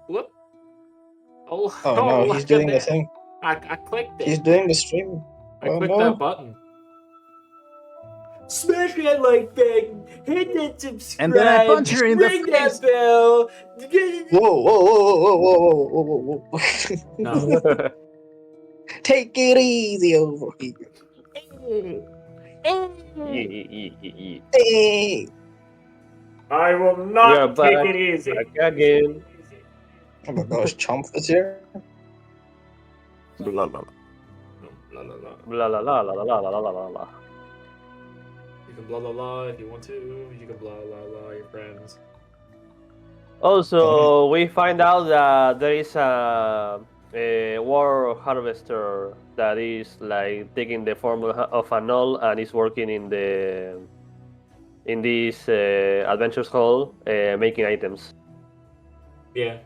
Whoop. Oh, Oh no, he's look doing at the that. thing. I clicked He's it. doing the stream. I Oh clicked that no. button. Smash that like button, hit that subscribe, And then I punch her in the ring face. that bell. Whoa, whoa, whoa, whoa, whoa, whoa, whoa, whoa, whoa. No. Take it easy over here. Hey. I will We are not take back, it easy. back again. Oh my gosh, Chomp is here. Blah, blah, blah. La la la. Blah la la la la la la la la la. You can blah blah blah if you want to. You can blah blah blah your friends. Also, we find out that there is a war harvester that is like taking the form of a null and is working in this adventures hall making items. Yeah.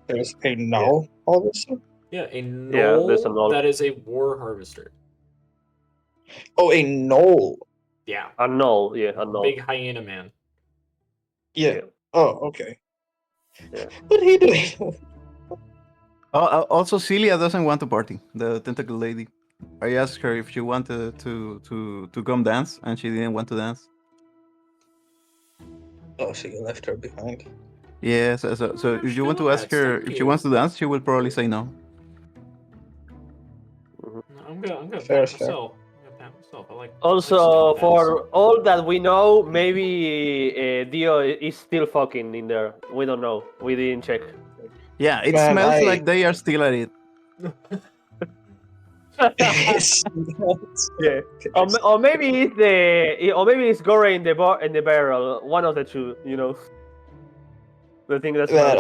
There's a null, obviously. Yeah, a Yeah, there's a knoll null. that is a war harvester. Oh, a null. Yeah. A null, yeah, a null. Big hyena man. Yeah. Yeah. Oh, okay. Yeah. What are you doing? Also, Celia doesn't want to party. The tentacle lady. I asked her if she wanted to come dance, and she didn't want to dance. Oh, so you left her behind. Yeah, so if you want to ask her if she wants to dance, she will probably say no. No, I'm gonna Fair, pat fair. myself. I'm gonna pat myself. I like. Also, I for all that we know, maybe Dio is still fucking in there. We don't know. We didn't check. Yeah, it Man, smells like they are still at it. Yeah. Or maybe it's Gore in the barrel. One of the two, you know. The thing that's Man,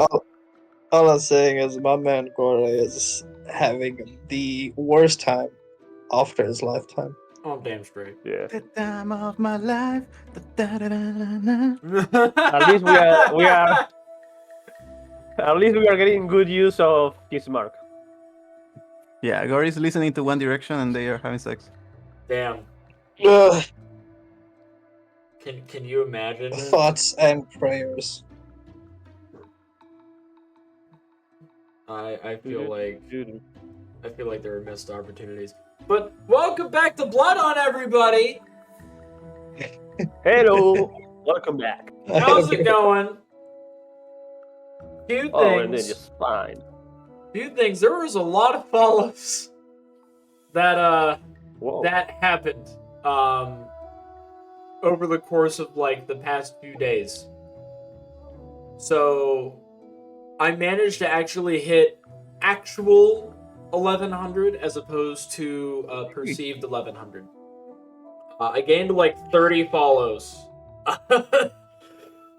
all I'm saying is my man Gore is having the worst time after his lifetime. Oh, damn straight. yeah. The time of my life. At least we are getting good use of his mark. Yeah, Gore is listening to One Direction and they are having sex. Damn. Ugh, Can you imagine? thoughts and prayers. I feel like there are missed opportunities. But welcome back to Bloodhunt, everybody. Hello, welcome back. How's it going? Few Oh, we're doing things. just fine. Few things. There was a lot of follows that Whoa. that happened over the course of like the past few days. So I managed to actually hit actual 1100 as opposed to perceived 1100. I gained like 30 follows. Let's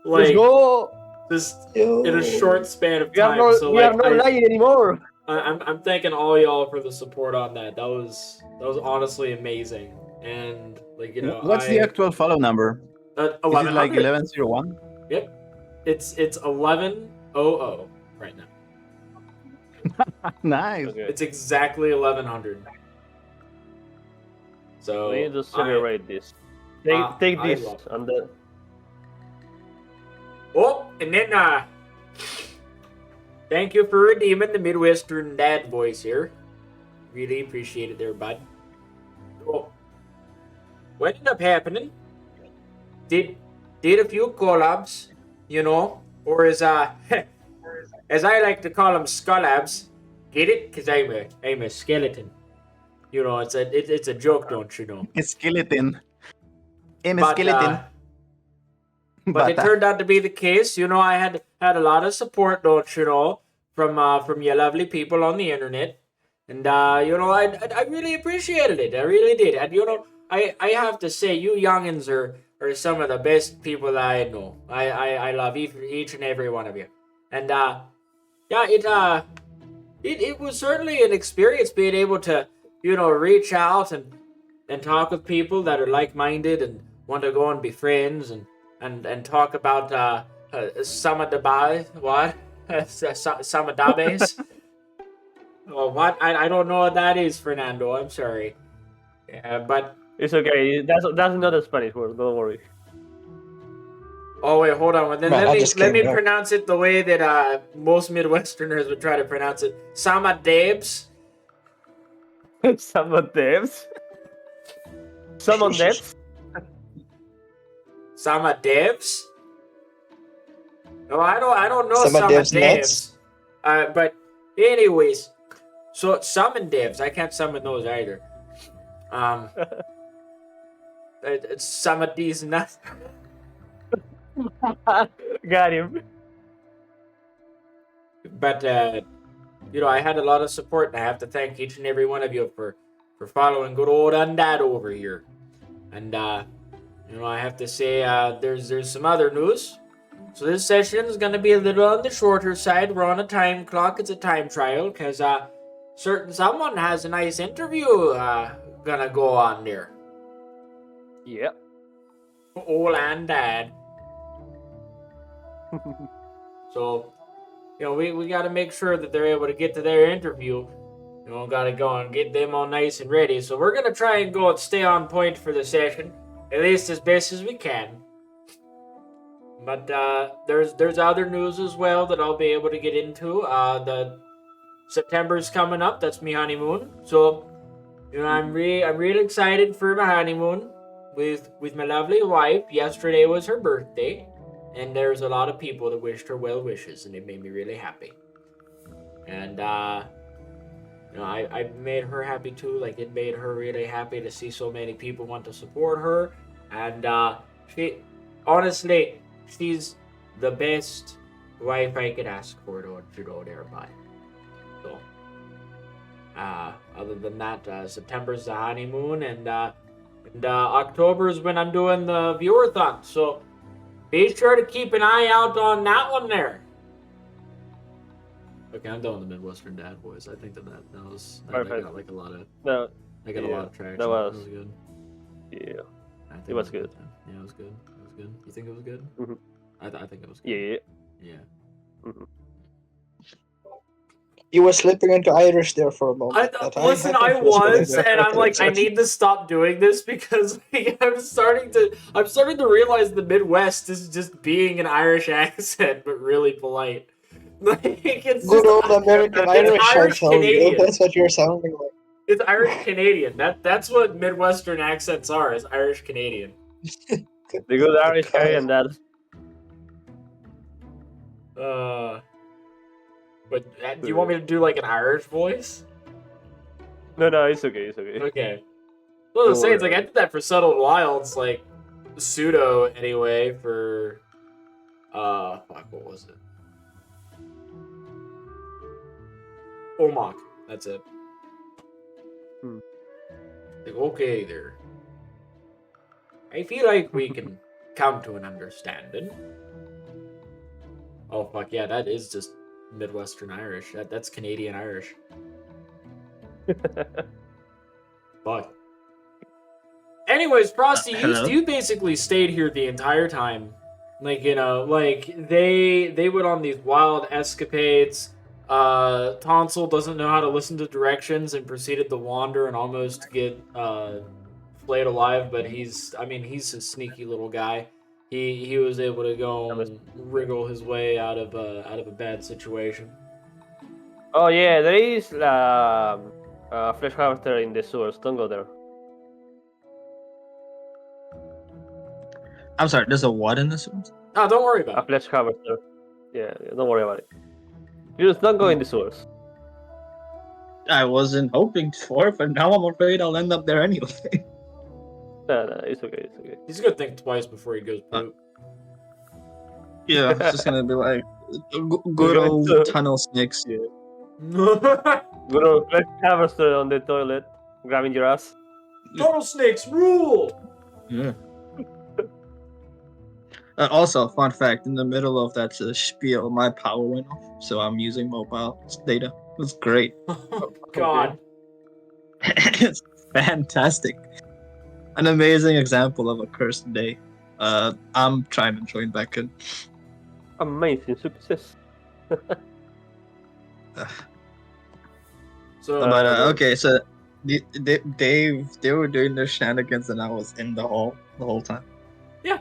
Like go. just Yo. in a short span of We are time. not, So we are like not lying anymore. I'm thanking all y'all for the support on that. That was honestly amazing. And like you know, What's the actual follow number? Is it like 1100. 1101? Yep, it's 1100 right now. Nice. Okay. It's exactly 1100. So We need to celebrate this. Take I this love it. and then. Oh, and then thank you for redeeming the Midwestern dad voice here. Really appreciate it there, bud. Oh, what ended up happening? Did a few collabs, you know, or as as I like to call them, skullabs. Get it? Cause I'm a skeleton. You know, it's a joke, don't you know? A skeleton. I'm a But, skeleton. But it turned out to be the case. You know, I had a lot of support, don't you know, from you lovely people on the internet, and you know, I really appreciated it. I really did. And you know, I have to say, you youngins are some of the best people that I know. I love each and every one of you, and yeah, it was certainly an experience being able to, you know, reach out and talk with people that are like-minded and want to go and be friends and talk about Samadabais. What? Samadabes? Oh, what? I don't know what that is, Fernando. I'm sorry. Yeah, but It's okay. That's not a Spanish word. Don't worry. Oh wait, hold on. Then Man, I just let came me back. pronounce it the way that most Midwesterners would try to pronounce it. Sama Dabes. Summon devs. Summon devs. Sama Dabes. No, I don't know Sama Sama Devs nuts? Dabes. But anyways, so summon devs. I can't summon those either. It's some of these nuts. Got him. But I had a lot of support, and I have to thank each and every one of you for following good old Undad over here. And I have to say, there's some other news. So this session is gonna be a little on the shorter side. We're on a time clock. It's a time trial because certain someone has a nice interview gonna go on there. Yep. Old Undad. So, we got to make sure that they're able to get to their interview. Got to go and get them all nice and ready. So we're going to try and go and stay on point for the session, at least as best as we can. But there's other news as well that I'll be able to get into. The September's coming up. That's my honeymoon. So, I'm really excited for my honeymoon with my lovely wife. Yesterday was her birthday. And there's a lot of people that wished her well wishes, and it made me really happy. And I made her happy too. Like, it made her really happy to see so many people want to support her. And she's the best wife I could ask for thereby. So, other than that, September's the honeymoon, and October is when I'm doing the viewer-thon. So, be sure to keep an eye out on that one there. Okay, I'm done with the Midwestern dad voice. I think that was that got like a lot of No. I got a lot of traction. That was good. Yeah. I think It was good. Yeah, it was good. It was good. You think it was good? Mhm. I think it was good. Yeah. Yeah. Mhm. You were slipping into Irish there for a moment. I was, and I'm like, I need to stop doing this because I'm starting to realize the Midwest is just being an Irish accent, but really polite. Like, it's Good just, old American Irish, I Irish tell you. Canadian. That's what you're sounding like. It's Irish Canadian. That's what Midwestern accents are. Is Irish Canadian. The good Irish carry and that. But do you want me to do like an Irish voice? No, it's okay. It's okay. Okay. Well, I was saying, it's like I did that for Settled Wilds, like pseudo anyway. For fuck, what was it? Omok. That's it. Like, okay there. I feel like we can come to an understanding. Oh fuck yeah, that is just Midwestern Irish. That's Canadian Irish. Fuck. Anyways, Frosty, you basically stayed here the entire time. Like, they went on these wild escapades. Tonsal doesn't know how to listen to directions and proceeded to wander and almost get flayed alive, but he's a sneaky little guy. He was able to go and wriggle his way out of a bad situation. Oh yeah, there is a flesh harvester in the sewers. Don't go there. I'm sorry, there's a what in this one? Oh, don't worry about A it. flesh harvester. Yeah, don't worry about it. You just don't go in the sewers. I wasn't hoping for, but now I'm afraid I'll end up there anyway. No, it's okay. It's okay. He's gonna think twice before he goes poop. Yeah, it's just gonna be like good old tunnel snakes. Yeah. Good old flesh harvester on the toilet, grabbing your ass. Tunnel snakes rule! Yeah. Also, fun fact: in the middle of that spiel, my power went off, so I'm using mobile data. It was great. Oh, God. It's fantastic. An amazing example of a cursed day. I'm trying to join back in. Amazing success. So, But okay, so they were doing their shenanigans, and I was in the hall the whole time. Yeah.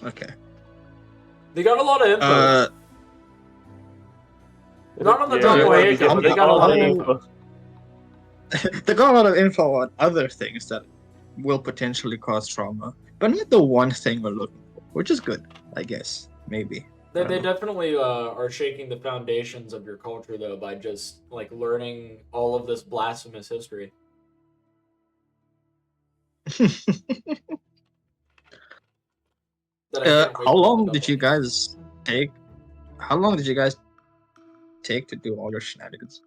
Okay. They got a lot of info. Not on the Yeah, double you A want account, but they to got a all lot the of info. info. they got a lot of info on other things that will potentially cause trauma, but not the one thing we're looking for, which is good, I guess. Maybe. I They don't know. definitely are shaking the foundations of your culture though by just like learning all of this blasphemous history. That I can't wait How to run the long double did you A. guys take? How long did you guys take to do all your shenanigans?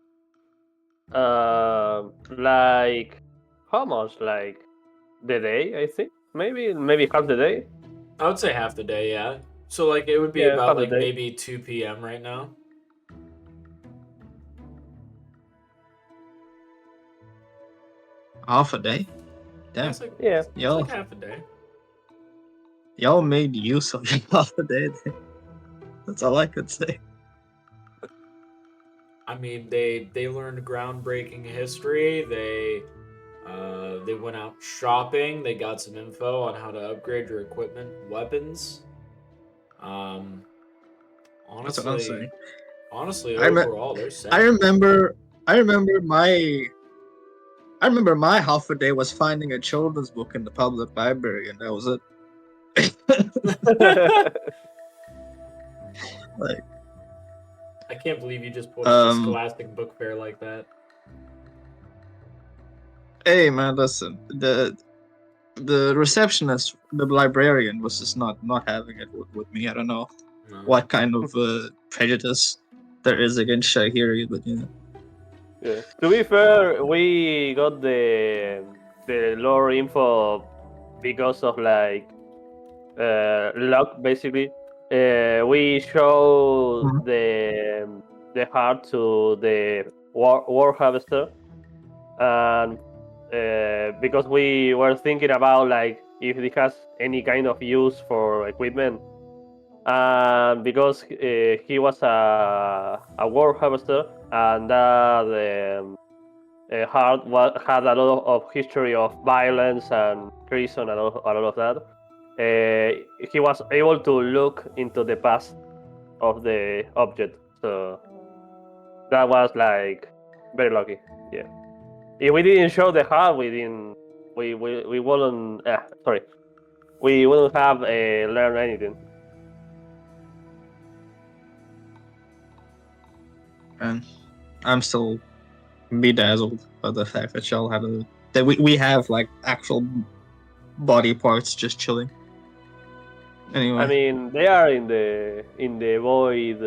Like how much? Like the day, I think. Maybe half the day. I would say half the day, yeah. So like it would be Yeah, about half the like day. maybe 2 p.m. right now. Half a day? Yeah, Damn. it's like Yeah. it's Y'all, like half a day. y'all made use of your half a day. That's all I could say. I mean, they learned groundbreaking history. They went out shopping. They got some info on how to upgrade your equipment, weapons. Um, That's what I'm honestly, saying. honestly, I, rem- overall, they're set. I remember. I remember my. I remember my half a day was finding a children's book in the public library, and that was it. Like, I can't believe you just pulled up a um, Scholastic book fair like that. hey man, listen. The receptionist, the librarian, was just not having it with me. I don't know No. what kind of prejudice there is against Shahiri, but you know. Yeah. To be fair, we got the lore info because of like luck basically. We show Mhm. the heart to the war harvester, and because we were thinking about like if it has any kind of use for equipment, and because he was a war harvester, and the Hart had a lot of history of violence and treason and all of that. He was able to look into the past of the object, so that was like very lucky. Yeah. If we didn't show the heart, we didn't. We wouldn't. Sorry, we wouldn't have learned anything. And I'm still bedazzled by the fact that y'all had that we have like actual body parts just chilling. Anyway, I mean, they are in the void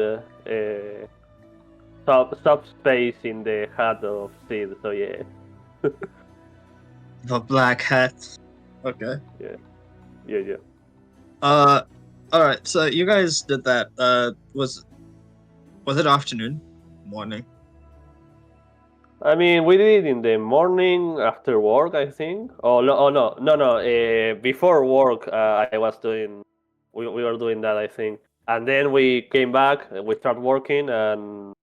subspace in the heart of Sid. So yeah, the black hat. Okay. yeah. All right. So you guys did that. Was it afternoon, morning? I mean, we did it in the morning after work, I think. No. Before work, I was doing. We were doing that, I think. And then we came back. We started working, and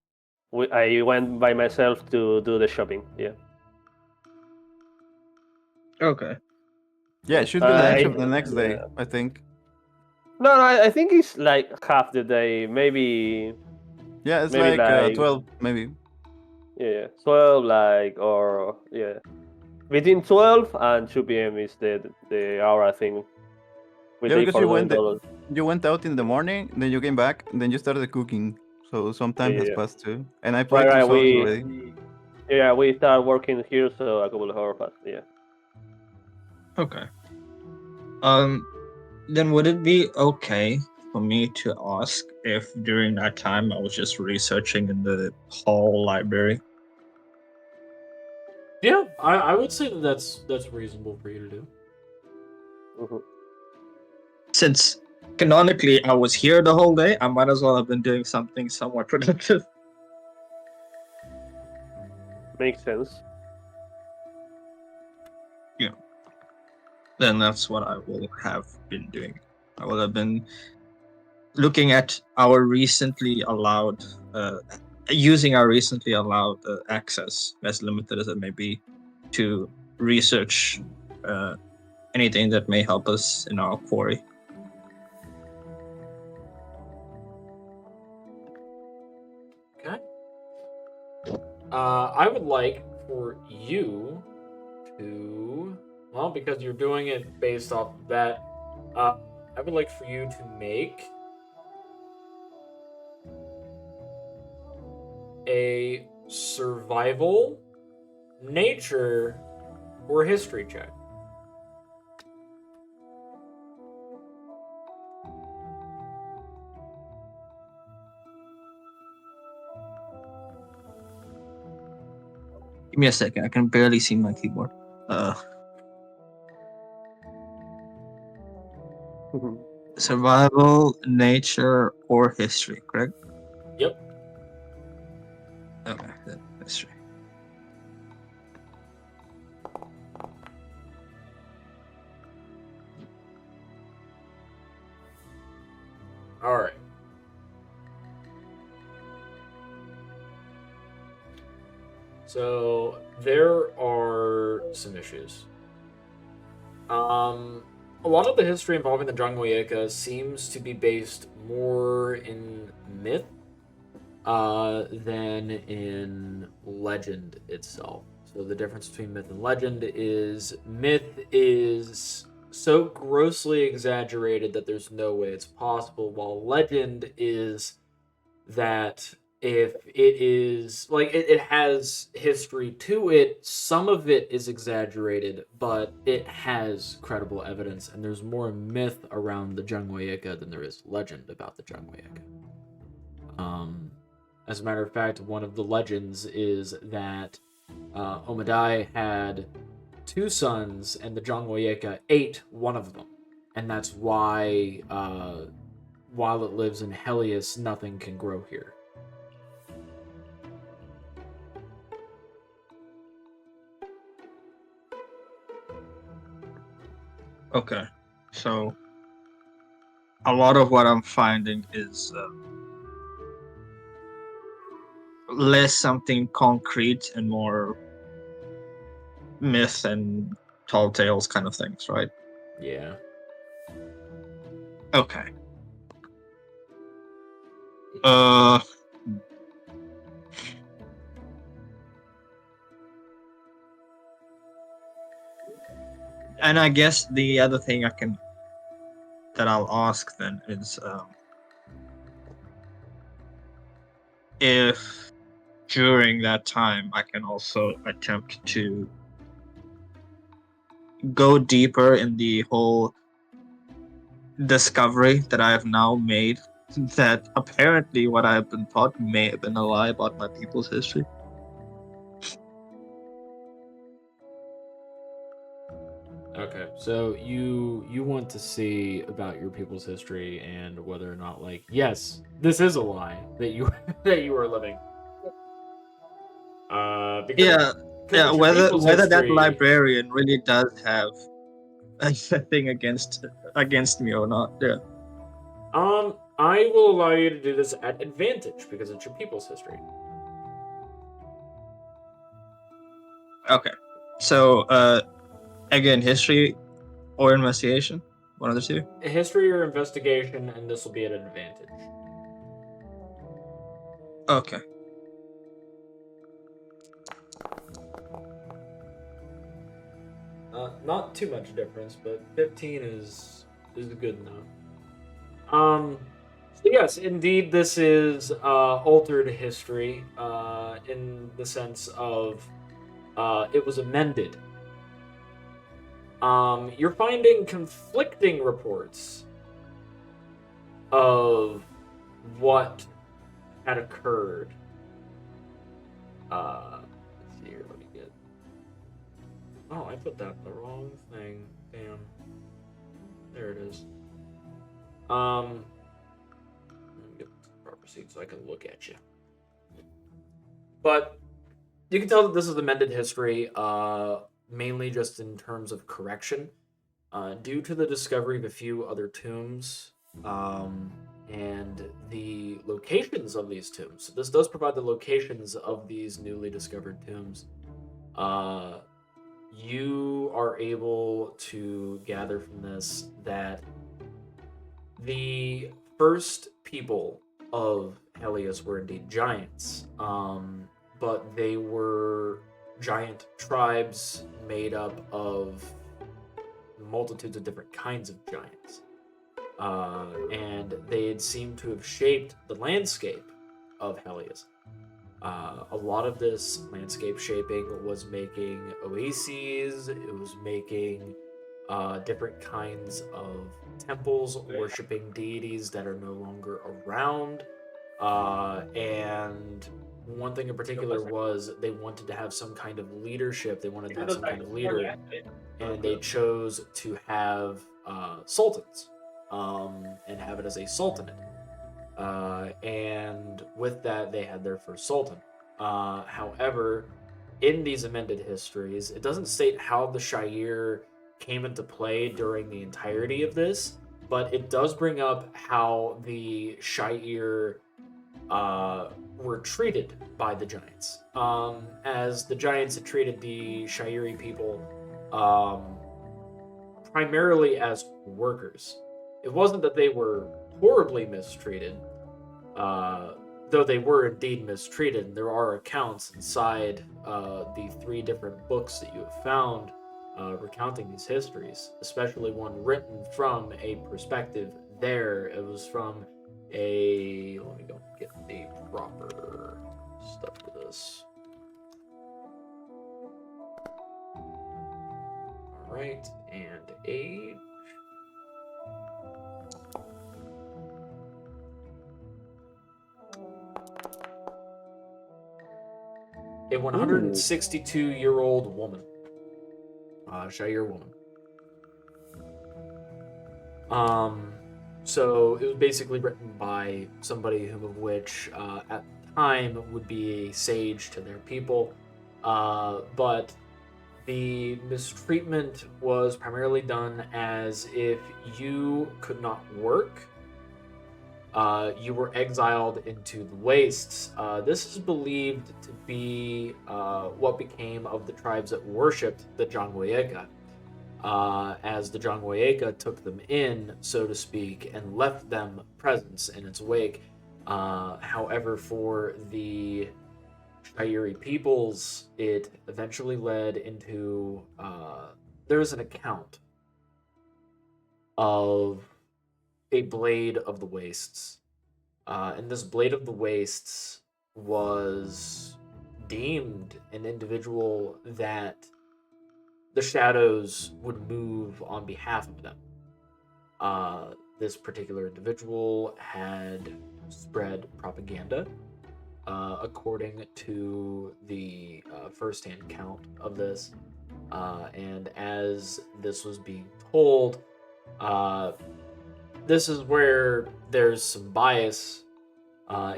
I went by myself to do the shopping. Yeah. Okay. Yeah, it should be I, the next yeah. day, I think. No, I think it's like half the day. Maybe Yeah, it's maybe like like 12, maybe. yeah, 12 like or yeah. Between 12 and 2 p.m. is the hour I think we Yeah, take because for doing all. you went out in the morning, then you came back, then you started cooking. So some time has Yeah. passed too. And I played two Right. songs already. We start working here, so a couple of hours passed. Yeah. Okay. Then would it be okay for me to ask if during that time I was just researching in the hall library? Yeah, I would say that that's reasonable for you to do. Hmm. Since canonically I was here the whole day, I might as well have been doing something somewhat productive. Makes sense. Then that's what I will have been doing. I will have been looking at our recently allowed, using our recently allowed access, as limited as it may be, to research anything that may help us in our quarry. I would like for you to, well, because you're doing it based off of that, I would like for you to make a survival, nature, or history check. Give me a second. I can barely see my keyboard. Survival, nature, or history, correct? Yep. Okay, then history. All right. So there are some issues. A lot of the history involving the Jangwayeka seems to be based more in myth than in legend itself. So the difference between myth and legend is myth is so grossly exaggerated that there's no way it's possible, while legend is that if it is like it has history to it, some of it is exaggerated, but it has credible evidence, and there's more myth around the Jangwayeka than there is legend about the Jangwayeka. As a matter of fact, one of the legends is that Omadai had two sons, and the Jangwayeka ate one of them, and that's why while it lives in Helios, nothing can grow here. Okay, so a lot of what I'm finding is less something concrete and more myth and tall tales kind of things, right? Yeah. Okay. Uh. And I guess the other thing that I'll ask then is if during that time I can also attempt to go deeper in the whole discovery that I have now made that apparently what I've been taught may have been a lie about my people's history. Okay, so you want to see about your people's history and whether or not, like, yes, this is a lie that you that you are living. Because Yeah, because it's your whether people's that history. librarian really does have a thing against me or not. Yeah. I will allow you to do this at advantage because it's your people's history. Okay. So again, history or investigation, one of the two. History or investigation, and this will be at an advantage. Okay. Not too much difference, but 15 is good enough. So yes, indeed, this is altered history in the sense of it was amended. You're finding conflicting reports of what had occurred. Let's see here. Let me get. Oh, I put that in the wrong thing. Damn. There it is. Let me get the proper seat so I can look at you. But you can tell that this is amended history, mainly just in terms of correction, due to the discovery of a few other tombs and the locations of these tombs. So this does provide the locations of these newly discovered tombs. You are able to gather from this that the first people of Helios were indeed giants. but they were giant tribes made up of multitudes of different kinds of giants. And they had seemed to have shaped the landscape of Helios. A lot of this landscape shaping was making oases, it was making different kinds of temples worshiping deities that are no longer around. And one thing in particular was they wanted to have some kind of leadership, they wanted to have some kind of leader, and they chose to have sultans and have it as a sultanate. And with that, they had their first sultan. However, in these amended histories, it doesn't state how the Shire came into play during the entirety of this, but it does bring up how the Shire were treated by the giants. As the giants had treated the Shire people primarily as workers. It wasn't that they were horribly mistreated, though they were indeed mistreated. And there are accounts inside the 3 different books that you have found recounting these histories, especially one written from a perspective there. It was from a... Let me go get the proper stuff for this. Alright, and age. A 162-year-old woman. Shire woman. So it was basically written by somebody whom of which at the time would be a sage to their people. But the mistreatment was primarily done as if you could not work, you were exiled into the wastes. This is believed to be what became of the tribes that worshipped the Jangwayeka, as the Jangwayeka took them in, so to speak, and left them presence in its wake. However, for the Shire peoples, it eventually led into there's an account of a blade of the wastes, and this blade of the wastes was deemed an individual that the shadows would move on behalf of them. This particular individual had spread propaganda, according to the first-hand count of this. And as this was being told, this is where there's some bias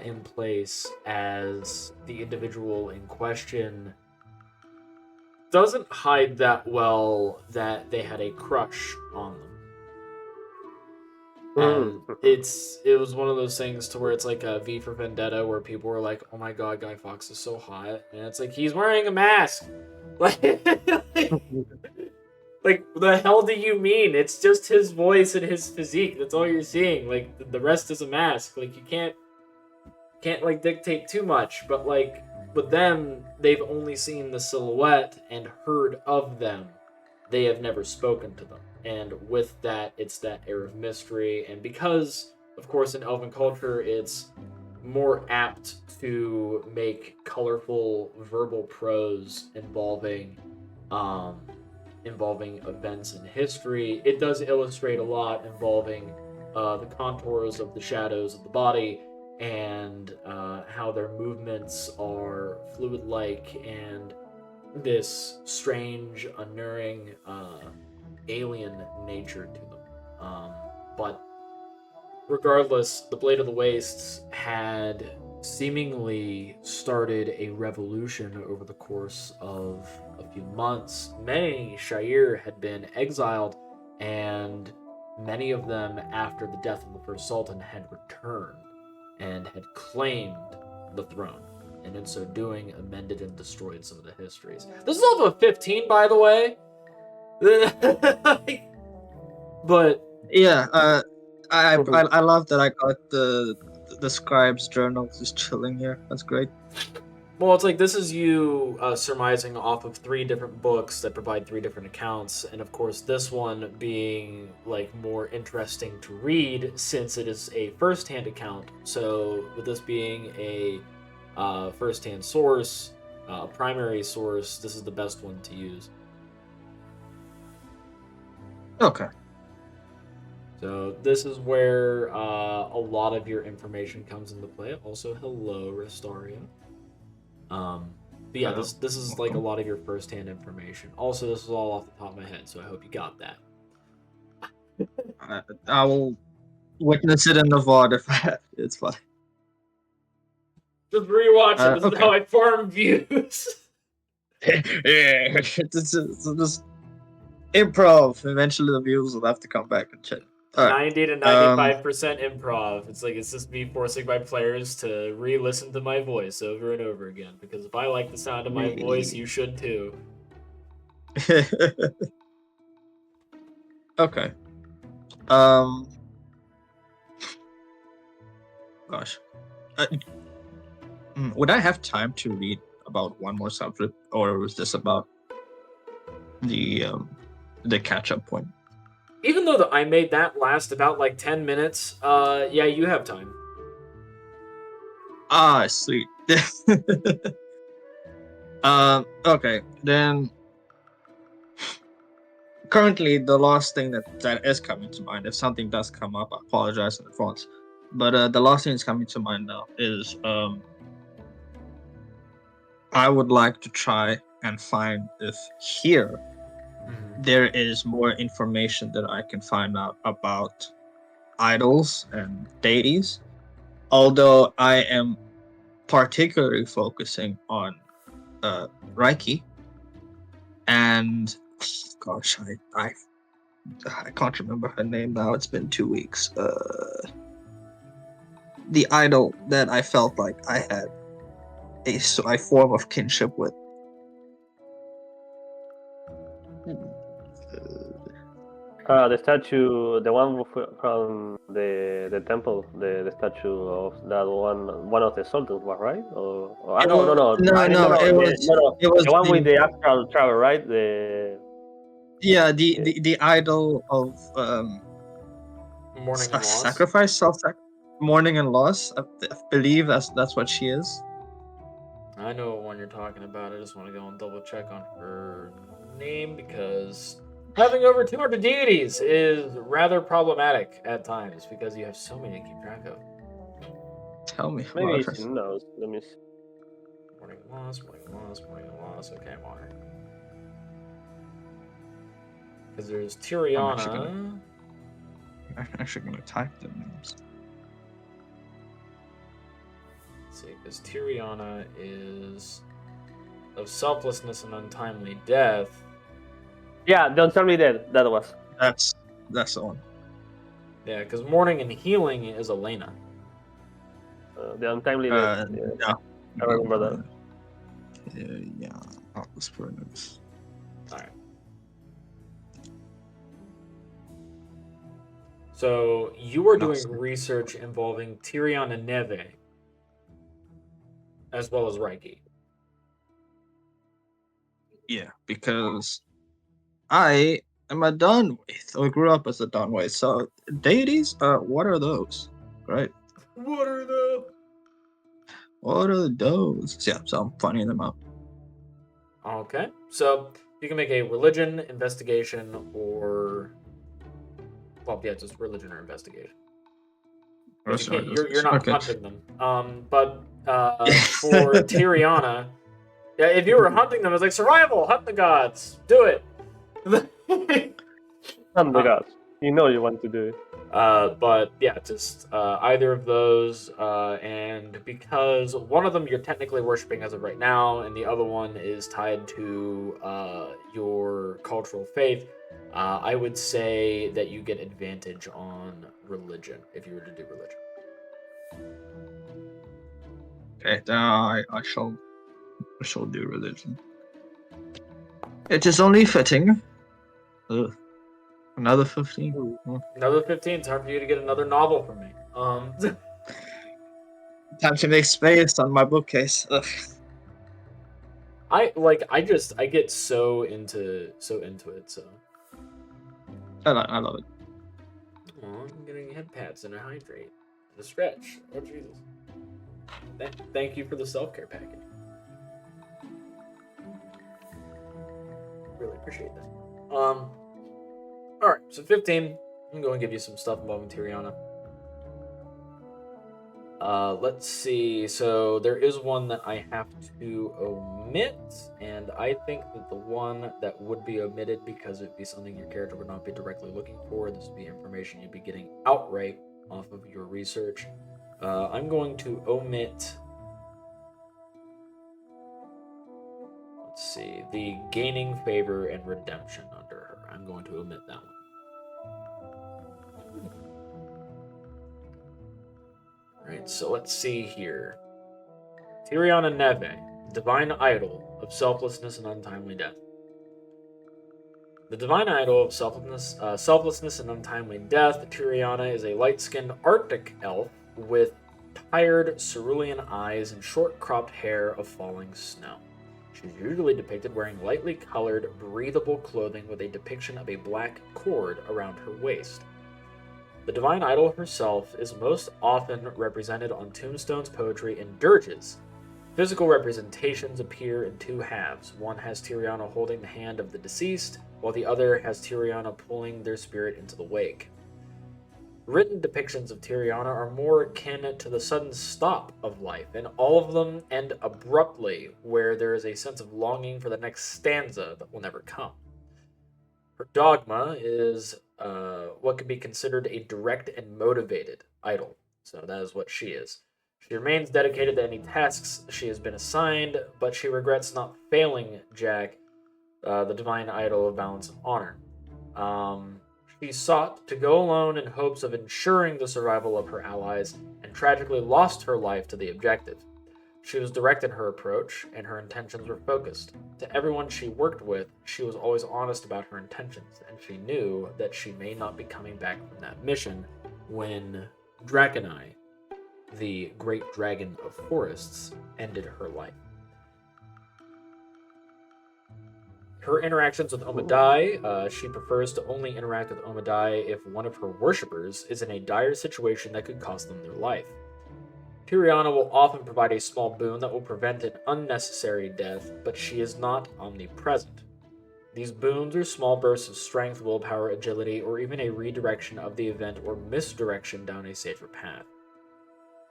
in place, as the individual in question doesn't hide that well that they had a crush on them. And it was one of those things to where it's like a V for Vendetta, where people were like, "Oh my god, Guy Fawkes is so hot," and it's like, he's wearing a mask. Like, like, the hell do you mean? It's just his voice and his physique. That's all you're seeing. Like, the rest is a mask. Like, you can't like dictate too much. But like with them, they've only seen the silhouette and heard of them. They have never spoken to them. And with that, it's that air of mystery. And because, of course, in elven culture, it's more apt to make colorful verbal prose involving events in history, it does illustrate a lot involving the contours of the shadows of the body, and how their movements are fluid-like, and this strange, unnerving, alien nature to them. But regardless, the Blade of the Wastes had seemingly started a revolution over the course of a few months. Many Shire had been exiled, and many of them, after the death of the first Sultan, had returned and had claimed the throne, and in so doing, amended and destroyed some of the histories. This is off of 15, by the way. But Yeah, I love that I got the scribe's journal just chilling here. That's great. Well, it's like this is you surmising off of 3 different books that provide 3 different accounts, and of course, this one being like more interesting to read since it is a first-hand account. So, with this being a first-hand source, primary source, this is the best one to use. Okay. So this is where a lot of your information comes into play. Also, hello, Restoria. But yeah, Hello. this is like a lot of your first-hand information. Also, this is all off the top of my head, so I hope you got that. I will witness it in the VOD if I have. It's fine. Just rewatch it. This is Okay. how I form views. Yeah, just improv. Eventually, the viewers will have to come back and check. All right. 90 to 95% improv. It's like it's just me forcing my players to re-listen to my voice over and over again. Because if I like the sound of my voice, you should too. Okay. Gosh. Would I have time to read about one more subject, or was this about the catch-up point? Even though I made that last about like 10 minutes, yeah, you have time. Ah, sweet. Okay, then. Currently, the last thing that is coming to mind, if something does come up, I apologize in advance. But the last thing that's coming to mind now is I would like to try and find if here there is more information that I can find out about idols and deities. Although I am particularly focusing on Reiki, and gosh, I can't remember her name now. It's been 2 weeks. The idol that I felt like I had a form of kinship with. The statue, the one from the temple, the statue of that one of the sultans, was right? Or no, It was the one with the astral travel, right? The the idol of Mourning and loss. sacrifice, mourning and loss. I believe that's what she is. I know what one you're talking about. I just want to go and double check on her name because having over 200 deities is rather problematic at times because you have so many to keep track of. Tell me. maybe she knows. Let me see. Mourning and loss, mourning and loss, mourning and loss. Okay, I'm on it. Because there's Tiriana. I'm actually gonna type the names. Let's see, because Tiriana is of selflessness and untimely death. Yeah, don't tell me that. That was. That's the one. Yeah, because mourning and healing is Elena. The untimely death. No. I remember that. Yeah. I'll just put it. Alright. So you are doing research involving Tiriana Neve as well as Reiki. Yeah, because I am a Dunwaith. I grew up as a Dunwaith. So deities, what are those? Right? What are the? What are those? Yeah, so I'm finding them out. Okay, so you can make a religion, investigation, or just religion or investigation. You're not hunting them. But for Tiriana, yeah, if you were hunting them, it's like survival, hunt the gods, do it. Hunt the gods. You know you want to do it. But yeah, just either of those, and because one of them you're technically worshiping as of right now, and the other one is tied to your cultural faith, I would say that you get advantage on religion if you were to do religion. Okay, then I shall do religion. It is only fitting. Ugh. Another 15. Another 15. It's hard for you to get another novel from me. Time to make space on my bookcase. Ugh. I get so into it. So I love it. oh, I'm getting head pats and a hydrate, and a stretch. Oh Jesus! Thank you for the self care package. Really appreciate that. All right. So 15. I'm going to give you some stuff involving Tiriana. Let's see. So there is one that I have to omit, and I think that the one that would be omitted because it'd be something your character would not be directly looking for. This would be information you'd be getting outright off of your research. I'm going to omit. Let's see. The gaining favor and redemption under her. I'm going to omit that one. Right, so let's see here. Tiriana Neve, divine idol of selflessness and untimely death. The divine idol of selflessness and untimely death, Tiriana is a light-skinned Arctic elf with tired cerulean eyes and short cropped hair of falling snow. She's usually depicted wearing lightly colored, breathable clothing with a depiction of a black cord around her waist. The divine idol herself is most often represented on tombstones, poetry, and dirges. Physical representations appear in two halves. One has Tiriana holding the hand of the deceased, while the other has Tiriana pulling their spirit into the wake. Written depictions of Tiriana are more akin to the sudden stop of life, and all of them end abruptly, where there is a sense of longing for the next stanza that will never come. Her dogma is what could be considered a direct and motivated idol. So that is what she is. She remains dedicated to any tasks she has been assigned, but she regrets not failing Jack, the divine idol of balance and honor. She sought to go alone in hopes of ensuring the survival of her allies, and tragically lost her life to the objective. She was direct in her approach, and her intentions were focused. To everyone she worked with, she was always honest about her intentions, and she knew that she may not be coming back from that mission when Draconai, the great dragon of forests, ended her life. Her interactions with Omadai, she prefers to only interact with Omadai if one of her worshippers is in a dire situation that could cost them their life. Tiriana will often provide a small boon that will prevent an unnecessary death, but she is not omnipresent. These boons are small bursts of strength, willpower, agility, or even a redirection of the event or misdirection down a safer path.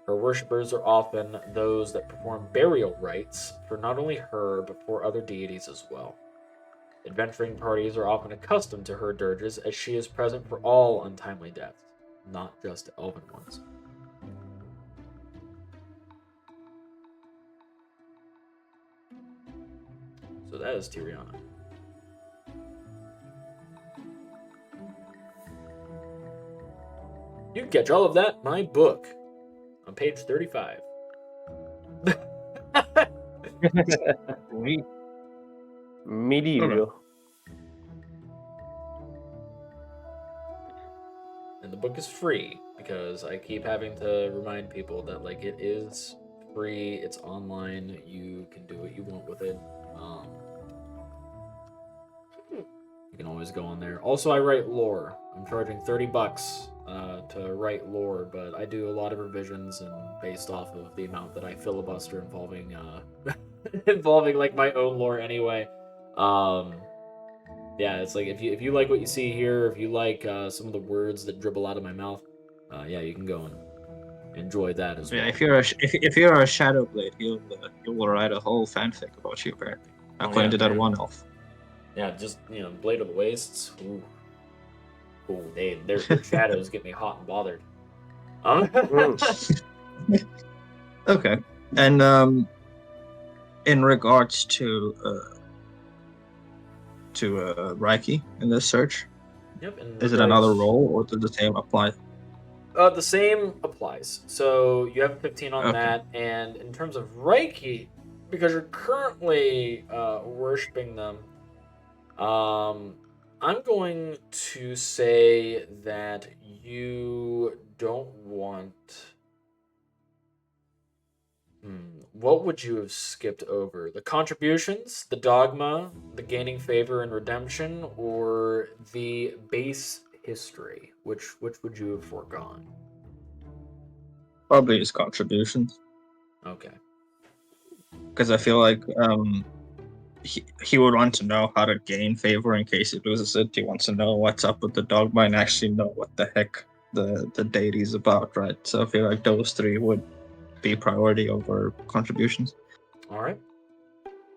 Her worshippers are often those that perform burial rites for not only her, but for other deities as well. Adventuring parties are often accustomed to her dirges, as she is present for all untimely deaths, not just elven ones. So that is Tiriana. You can catch all of that in my book on page 35. Sweet. Medieval. And the book is free because I keep having to remind people that like it is free, it's online, you can do what you want with it. You can always go on there. Also, I write lore. I'm charging $30 to write lore, but I do a lot of revisions and based off of the amount that I filibuster involving involving like my own lore anyway. Yeah, it's like if you like what you see here, if you like some of the words that dribble out of my mouth, yeah, you can go and enjoy that as well. Yeah, if you're a Shadowblade, he will write a whole fanfic about you apparently, according to that one elf. Yeah, just Blade of the Wastes. Ooh, their shadows get me hot and bothered. Okay, and in regards to Reiki in this search, Yep. is it another role or does the same apply? The same applies. So you have 15 on Okay. that, and in terms of Reiki, because you're currently worshiping them, I'm going to say that you don't want. What would you have skipped over? The contributions, the dogma, the gaining favor and redemption, or the base history? Which would you have foregone? Probably his contributions, Okay. because I feel like he would want to know how to gain favor in case he loses it. He wants to know what's up with the dogma and actually know what the heck the deity's about, right? So I feel like those three would be priority over contributions. All right.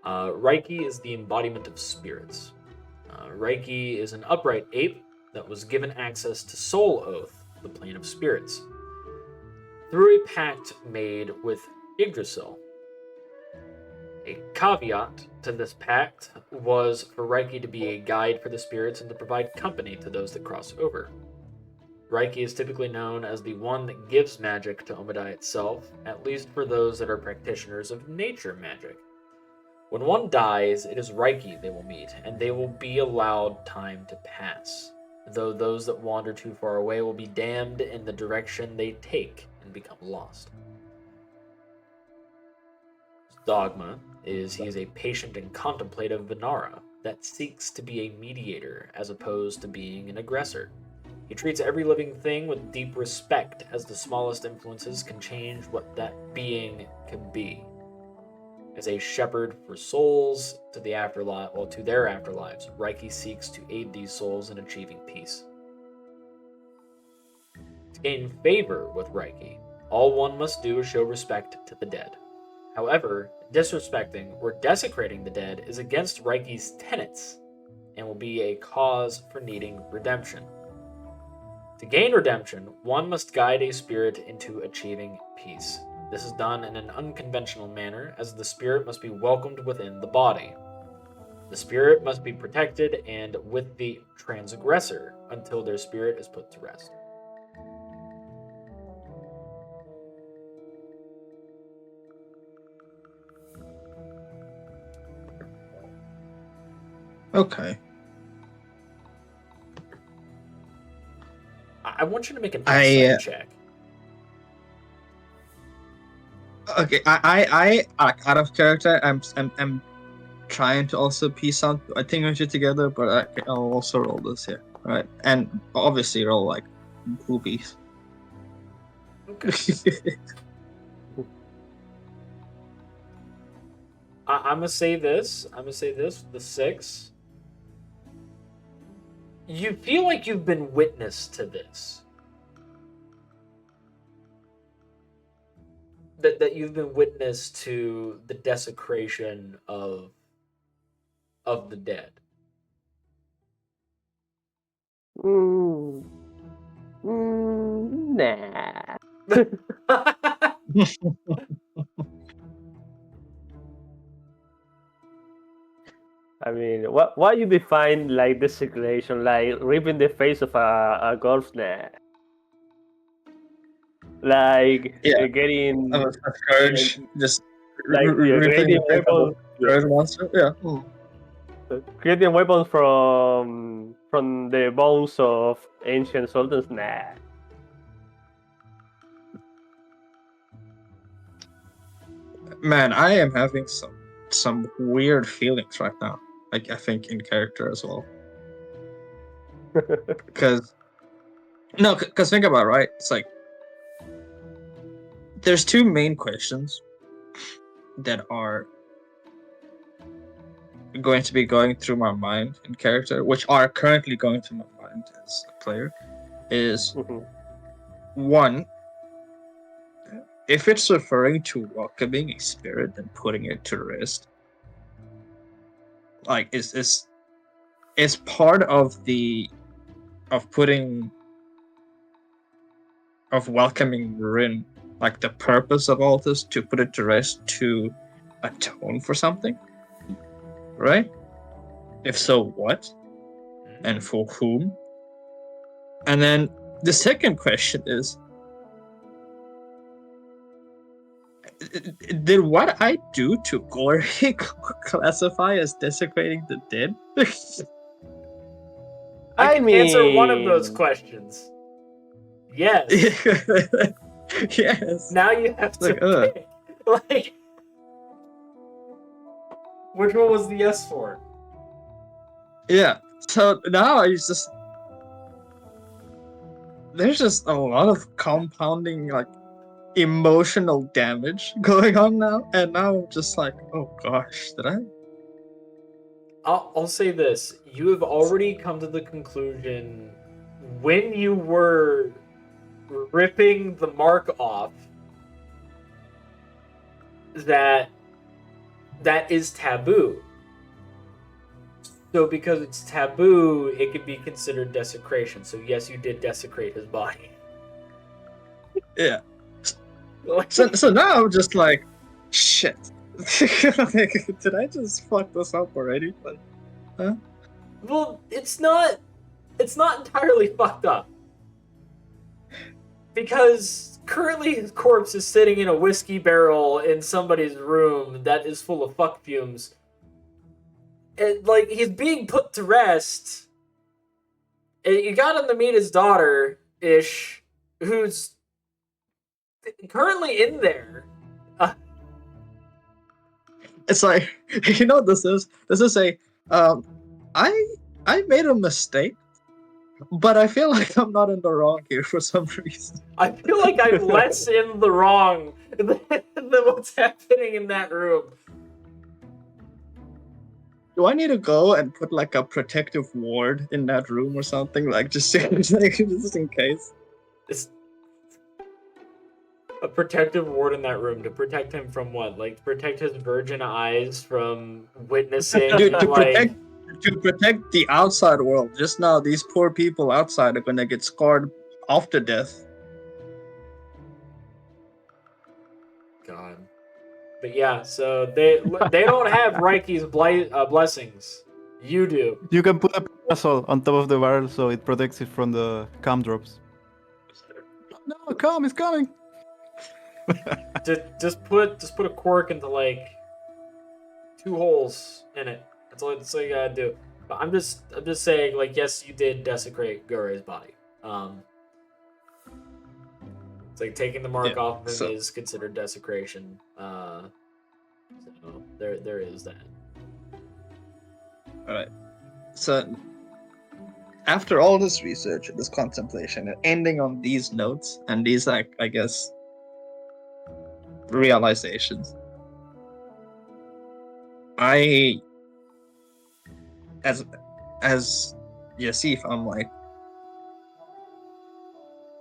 Reiki is the embodiment of spirits. Reiki is an upright ape that was given access to Soul Oath, the plane of spirits, through a pact made with Yggdrasil. A caveat to this pact was for Reiki to be a guide for the spirits and to provide company to those that cross over. Reiki is typically known as the one that gives magic to Omidai itself, at least for those that are practitioners of nature magic. When one dies, it is Reiki they will meet, and they will be allowed time to pass, though those that wander too far away will be damned in the direction they take and become lost. Dogma is he is a patient and contemplative Vinara that seeks to be a mediator as opposed to being an aggressor. He treats every living thing with deep respect, as the smallest influences can change what that being can be. As a shepherd for souls to the afterlife, or to their afterlives, Reiki seeks to aid these souls in achieving peace. To gain favor with Reiki, all one must do is show respect to the dead. However, disrespecting or desecrating the dead is against Reiki's tenets and will be a cause for needing redemption. To gain redemption, one must guide a spirit into achieving peace. This is done in an unconventional manner, as the spirit must be welcomed within the body. The spirit must be protected and with the transgressor until their spirit is put to rest. Okay. I want you to make an insight check. Okay, I out of character. I'm trying to also piece out I think we should together, but I'll also roll this here, right? And obviously roll like boobies. Okay. I'm gonna say this. The 6. You feel like you've been witness to this. That you've been witness to the desecration of the dead. Nah. I mean, what you define like desecration, like ripping the face of a golf net, like getting a scourge, just like ripping creating the face of weapons, a scourge monster. Yeah. creating weapons from the bones of ancient sultans. Nah. Man, I am having some weird feelings right now. Like I think in character as well. Because think about it, right? It's like there's two main questions that are going to be going through my mind in character, which are currently going through my mind as a player. Is one, if it's referring to welcoming a spirit and putting it to rest, like is part of welcoming Rin, like the purpose of all this, to put it to rest, to atone for something, right? If so, what? And for whom? And then the second question is, did what I do to Glory classify as desecrating the dead? I can answer one of those questions. Yes. Yes. Now you have to pick. Like, which one was the yes for? Yeah. So now there's just a lot of compounding like emotional damage going on now, and now I'm just like, oh gosh, did I? I'll say this: you have already come to the conclusion when you were ripping the mark off that is taboo. So because it's taboo, it could be considered desecration. So yes, you did desecrate his body. Yeah. So now I'm just like, shit. Like, did I just fuck this up already? Like, huh? Well, it's not entirely fucked up. Because currently his corpse is sitting in a whiskey barrel in somebody's room that is full of fuck fumes. And, like, he's being put to rest. And you got him to meet his daughter-ish, who's currently in there. It's like, you know what this is? This is I made a mistake, but I feel like I'm not in the wrong here for some reason. I feel like I'm less in the wrong than what's happening in that room. Do I need to go and put like a protective ward in that room or something? Like just in case. It's a protective ward in that room to protect him from what? Like to protect his virgin eyes from witnessing Dude, like to protect the outside world. Just now, these poor people outside are gonna get scarred off to death. God. But yeah, so they don't have Reiki's blessings. You do. You can put a parasol on top of the barrel so it protects it from the calm drops. No, calm is coming. Just put a cork into like 2 holes in it. That's all you gotta do. But I'm just saying, like, yes, you did desecrate Gure's body. It's like taking the mark off of him is considered desecration. So there is that. Alright. So after all this research and this contemplation and ending on these notes and these like I guess realizations, I as Jasyf, I'm like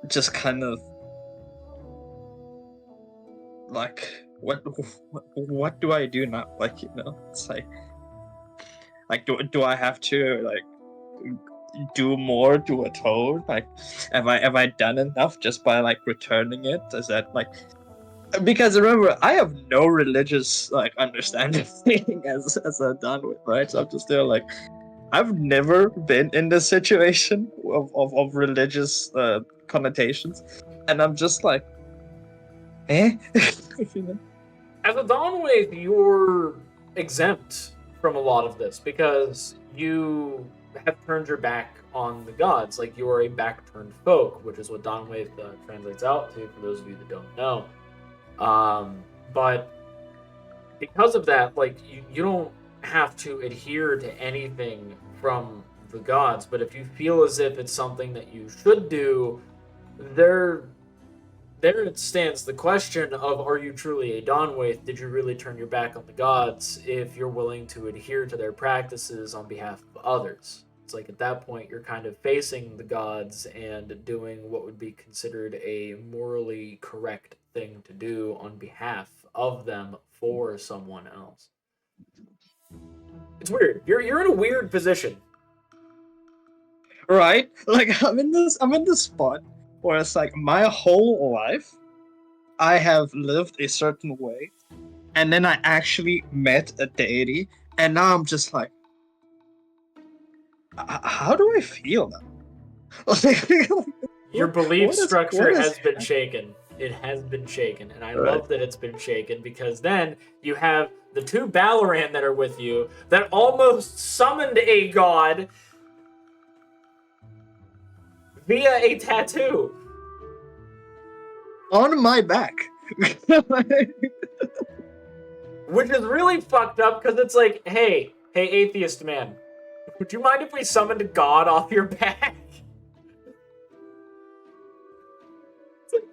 just kind of like what do I do now? Like, you know, it's like do I have to like do more to atone? Like, have I done enough just by like returning it? Is that like, because remember I have no religious like understanding as I'm done with, right? So I'm just there like I've never been in this situation of religious connotations, and I'm just like, eh. You know? As a Dawnwave, you're exempt from a lot of this because you have turned your back on the gods. Like, you are a back-turned folk, which is what Dawnwave translates out to, for those of you that don't know. But because of that, like, you don't have to adhere to anything from the gods, but if you feel as if it's something that you should do, there it stands the question of, are you truly a Dawnwraith? Did you really turn your back on the gods if you're willing to adhere to their practices on behalf of others? It's like at that point you're kind of facing the gods and doing what would be considered a morally correct thing to do on behalf of them for someone else. It's weird. You're in a weird position. Right? Like I'm in this spot where it's like my whole life I have lived a certain way, and then I actually met a deity, and now I'm just like, how do I feel now? Your belief structure has been happening? shaken. It has been shaken, and I Right. love that it's been shaken, because then you have the 2 Balaran that are with you that almost summoned a god via a tattoo. On my back. Which is really fucked up because it's like, hey, atheist man, would you mind if we summoned God off your back?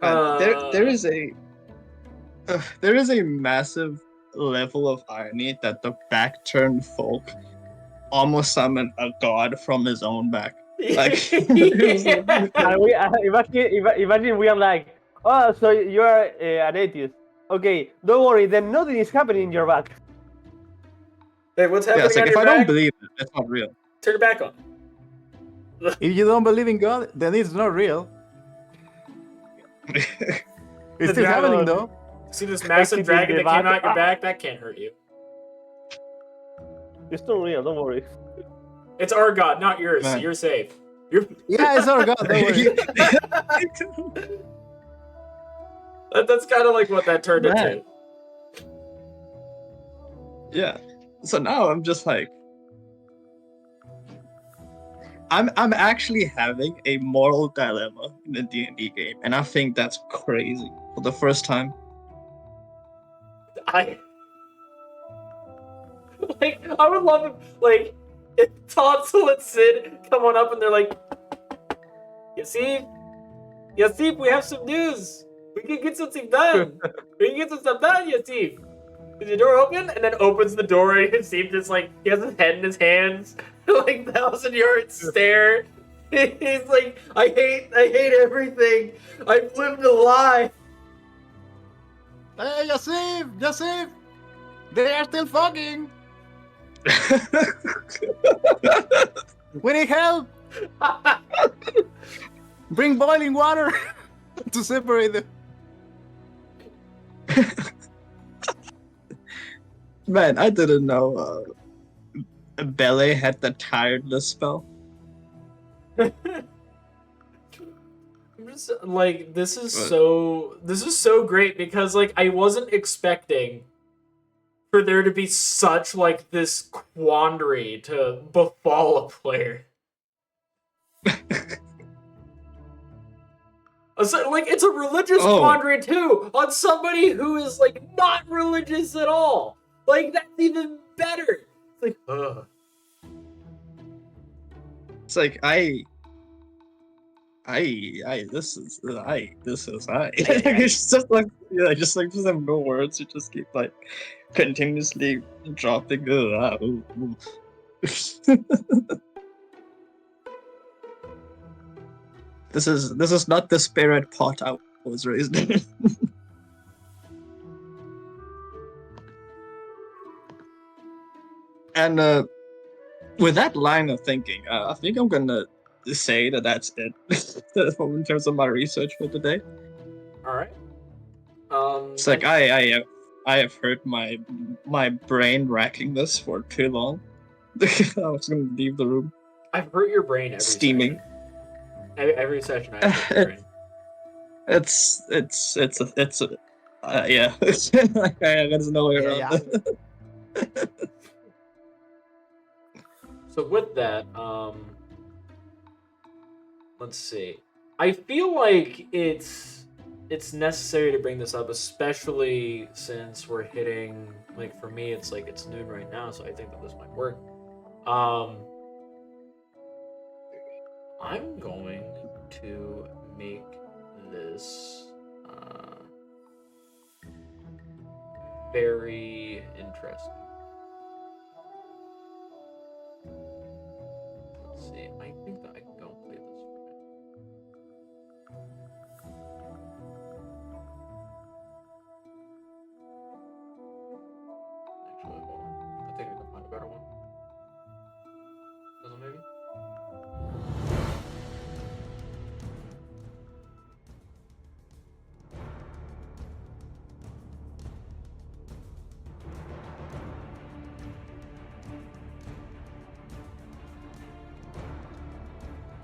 There is a massive level of irony that the back-turned folk almost summoned a god from his own back. Like, Yeah. And we imagine we are like, oh, so you are an atheist. Okay, don't worry. Then nothing is happening in your back. Hey, what's yeah, happening it's like on if your I back? don't believe it, it's not real. Turn it back on. If you don't believe in God, then it's not real. It's still happening though. See this massive Exiting dragon the that came back. out your back? That can't hurt you. It's not real. Don't worry. It's our God, not yours. So Man. you're safe. You're... Yeah, it's our God. Don't worry. That's kind of like what that turned Man. into. Yeah. So now I'm just like, I'm actually having a moral dilemma in the D&D game, and I think that's crazy for the first time. I would love if Tonsal and Sid come on up and they're like, Jasyf, we have some news. We can get something done. Jasyf. Is the door open? And then opens the door and Jasyf just like, he has his head in his hands, like 1,000-yard stare. He's like, I hate everything. I've lived a lie. Hey, Jasyf! They are still fucking! We need help! Bring boiling water to separate them. Man, I didn't know Bele had the tiredness spell. I'm just like, this is so great because like I wasn't expecting for there to be such like this quandary to befall a player. So, like, it's a religious quandary too on somebody who is like not religious at all. Like, that's even better. It's like, ugh. It's like this is it's just like just have no words. You just keep like continuously dropping. This is not the spirit pot I was raised in. And with that line of thinking, I think I'm gonna say that that's it in terms of my research for today. All right. It's like I have heard my brain racking this for too long. I was gonna leave the room. I've hurt your brain every Steaming. session. Every session I've hurt your brain. It's yeah. There's no way around it. So with that, let's see. I feel like it's necessary to bring this up, especially since we're hitting, like, for me, it's like it's noon right now, so I think that this might work. I'm going to make this very interesting. Let's see. I think that I can go and play this for a minute. Actually, hold on. I think I can find a better one. This one, maybe?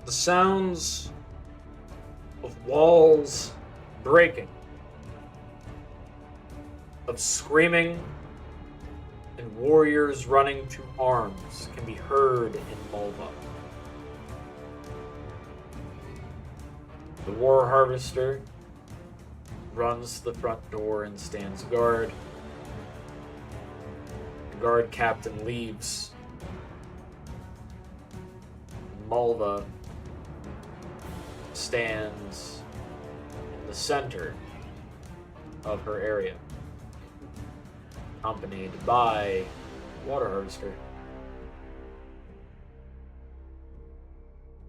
The sounds of walls breaking, of screaming, and warriors running to arms can be heard in Mulva. The War Harvester, runs to the front door and stands guard. The guard captain leaves. Malva stands in the center of her area, accompanied by Water Harvester.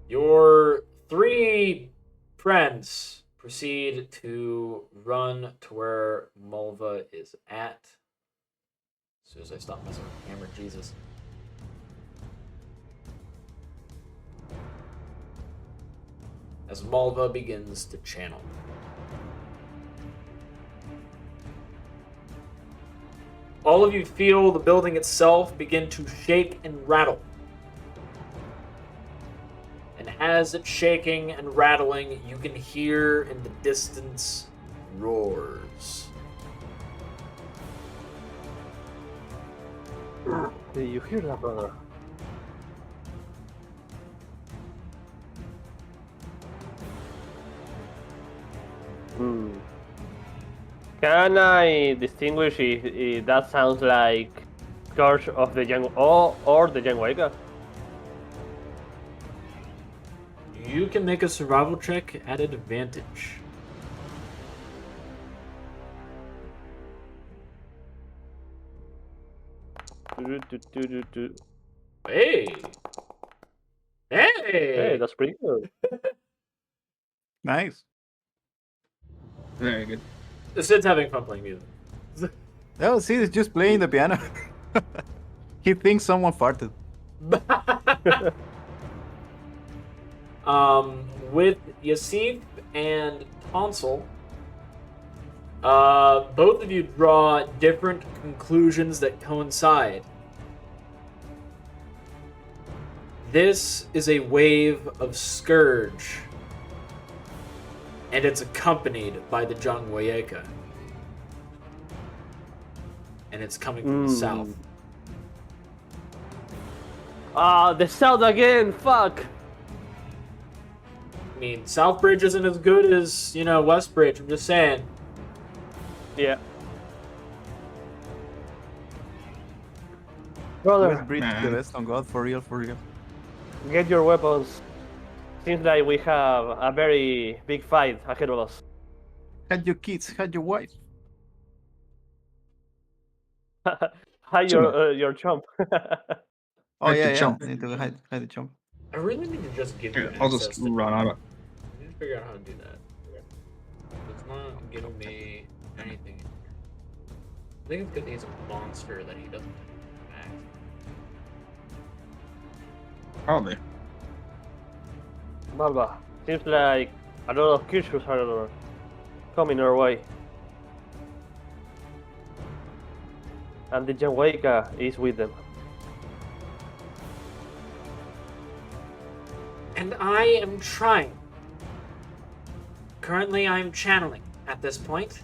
Your 3 friends proceed to run to where Malva is at. As soon as I stop messing with the camera, Jesus. As Malva begins to channel. All of you feel the building itself begin to shake and rattle. And as it's shaking and rattling, you can hear in the distance roars. Do you hear that, brother? Can I distinguish if that sounds like Scourge of the Young or the Young Waka? You can make a survival check at advantage. Hey! Hey! Hey, that's pretty good. Nice. Very good. The Sid's having fun playing music. Oh, see, it's just playing the piano. He thinks someone farted. With Jasyf and Tonsal, both of you draw different conclusions that coincide. This is a wave of Scourge, and it's accompanied by the Jangwayeka. And it's coming from the south. Ah, the south again, fuck! I mean, Southbridge isn't as good as, Westbridge, I'm just saying. Yeah. Brother, Westbridge, the best on God, for real, for real. get your weapons. Seems like we have a very big fight ahead of us. Had your kids, had your wife. Hide your chump. Oh, Hide the yeah. chump. Need to hide the chump. I really need to just give you Here, I'll access just to... run out of. I need to figure out how to do that. It's not giving me anything in here. I think it's because he's a monster that he doesn't act. Probably. Malva, seems like a lot of creatures are coming our way. And the Janwaika is with them. And I am trying. Currently, I'm channeling at this point.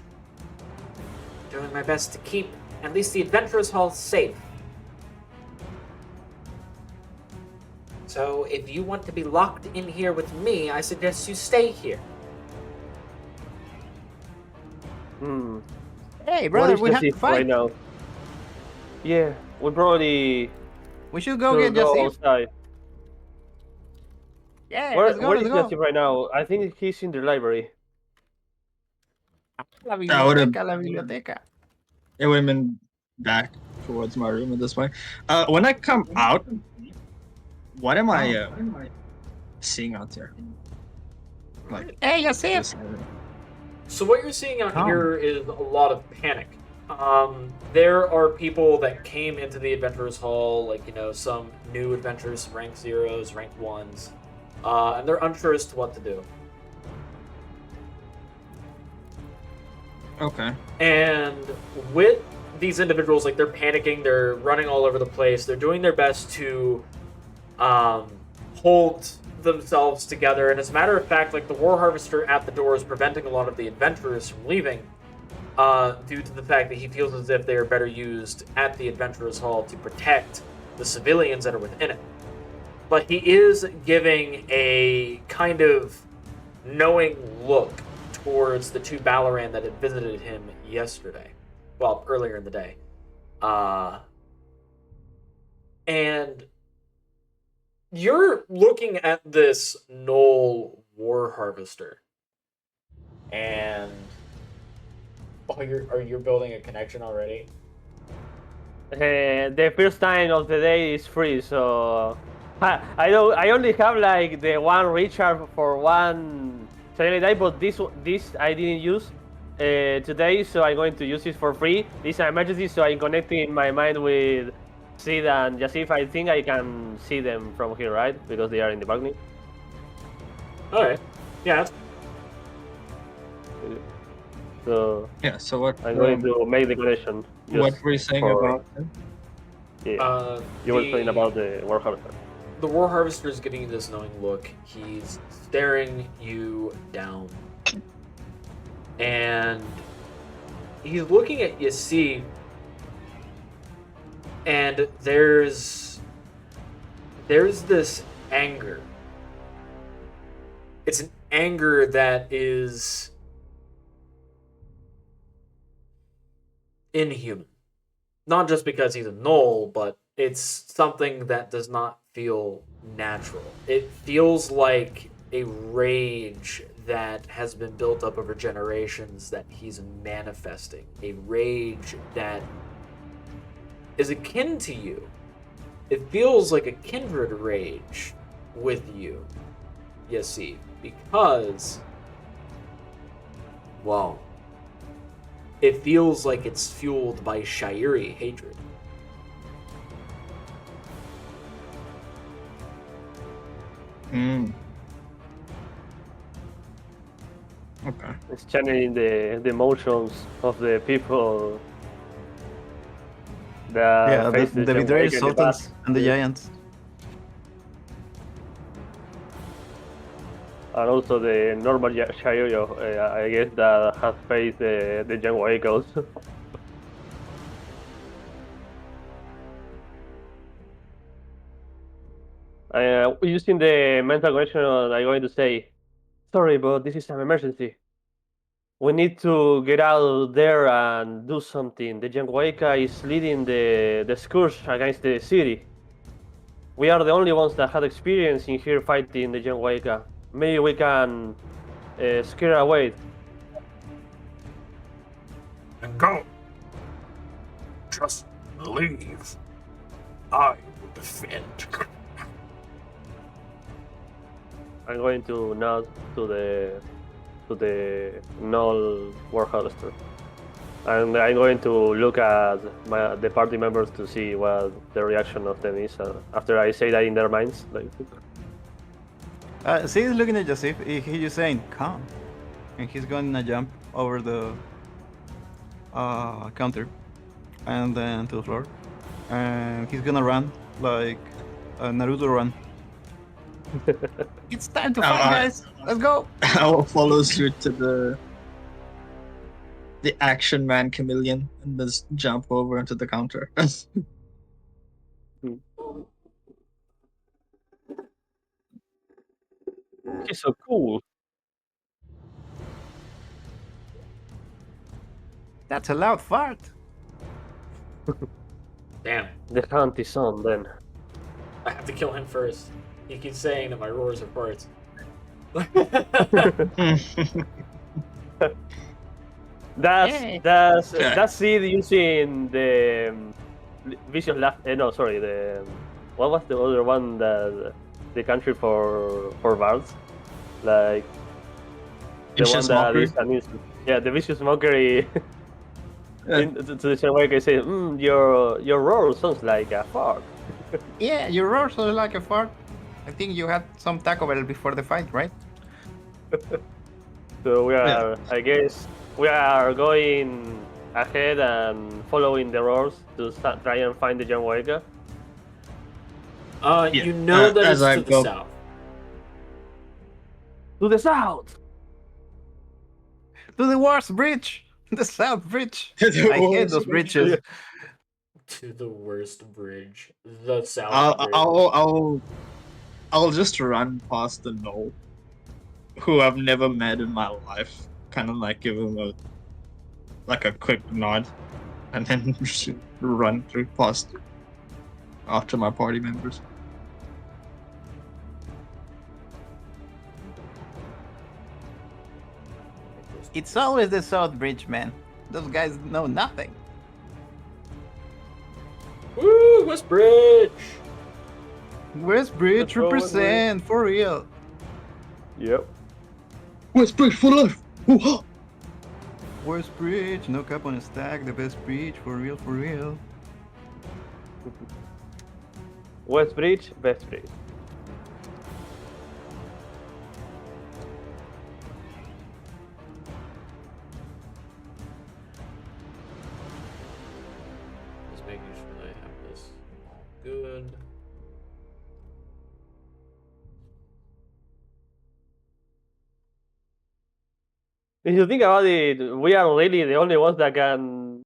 Doing my best to keep at least the Adventurers Hall safe. So, if you want to be locked in here with me, I suggest you stay here. Hey, What brother, is we have to Jasyf fight. right now? Yeah, we probably We should go should get go Jasyf. outside. Yeah, Where let's go, is let's go. Jasyf right now? I think he's in the library. La I would've- biblioteca, la biblioteca. It would have been back towards my room at this point. When I come out, what am I seeing out there? Like, Hey, Jasyf. this- So what you're seeing out Come. here is a lot of panic. There are people that came into the Adventurers Hall, like, some new adventurers, rank 0s, rank 1s, and they're unsure as to what to do. Okay. And with these individuals, like, they're panicking, they're running all over the place, they're doing their best to hold themselves together, and as a matter of fact, like, the War Harvester at the door is preventing a lot of the adventurers from leaving, due to the fact that he feels as if they are better used at the Adventurers Hall to protect the civilians that are within it. But he is giving a kind of knowing look towards the two Balaran that had visited him yesterday. Well, earlier in the day. And you're looking at this Knoll War Harvester. And you're building a connection already? The first time of the day is free, so I only have like the one recharge for one daily day, but this I didn't use today, so I'm going to use it for free. This is an emergency, so I'm connecting my mind with Sid and Jasyf. I think I can see them from here, right? Because they are in the balcony. Okay. Yeah. So Yeah. So what? I'm going to make the connection. What were you saying about him? Yeah. You were saying about the War Harvester. The War Harvester is giving you this knowing look. He's staring you down. And he's looking at Jasyf. And there's this anger. It's an anger that is inhuman. Not just because he's a Knoll, but it's something that does not feel natural. It feels like a rage that has been built up over generations that he's manifesting. A rage that is akin to you. It feels like a kindred rage with you, Jasyf, because, well, it feels like it's fueled by Sha'iri hatred. Okay. It's channeling the emotions of the people that face the Gen betrayed Wake in the sultans past. and the giants. And also the normal Sha'iri, I guess, that has faced the Gen Wake also. Using the mental connection, I'm going to say, sorry, but this is an emergency. We need to get out there and do something. The Genwaika is leading the scourge against the city. We are the only ones that had experience in here fighting the Genwaika. Maybe we can scare away. And go. Just leave. I will defend. I'm going to nod to the Knoll War Harvester. And I'm going to look at the party members to see what the reaction of them is after I say that in their minds. Like, See, he's looking at Jasyf. He's just saying, "Come," and he's going to jump over the counter, and then to the floor, and he's gonna run like a Naruto run. It's time to fight, guys! Let's go! I will follow suit to the action man chameleon and just jump over into the counter. he's so cool. That's a loud fart. Damn. The hunt is on then. I have to kill him first. He keeps saying that my roars are farts. That's it using the vicious laugh. No, sorry. What was the other one that the country for bards? Like the Vicious one that mockery? is yeah, the vicious mockery. To the same way I say, your roar sounds like a fart. Yeah, your roar sounds like a fart. I think you had some Taco Bell before the fight, right? So we are, I guess, we are going ahead and following the roars to try and find the John Wega. You know that as it's I to the go- south. To the south! To the worst bridge! The South Bridge! The I hate worst those bridge. bridges. To the worst bridge. The south bridge. I'll just run past the Knoll, who I've never met in my life, kind of like give him a quick nod, and then just run through past after my party members. It's always the South Bridge, man. Those guys know nothing. Woo, West Bridge. West Bridge Let's go, West Bridge. represent, for real. Yep. West Bridge for life! Ooh, West Bridge, no cap on a stack, the best bridge, for real, for real. West Bridge, Best Bridge. Just making sure that I have this all good. If you think about it, we are really the only ones that can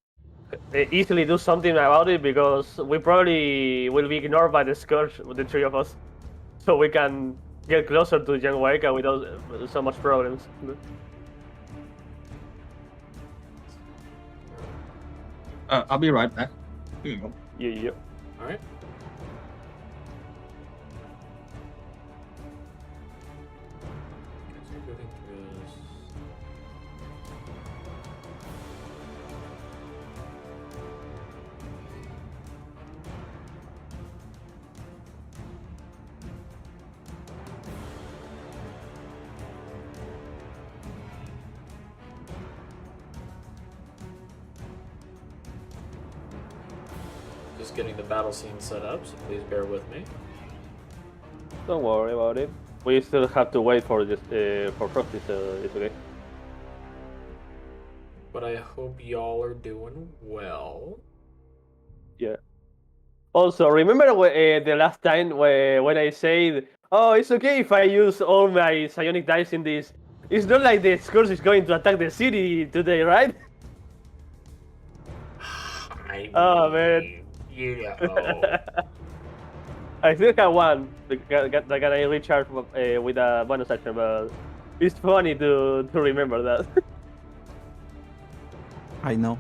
easily do something about it because we probably will be ignored by the Scourge, the three of us. So we can get closer to Young Waika without so much problems. I'll be right back. Here you go. Yeah. All right. Guys are moving through this. Just getting the battle scene set up, so please bear with me. Don't worry about it. We still have to wait for this for Frosty, so it's okay. But I hope y'all are doing well. Yeah. Also, remember the last time when I said, "Oh, it's okay if I use all my psionic dice in this." It's not like the Scourge is going to attack the city today, right? Oh, man. You know. I still have one that I recharge with a bonus action, but it's funny to remember that. I know.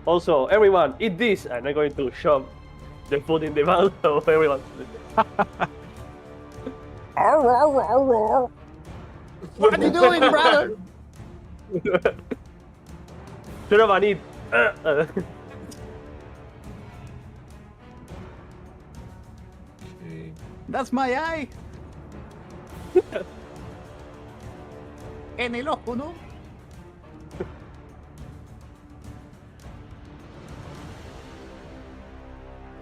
Also, everyone, eat this, and I'm going to shove the food in the mouth of everyone. What are you doing, brother? Shut up and eat. Okay. That's my eye. En el ojo, ¿no?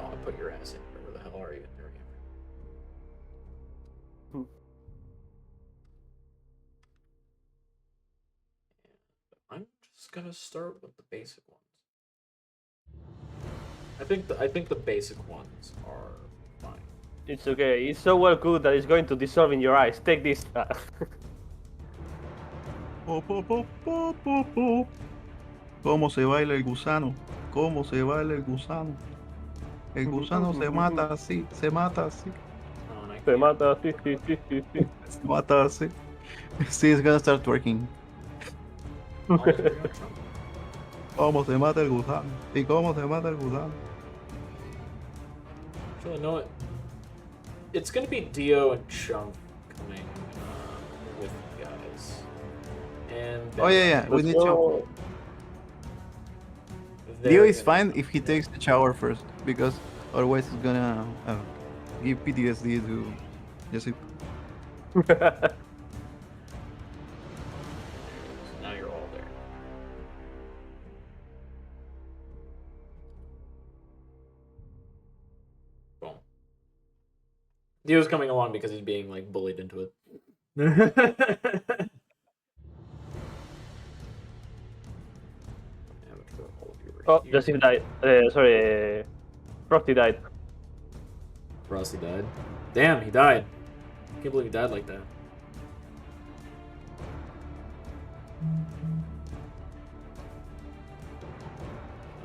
Oh, I'll put your ass in. Where the hell are you? There you are. I'm just gonna start with the basic ones. I think the basic ones are fine. It's okay. It's so well cooked that it's going to dissolve in your eyes. Take this. Pop, pop, pop, pop, pop, pop. ¿Cómo se baila el gusano? ¿Cómo se baila el gusano? El gusano se mata así, se mata así, Oh, and I Se can't- mata, sí, sí, sí, sí, sí. se mata así. Sí, it's gonna start twerking. Oh, there we go. ¿Cómo se mata el gusano? ¿Y cómo se mata el gusano? Actually, no, it's gonna be Dio and Chunk coming with you guys. And Oh yeah, we Let's need to. go. Dio is fine if he takes the shower first, because otherwise it's gonna give PTSD to Jasyf. Now you're all there. Boom. Dio's coming along because he's being like bullied into it. Oh, Jasyf died. Sorry, Frosty died. Frosty died. Damn, he died. Can't believe he died like that.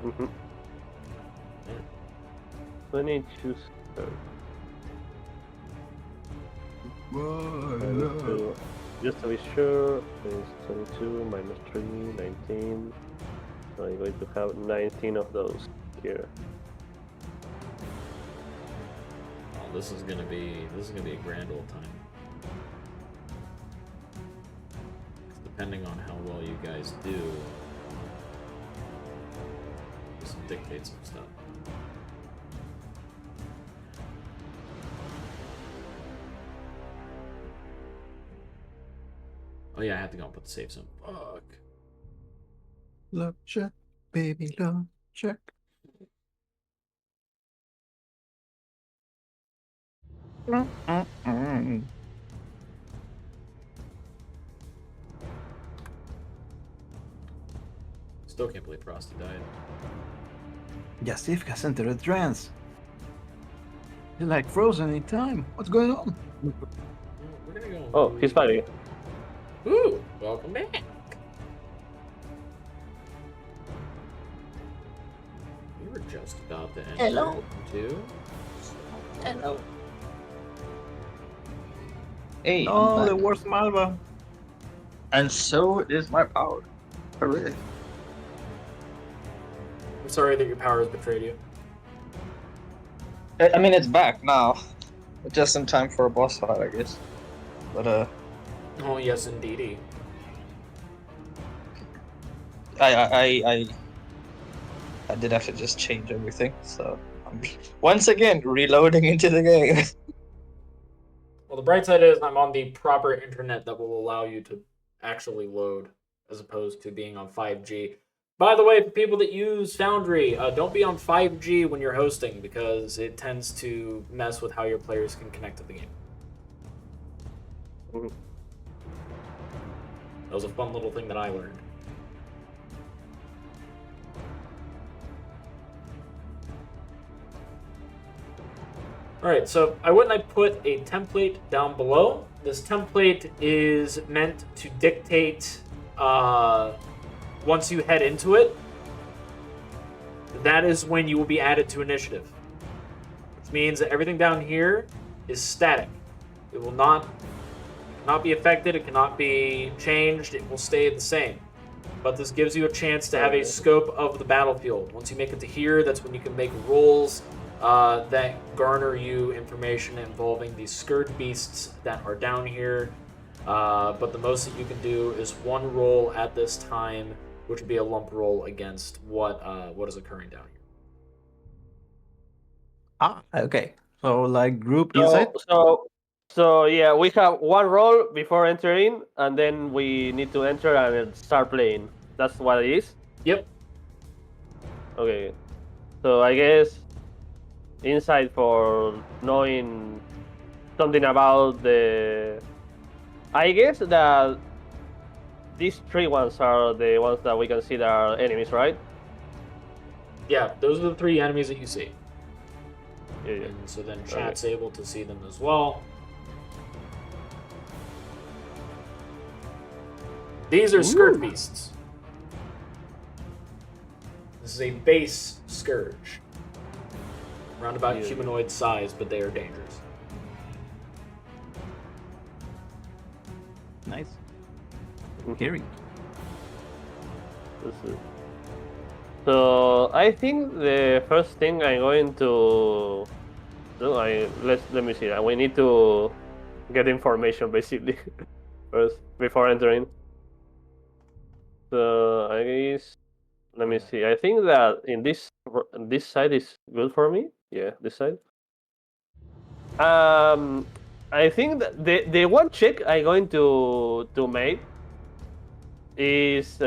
Mm-hmm. So I need to start. 22. Just to be sure, it's 22 minus 3, 19. So I'm going to have 19 of those here. Oh, this is gonna be a grand old time. Depending on how well you guys do, just dictate some stuff. Oh yeah, I have to go and put the save zone. Fuck. Love check, baby, love check. Still can't believe Frosty died. Jasyf has entered a trance. He's like frozen in time. What's going on? We're gonna go. Oh, he's fighting. Ooh, welcome back. We were just about to end. Hello. Too. Hello. Hey, I'm Oh, the back. worst Malva. And so is my power. Hooray. I'm sorry that your power has betrayed you. I mean, it's back now. Just in time for a boss fight, I guess. But, Oh yes, indeedy. I did have to just change everything, so I'm once again reloading into the game. Well, the bright side is I'm on the proper internet that will allow you to actually load, as opposed to being on 5G. By the way, for people that use Foundry, don't be on 5G when you're hosting because it tends to mess with how your players can connect to the game. Mhm. That was a fun little thing that I learned. Alright, so I went and I put a template down below. This template is meant to dictate, once you head into it, that is when you will be added to initiative. Which means that everything down here is static. It will not be affected, it cannot be changed, it will stay the same. But this gives you a chance to have a scope of the battlefield. Once you make it to here, that's when you can make rolls that garner you information involving these scourge beasts that are down here. But the most that you can do is one roll at this time, which would be a lump roll against what is occurring down here. Ah, okay. So like group inside. So yeah, we have one roll before entering, and then we need to enter and start playing. That's what it is. Yep. Okay. So I guess insight for knowing something about the. I guess that these three ones are the ones that we can see that are enemies, right? Yeah, those are the three enemies that you see. Yeah. And so then chat's able to see them as well. These are scourge beasts. This is a base scourge. Around about humanoid size, but they are dangerous. Nice. Hearing. So I think the first thing I'm going to do, let me see. We need to get information basically first before entering. So I guess let me see. I think that in this side is good for me. Yeah, this side. I think that the one check I'm going to make is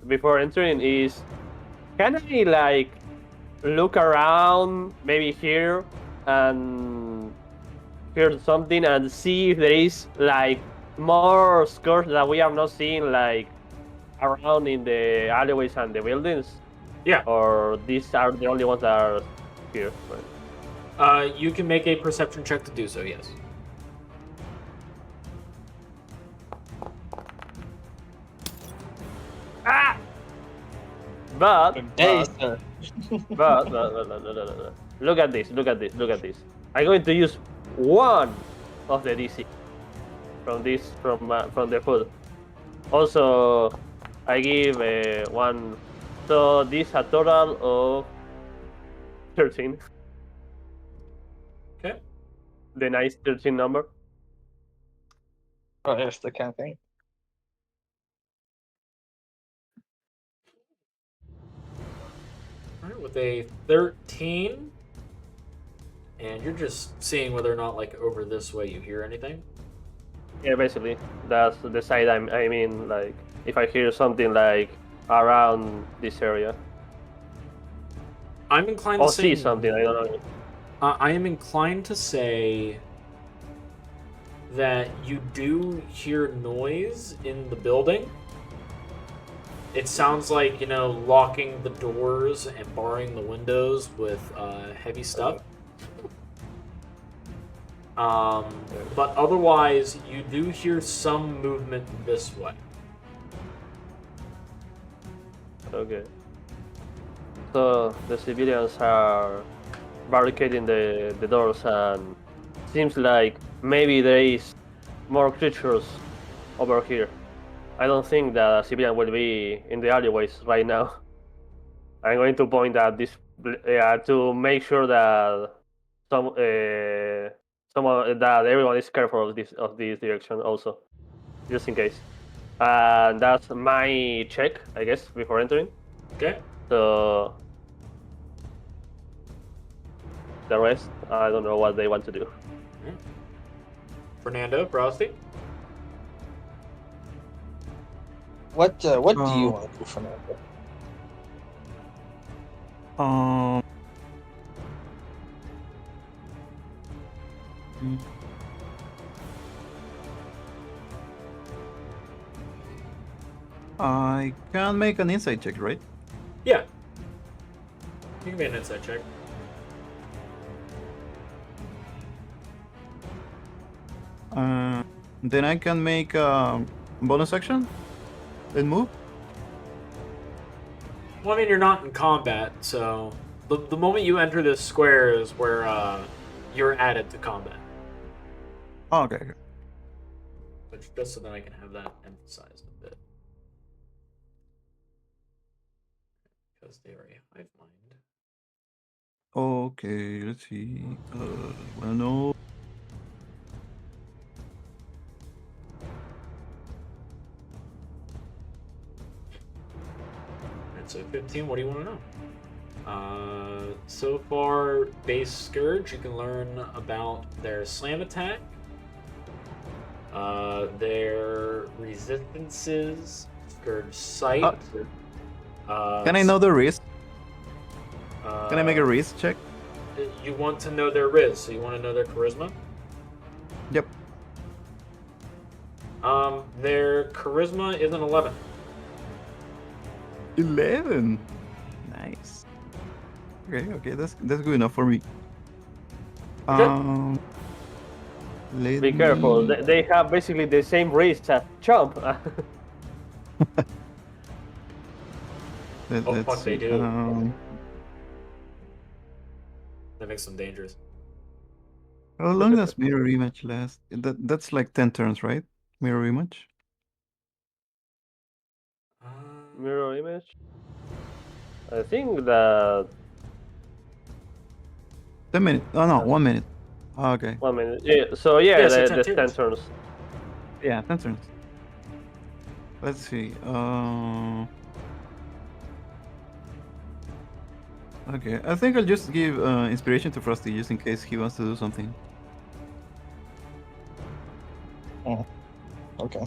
before entering is, can I like look around maybe here and hear something and see if there is like more scores that we have not seen like around in the alleyways and the buildings? Yeah. Or these are the only ones that are here? Right? You can make a perception check to do so, yes. Ah! But Sir. Look at this. I'm going to use one of the DC from the food. Also, I give one. So this a total of 13. Okay. The nice 13 number. Oh, yes, the campaign. All right, with a 13, and you're just seeing whether or not, like, over this way you hear anything. Yeah, basically, that's the side I mean, like, if I hear something like around this area, I'm inclined or to say see something, I don't know. I am inclined to say that you do hear noise in the building. It sounds like, locking the doors and barring the windows with heavy stuff. But otherwise, you do hear some movement this way. Okay. So the civilians are barricading the doors, and seems like maybe there is more creatures over here. I don't think that a civilian will be in the alleyways right now. I'm going to point at this to make sure that someone that everyone is careful of this direction also, just in case. And that's my check, I guess, before entering. Okay. So the rest, I don't know what they want to do. Fernando, Frosty? What do you Oh. want to do, Fernando? Um. I can make an insight check, right? Yeah. You can make an insight check. Then I can make a bonus action and move. Well, I mean, you're not in combat, so the moment you enter this square is where you're added to combat. Oh, okay. Which, just so that I can have that emphasized a bit. Because they are a hive mind. Okay, let's see. Wanna know? Alright, so 15, what do you want to know? So far, base Scourge, you can learn about their slam attack, their resistances, Scourge Sight. Can I know the risk? Uh, Can I make a risk check? You want to know their Riz, so you want to know their Charisma? Yep. Their Charisma is an 11. 11. Nice. Okay, that's good enough for me. Okay. Be careful. They have basically the same race as Chomp. Oh, fuck, they do. Um, That makes them dangerous. how long does mirror image last? That's like 10 turns, right? Mirror image. Mirror image. I think that 10 minutes. Oh no, 1 minute. Okay. 1 minute. Yeah. So yeah, Yeah, so the 10 10 turns. turns. Yeah, 10 turns. Let's see. Okay, I think I'll just give inspiration to Frosty just in case he wants to do something. Okay.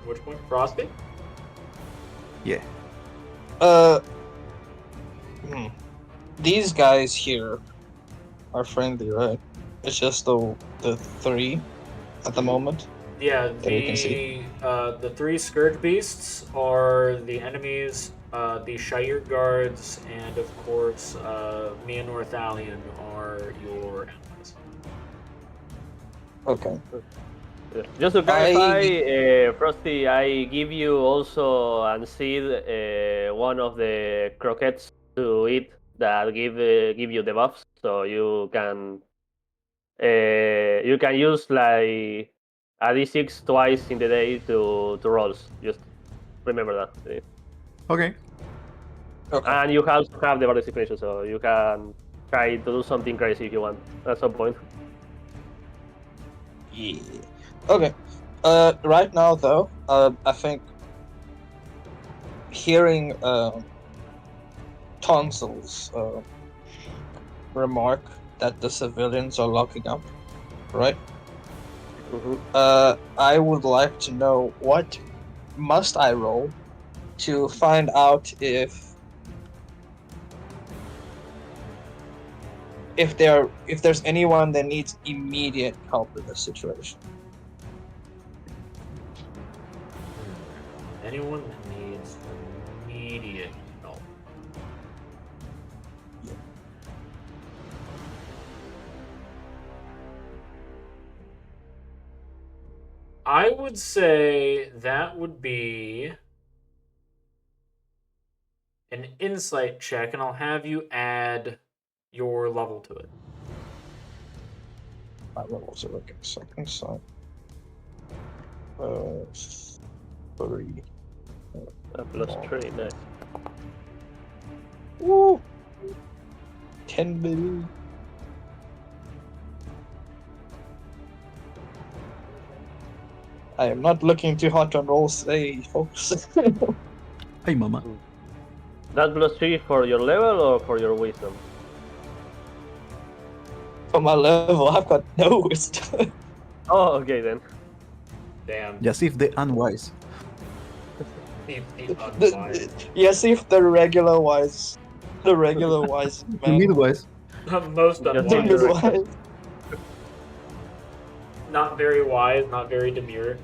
Which one? Frosty? Yeah. These guys here are friendly, right? It's just the three at the moment. Yeah, That we can see. the 3 Scourge Beasts are the enemies, the Shire Guards, and of course, me and Northalion are your allies. Okay. Just to clarify, Frosty, I give you also and seed one of the croquettes to eat that give you the buffs, so you can you can use like a d6 twice in the day to rolls. Just remember that. Okay. Okay. And you also have the bardic inspiration, so you can try to do something crazy if you want at some point. Yeah. Okay. Right now though, I think hearing Tonsal's remark that the civilians are locking up, right? Mm-hmm. I would like to know what must I roll to find out if there's anyone that needs immediate help in this situation. Anyone that needs immediate help. I would say that would be an insight check, and I'll have you add your level to it. My levels are like a second, so 3. +3, nice. Woo! 10 baby. I am not looking too hot on rolls today, folks. Hey, mama. That +3 for your level or for your wisdom? For my level, I've got no wisdom. Oh, okay then. Damn. Jasyf the unwise. The unwise. Yes, if the regular wise The man. midwise. Most Just The unwise. midwise. Not very wise, not very demure.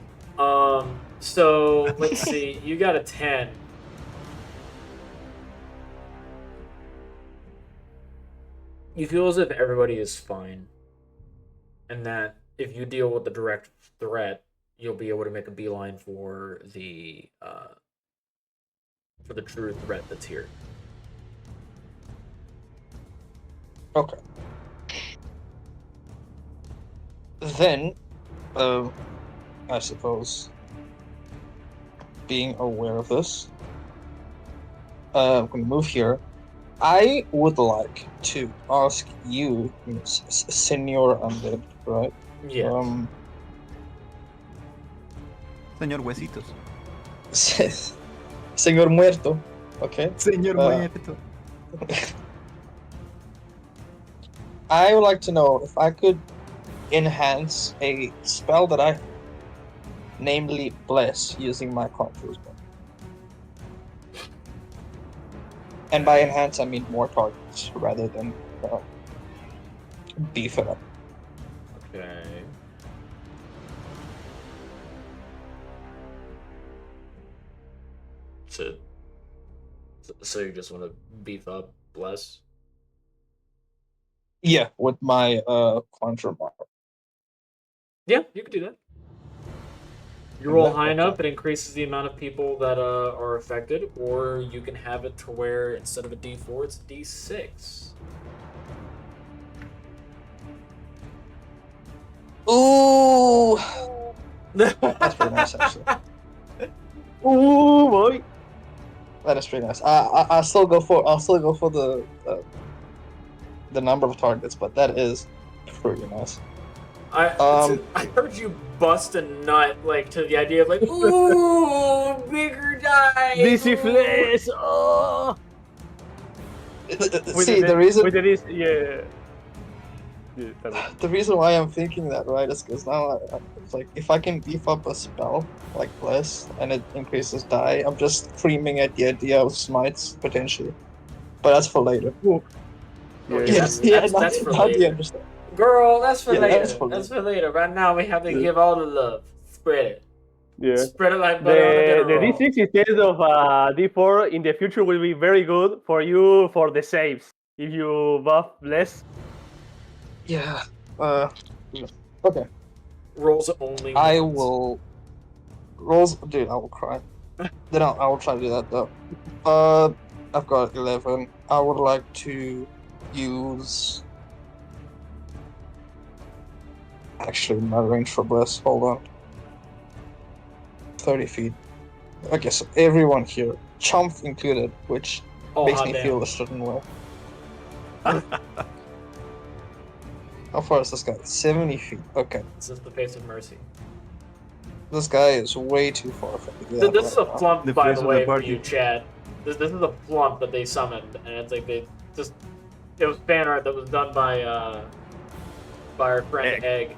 So let's see. You got a 10. You feel as if everybody is fine, and that if you deal with the direct threat, you'll be able to make a beeline for the true threat that's here. Okay. Then, I suppose, being aware of this, I'm gonna move here. I would like to ask you, Senor Undead, right? Yeah. Señor Huesitos. Señor Muerto, okay? Señor Muerto. I would like to know if I could enhance a spell that I, namely Bless, using my conjure spell. And by enhance, I mean more targets rather than beef it up. Okay. So you just want to beef up Bless? Yeah, with my conjure bar. Yeah, you could do that. You roll high enough, it increases the amount of people that are affected, or you can have it to where instead of a D4, it's a D6. Ooh, that's pretty nice actually. Ooh boy! That is pretty nice. I'll still go for the number of targets, but that is pretty nice. I heard you bust a nut like to the idea of like, ooh, bigger die. This is less. Oh. See, the reason With this, yeah. the reason why I'm thinking that, right, is because now it's like if I can beef up a spell like Bless and it increases die, I'm just creaming at the idea of smites potentially. But that's for later. Okay, Yes, that's for now do you later. understand? Girl, that's for Yeah, later. that's That's for for later. Right now, we have to give all the love. Spread it. Yeah. Spread it like butter on a dinner The roll. D6 instead of D4 in the future will be very good for you for the saves. If you buff less. Yeah. Okay. Rolls only. I ones. will rolls, dude. I will cry. Then I will try to do that though. I've got 11. I would like to use actually my range for bless. Hold on. 30 feet. Okay, so everyone here, Chump included, which makes hot me damn. feel a certain way. How far is this guy? 70 feet. Okay. This is the face of mercy. This guy is way too far from me. This is a flump, The by face the of the way, for party. you, Chad. This is a flump that they summoned, and it's like they just it was fan art that was done by our friend Egg.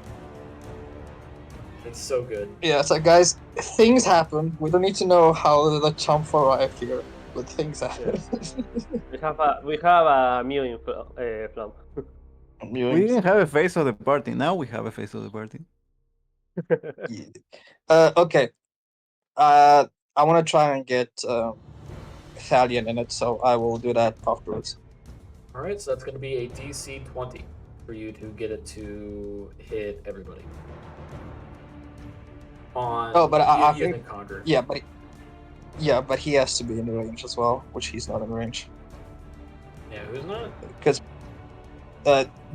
It's so good. Yeah, it's like, guys, things happen. We don't need to know how the Chump arrived here, but things happen. We have a Mew flump. We didn't have a face of the party. Now we have a face of the party. Okay. I want to try and get Thalion in it, so I will do that afterwards. Alright, so that's going to be a DC 20 for you to get it to hit everybody. But I think Conquer. Yeah, but he has to be in the range as well, which he's not in range. Yeah, who's not? Because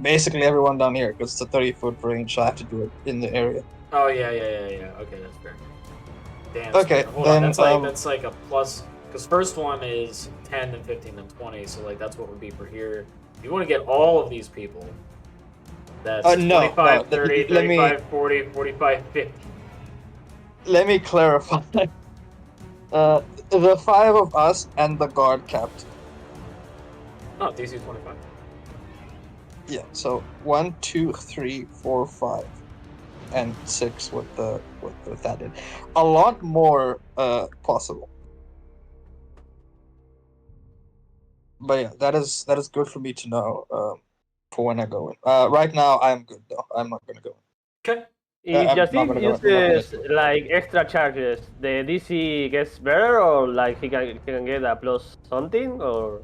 basically everyone down here, because it's a 30-foot range, so I have to do it in the area. Oh yeah. Okay, that's fair. Damn. Okay, hold on. That's like a plus. Because first one is 10, then 15, then 20. So like that's what would be for here. If you want to get all of these people, that's 25, 30, 35, 40, 45, 50. Let me clarify. The 5 of us and the guard capped. Oh, DC 25. Yeah, so 1, 2, 3, 4, 5, and 6 with that in. A lot more possible. But yeah, that is good for me to know for when I go in. Right now I'm good though. I'm not gonna go in. Okay. If Jasyf uses like extra charges, the DC gets better, or like he can get a plus something, or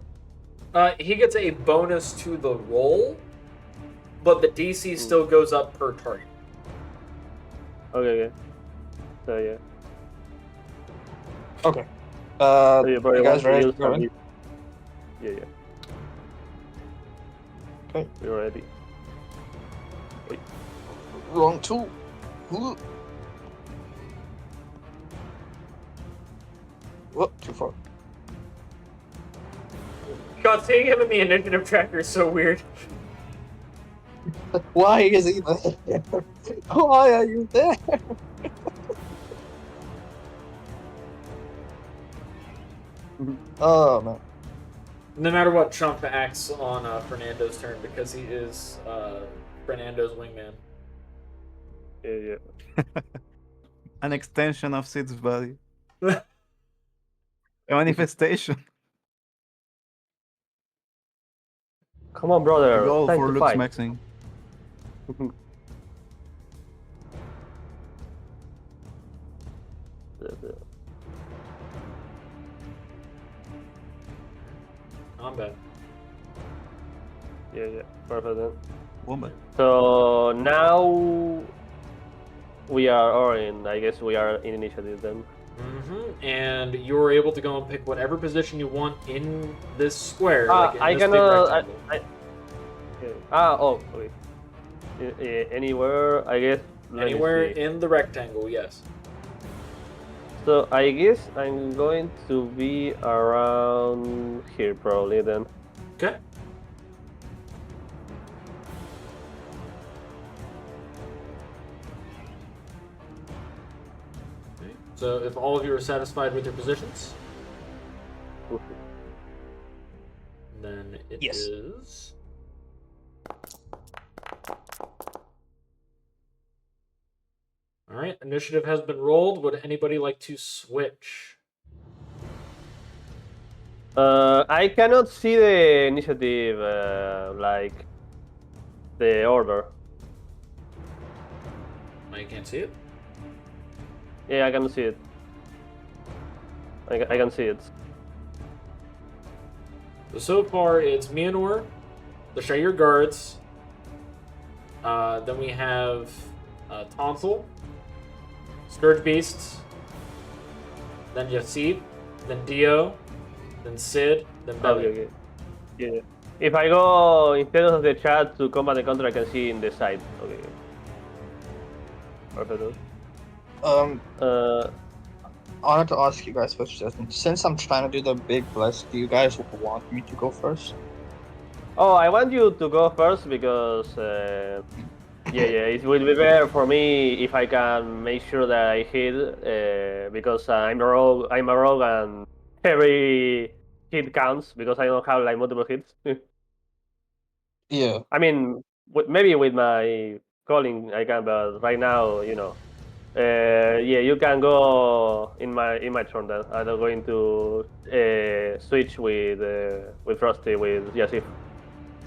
he gets a bonus to the roll, but the DC still goes up per target. Okay. So yeah. Okay. So you guys ready to go in? Yeah. Okay. We're ready. Wait. Wrong tool. Whoop, too far. God, seeing him in the initiative tracker is so weird. Why is he there? Why are you there? Oh man. No matter what, Trump acts on Fernando's turn because he is Fernando's wingman. Yeah. An extension of Sid's body. A manifestation. Come on, brother. A goal Time for to Lux fight. Maxing. I'm bad. Yeah. Perfect then. Wombat. So now we are I guess we are in initiative then. And you're able to go and pick whatever position you want in this square. I this cannot. big rectangle. Okay. Anywhere, I guess. Anywhere in the rectangle, yes. So I guess I'm going to be around here probably then. Okay. So if all of you are satisfied with your positions, then it is. All right, initiative has been rolled. Would anybody like to switch? I cannot see the initiative, like the order. I can't see it. Yeah, I can see it. I can see it. So far, it's Mianor, the Shire Guards. Then we have Tonsal, Scourge Beasts, then Jasyf, then Dio, then Sid, then Belly. Okay. Yeah. If I go instead of the chat to combat the counter, I can see in the side. Okay. Perfect, dude. I wanted to ask you guys first, Justin. Since I'm trying to do the big bless, do you guys want me to go first? Oh, I want you to go first because it will be better for me if I can make sure that I hit because I'm a rogue. And every hit counts because I don't have like multiple hits. Yeah. I mean, maybe with my calling I can, but right now, you can go in my turn. Then I'm going to switch with Frosty with Jasyf.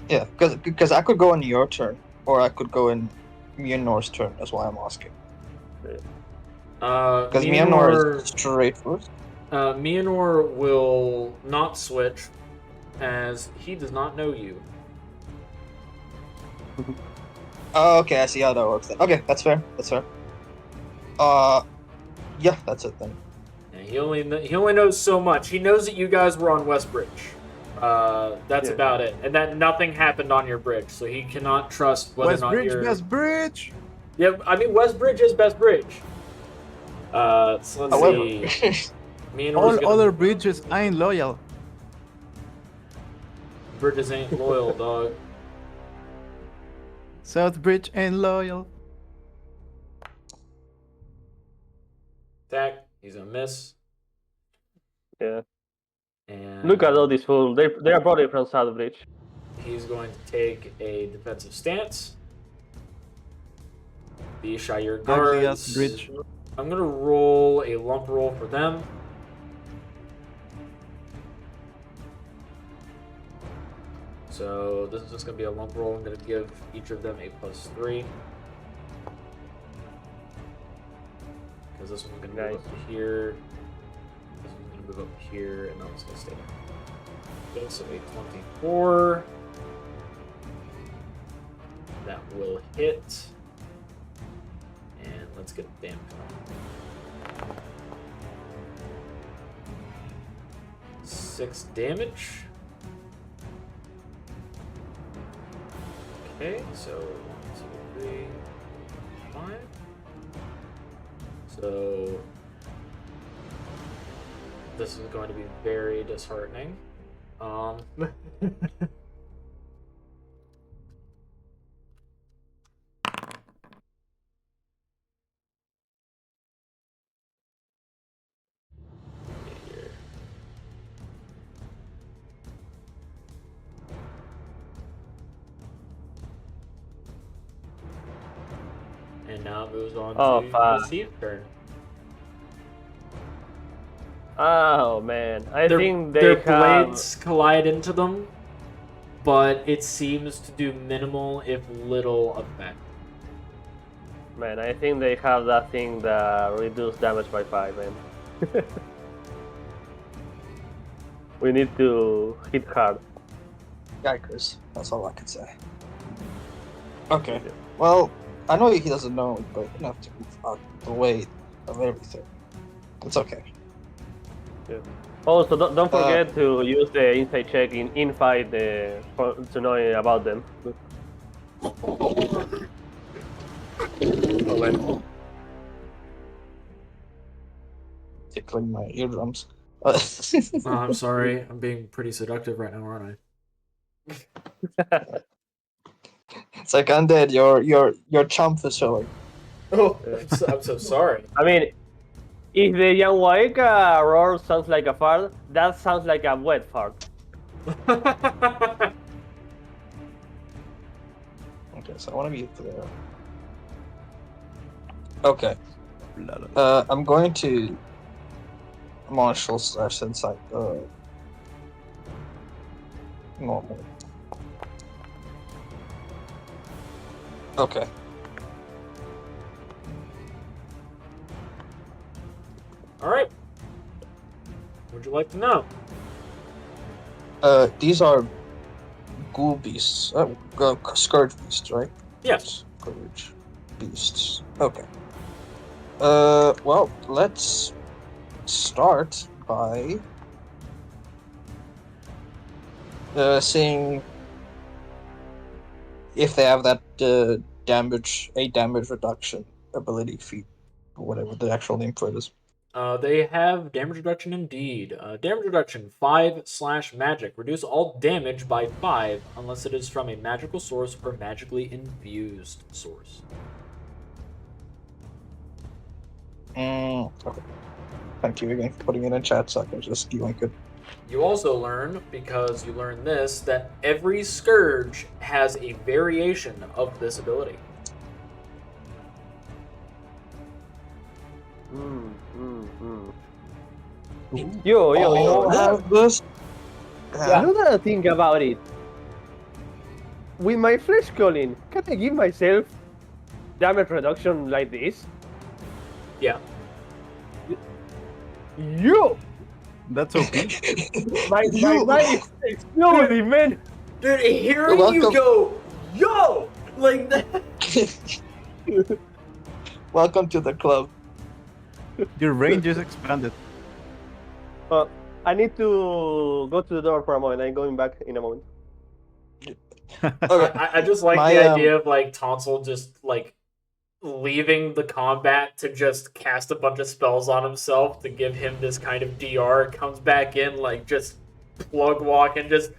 Yeah, because I could go in your turn, or I could go in Mjolnir's turn. That's why I'm asking. Because Mjolnir Mjolnir, is straight first. Mjolnir will not switch, as he does not know you. Oh, okay, I see how that works then. Okay, that's fair. That's fair. Yeah, that's it then. Yeah, he only knows so much. He knows that you guys were on Westbridge. That's Yeah. about it, and that nothing happened on your bridge, so he cannot trust whether or not Westbridge, you're. Westbridge. Yeah, I mean Westbridge is best bridge. So let's However, see. Me and All Or's gonna- other bridges ain't loyal. bridges ain't loyal, dog. South Bridge ain't loyal. Attack. He's gonna miss. Yeah. And Look at all these fools. They are probably from Southbridge. he's going to take a defensive stance. The Shire Ugly guards. ass bridge. I'm gonna roll a lump roll for them. So this is just gonna be a lump roll. I'm gonna give each of them a +3. Because this one's gonna move up here. This one's gonna move up here, and that one's gonna stay there. Okay, so a 24. That will hit. And let's get the damage on. 6 damage. Okay, so 1, 2, 3, 5. So this is going to be very disheartening. Here. And now it moves on to Jasyf's turn. Oh man, I think Their they have. blades collide into them, but it seems to do minimal, if little, effect. Man, I think they have that thing that reduces damage by 5, man. We need to hit hard. yikers. That's all I can say. Okay. Well, I know he doesn't know, but you have to move out the way of everything. It's okay. Yeah. Also, don't forget to use the insight check in fight to know about them. Tickling my eardrums. Oh, I'm sorry. I'm being pretty seductive right now, aren't I? It's like undead. Your chump is showing. Oh, I'm so sorry. I mean, if the Yanwaika roar sounds like a fart, that sounds like a wet fart. Okay, so I want to be there. Okay. I'm going to martial slash inside normal. Okay. All right. Would you like to know? These are ghoul beasts. Scourge beasts, right? Yes. Scourge beasts. Okay. Well, let's start by seeing if they have that damage reduction ability feat, or whatever the actual name for it is. They have damage reduction indeed. Damage reduction 5/magic. Reduce all damage by 5 unless it is from a magical source or magically infused source. Okay. Thank you again for putting it in chat so I can just link it. You also learn, because you learn this, that every Scourge has a variation of this ability. Yo. Have this. Another thing about it. With my flesh calling, can I give myself damage reduction like this? Yeah. Yo! That's okay. My mind is exploding, man! Dude, hearing you welcome. go, yo! Like that. Welcome to the club. Your range is expanded. I need to go to the door for a moment. I'm going back in a moment. Okay. I just like My, the idea of like Tonsal just like leaving the combat to just cast a bunch of spells on himself to give him this kind of DR. Comes back in like just plug walking, just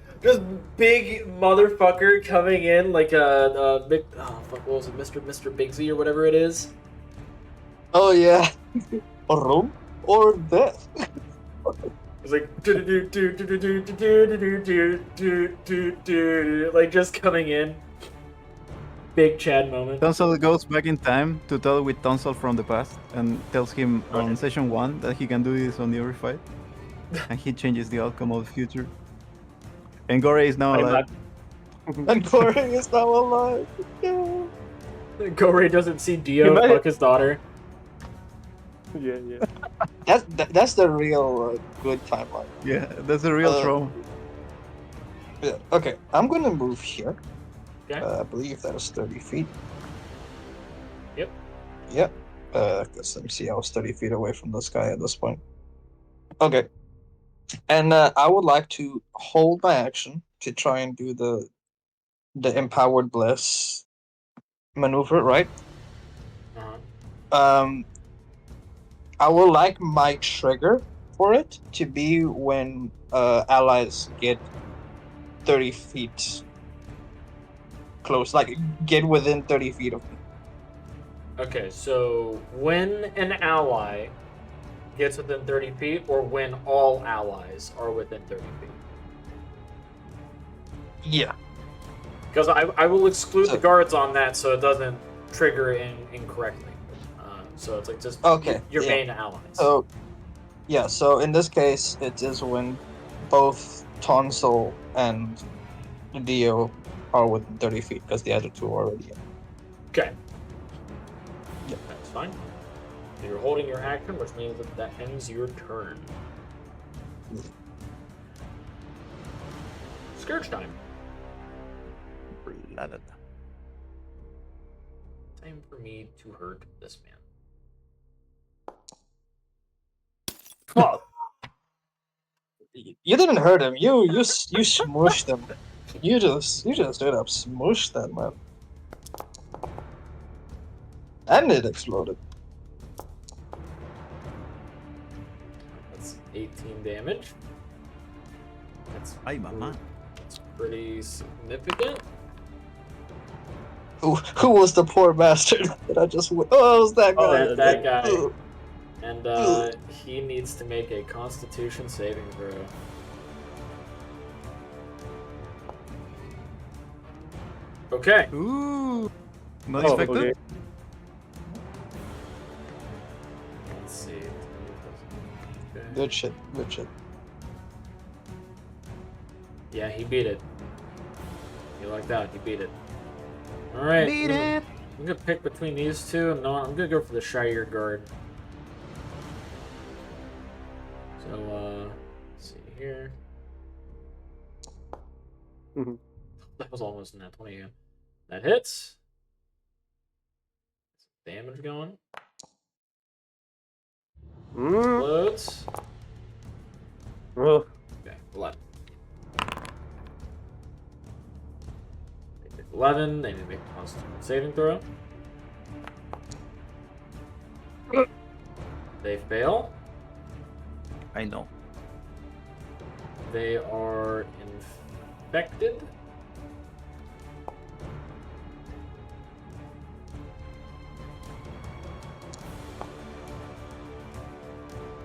big motherfucker coming in like a big, oh fuck, what was it, Mr. Bigsy or whatever it is. Oh yeah. A room or death. It's like like just coming in. Big Chad moment. Tonsal goes back in time to talk with Tonsal from the past and tells him on session 1 that he can do this on every fight. And he changes the outcome of the future. And Gore is now alive. And Corey is now alive. Yeah. Gore doesn't see Dio fuck his daughter. Yeah. That's the real good timeline. Yeah, that's a real trauma. Yeah. Okay, I'm gonna move here. Okay. I believe that is 30 feet. Yep. Yep. Guess let me see. I was 30 feet away from this guy at this point. Okay. And I would like to hold my action to try and do the empowered bliss maneuver, right? Uh-huh. I would like my trigger for it to be when allies get 30 feet close, like get within 30 feet of me. Okay, so when an ally gets within 30 feet, or when all allies are within 30 feet? Yeah. Because I will exclude the guards on that so it doesn't trigger incorrectly. So it's like just your main allies. So, yeah, so in this case, it is when both Tonsal and Dio are within 30 feet, because the other two are already in. Okay. Yeah. That's fine. So you're holding your action, which means that ends your turn. Scourge time. Time for me to hurt this man. Fuck! You didn't hurt him. You smushed him. You just straight up smushed that man. And it exploded. That's 18 damage. That's pretty significant. Who was the poor bastard that I just? Oh, it was that guy. Oh, that guy. And he needs to make a Constitution saving throw. Okay. Ooh. Not expected. Okay. Let's see. Okay. Good shit. Good shit. Yeah, he beat it. You like that? He beat it. All right. Beat it. I'm gonna pick between these two. No, I'm gonna go for the Shire Guard. So, let's see here. That was almost in that 20 again. That hits. Some damage going. Explodes. Okay, 11. They did 11. They need to make a Constitution saving throw. They fail. I know. They are infected.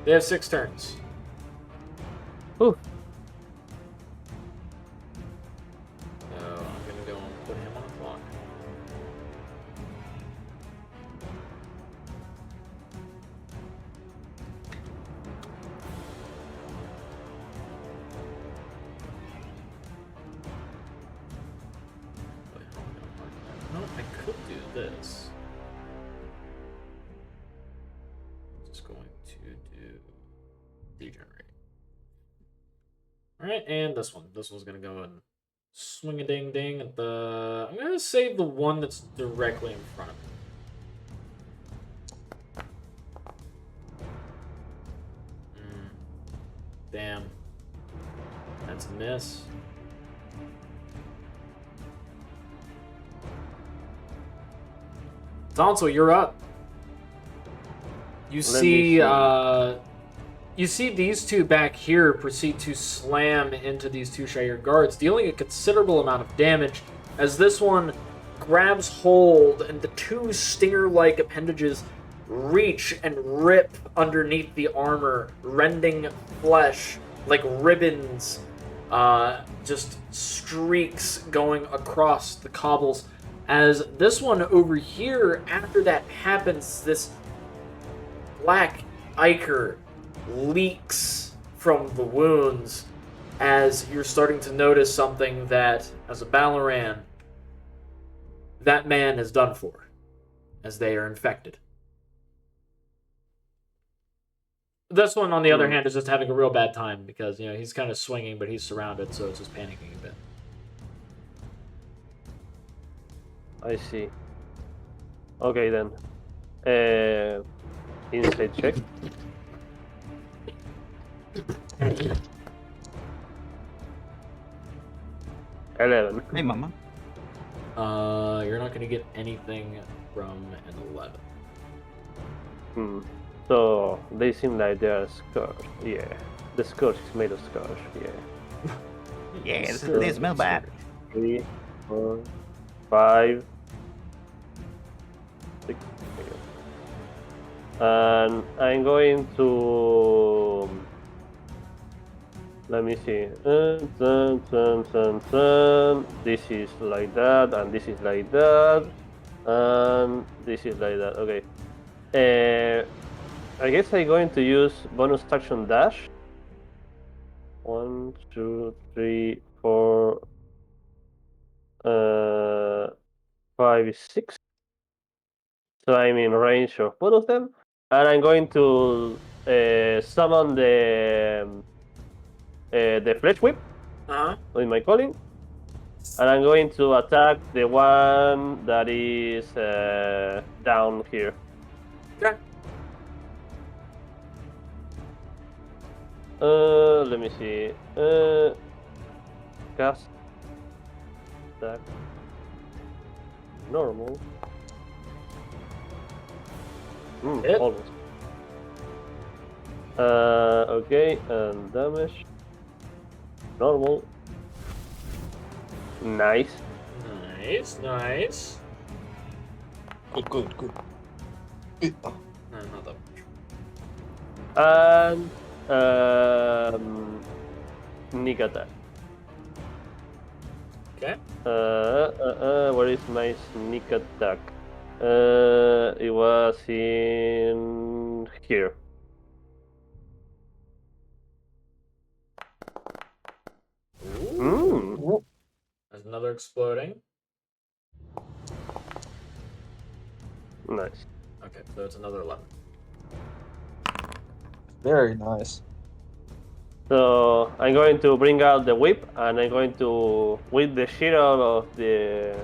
They have 6 turns. Ooh. So I'm gonna go and put him on the clock. No, I could do this. Just going to do degenerate. Alright, and this one. This one's gonna go and swing a ding ding at the. I'm gonna save the one that's directly in front of me. Damn. That's a miss. Tonsal, you're up. You see these two back here proceed to slam into these two Shire guards, dealing a considerable amount of damage as this one grabs hold and the two stinger-like appendages reach and rip underneath the armor, rending flesh like ribbons, just streaks going across the cobbles. As this one over here, after that happens, this black ichor leaks from the wounds as you're starting to notice something that, as a Balaran, that man is done for, as they are infected. This one, on the other hand, is just having a real bad time because, you know, he's kind of swinging, but he's surrounded, so it's just panicking a bit. I see. Okay then. Insight check. $11. Hey, mama. You're not going to get anything from an 11. So they seem like they're scourge. Yeah, the scourge is made of scourge. Yeah. Yeah, they smell bad. 3, 4, 5, 6. And I'm going to. Let me see. This is like that, and this is like that, and this is like that. Okay. I guess I'm going to use bonus action dash. 1, 2, 3, 4, 5, 6. So I'm in range of both of them, and I'm going to summon the flesh whip with my calling, and I'm going to attack the one that is down here. Okay. Let me see. Cast. Attack. Normal. Hit. Almost. Okay, and damage. Normal. Nice. Nice. Good. No, not that much. And sneak attack. Okay. Where is my sneak attack? It was in here. Ooh. There's another exploding. Nice. Okay, so it's another 11. Very nice. So I'm going to bring out the whip, and I'm going to whip the shit out of the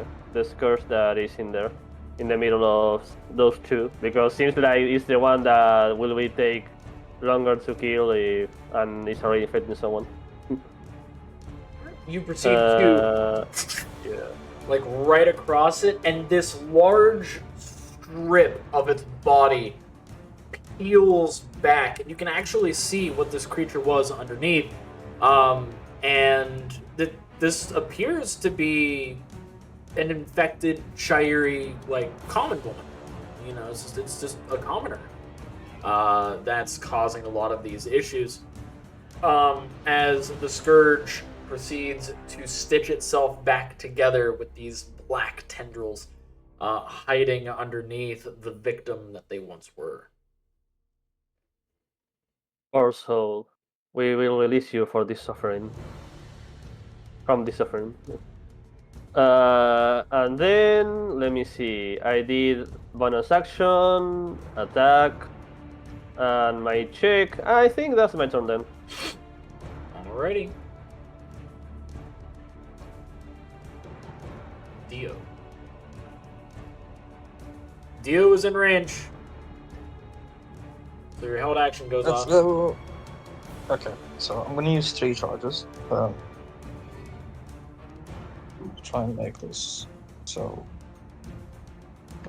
scourge that is in there, in the middle of those two, because seems like it's the one that will take longer to kill if and is already infecting someone. You proceed to like right across it, and this large strip of its body peels back, and you can actually see what this creature was underneath. And this appears to be an infected, shirey, like common woman. You know, it's just a commoner that's causing a lot of these issues. As the scourge proceeds to stitch itself back together with these black tendrils hiding underneath the victim that they once were. Poor soul, we will release you for this suffering. From this suffering. And then let me see. I did bonus action, attack, and my check. I think that's my turn then. Alrighty. Dio. Dio is in range. So your held action goes off. Okay, so I'm gonna use 3 charges. Try and make this so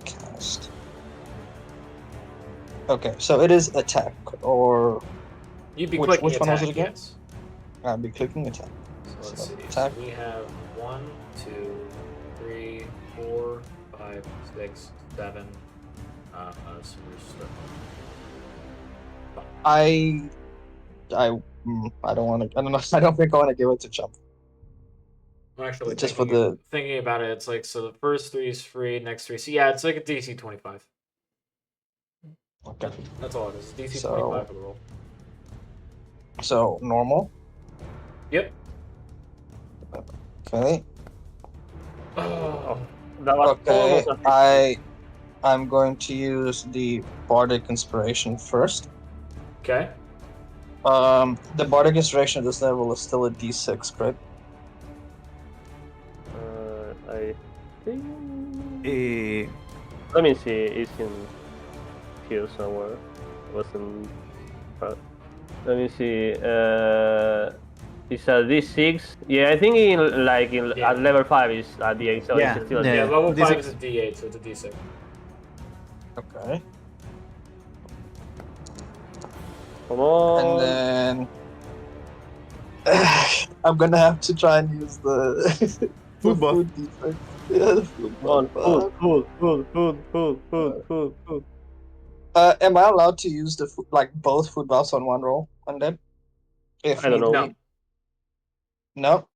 cast. Okay, so it is attack or You'd be which clicking one attack, was it again? yes. I'll be clicking attack. So let's see. Attack. So we have 1, 2, 3, 4, 5, 6, 7. So we're still... I don't want to. I don't know. I don't think I want to give it to Jump. I'm actually Just for the thinking about it. It's like, so the first 3 is free, next 3. So yeah, it's like a DC 25. okay. That's all it is. DC So- 25 for the roll. So normal. Yep. Okay. Oh. That was Okay. almost a- I'm going to use the Bardic Inspiration first. Okay. The Bardic Inspiration at this level is still a D6, correct? I think. Eh, Let me see. It's in here somewhere. It wasn't. Let me see. It's a D6. Yeah, I think Yeah. at level 5 is a D8. So Yeah, it's still a Yeah, yeah. D8. level D6. 5 is a D8, so it's a D6. Okay. Come on. And then I'm gonna have to try and use the Food buff. food defense. Yeah, the food Come on. buff. Food. Am I allowed to use the both food buffs on one roll and then? If I don't need know. be? No.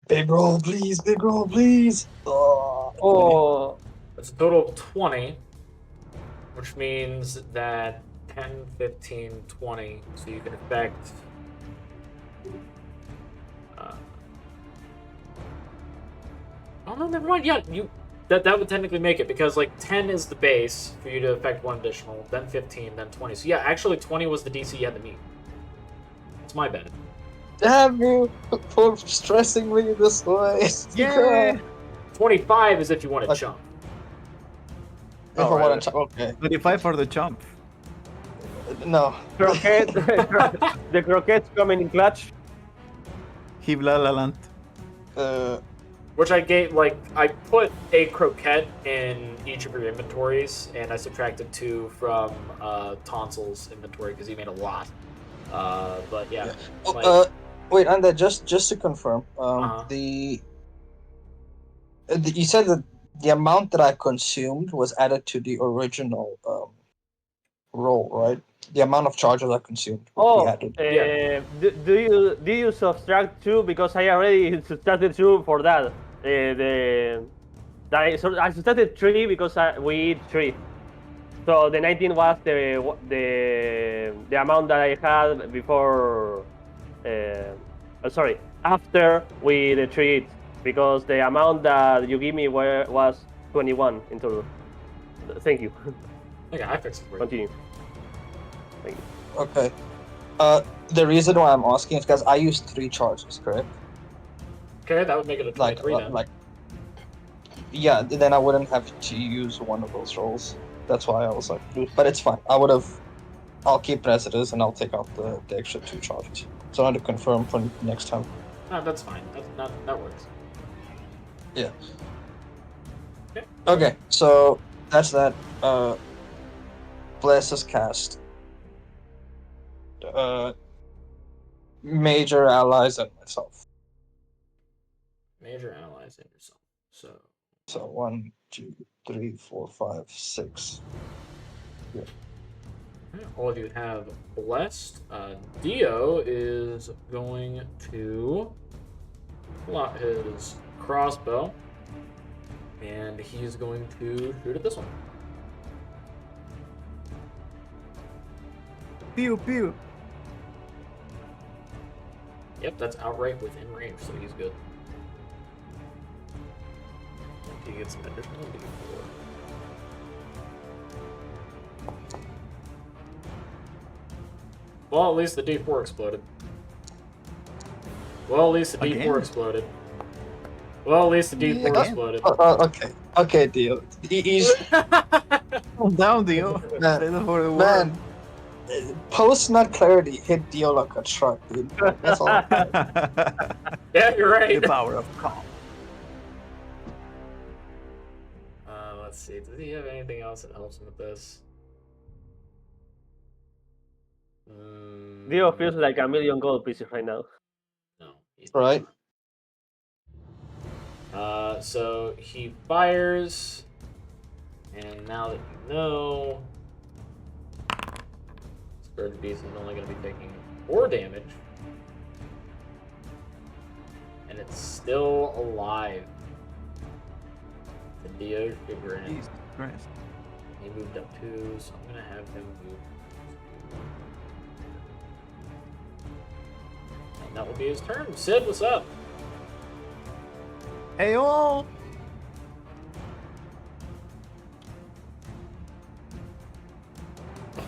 Big roll, please. Big roll, please. Oh. It's a total of 20, which means that 10, 15, 20, so you can affect... Oh no, never mind. Yeah, that would technically make it, because like 10 is the base for you to affect 1 additional, then 15, then 20. So yeah, actually 20 was the DC you had to meet. It's my bad. Damn you for stressing me this way. Yeah. 25 is if you want to Okay. jump. If I want to, okay. 25 for the jump. No. Croquette. The croquette's coming in clutch. Hibla la land. Which I gave, like, I put a croquette in each of your inventories, and I subtracted 2 from Tonsal's inventory because he made a lot. But yeah. Wait, and that just to confirm, Uh-huh. you said that the amount that I consumed was added to the original roll, right? The amount of charges I consumed would be added. Yeah. Do you subtract 2 because I already subtracted 2 for that? I subtracted 3 because we eat 3. So the 19 was the amount that I had before. Sorry, after we the 3 eat, because the amount that you give me was 21 in total. Thank you. Okay, I fixed it for you. Continue. Thank you. Okay. The reason why I'm asking is because I used 3 charges, correct? Okay, that would make it a 23 then. Yeah, then I wouldn't have to use one of those rolls. That's why I was like, but it's fine. I'll keep it as it is, and I'll take out the extra 2 charges. So I want to confirm for next time. No, that's fine. That works. Yeah. Okay. Okay, so that's that. Bless is cast. Major allies and myself. Major allies and yourself. So 1, 2, 3, 4, 5, 6. all of you have blessed. Dio is going to pull out his crossbow, and he's going to shoot at this one. Pew pew. Yep, that's outright within range, so he's good. He gets an additional D4. Well, at least the D4 exploded. Well, at least the D4 Again? exploded. Well, at least the D4 exploded. Okay, Dio. He's Calm down, Dio. Man, Say that for the man. Post nut clarity hit Dio like a truck, dude. That's all. word. Yeah, you're right. The power of calm. Let's see. Does he have anything else that helps him with this? Dio feels like a million gold pieces right now. No. He's Right. So he fires, and now that you know, Scourge Beast is only going to be taking 4 damage, and it's still alive. The Dio chagrin. Jesus Christ. He moved up 2, so I'm going to have him move. And that will be his turn. Sid, what's up? Hey, all.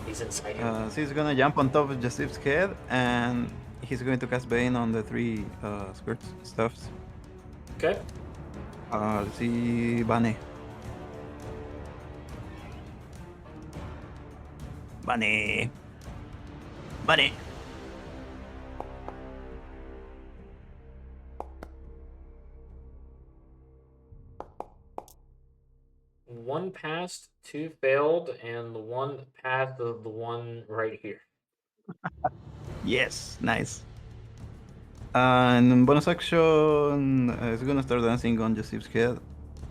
He's inside him. So he's gonna jump on top of Jasyf's head, and he's going to cast Bane on the 3 squirt stuffs. Okay. Let's see, Bane. Bane. Bane. One passed, 2 failed, and the one that passed is the one right here. Yes, nice. And bonus action, he's gonna start dancing on Jasyf's head.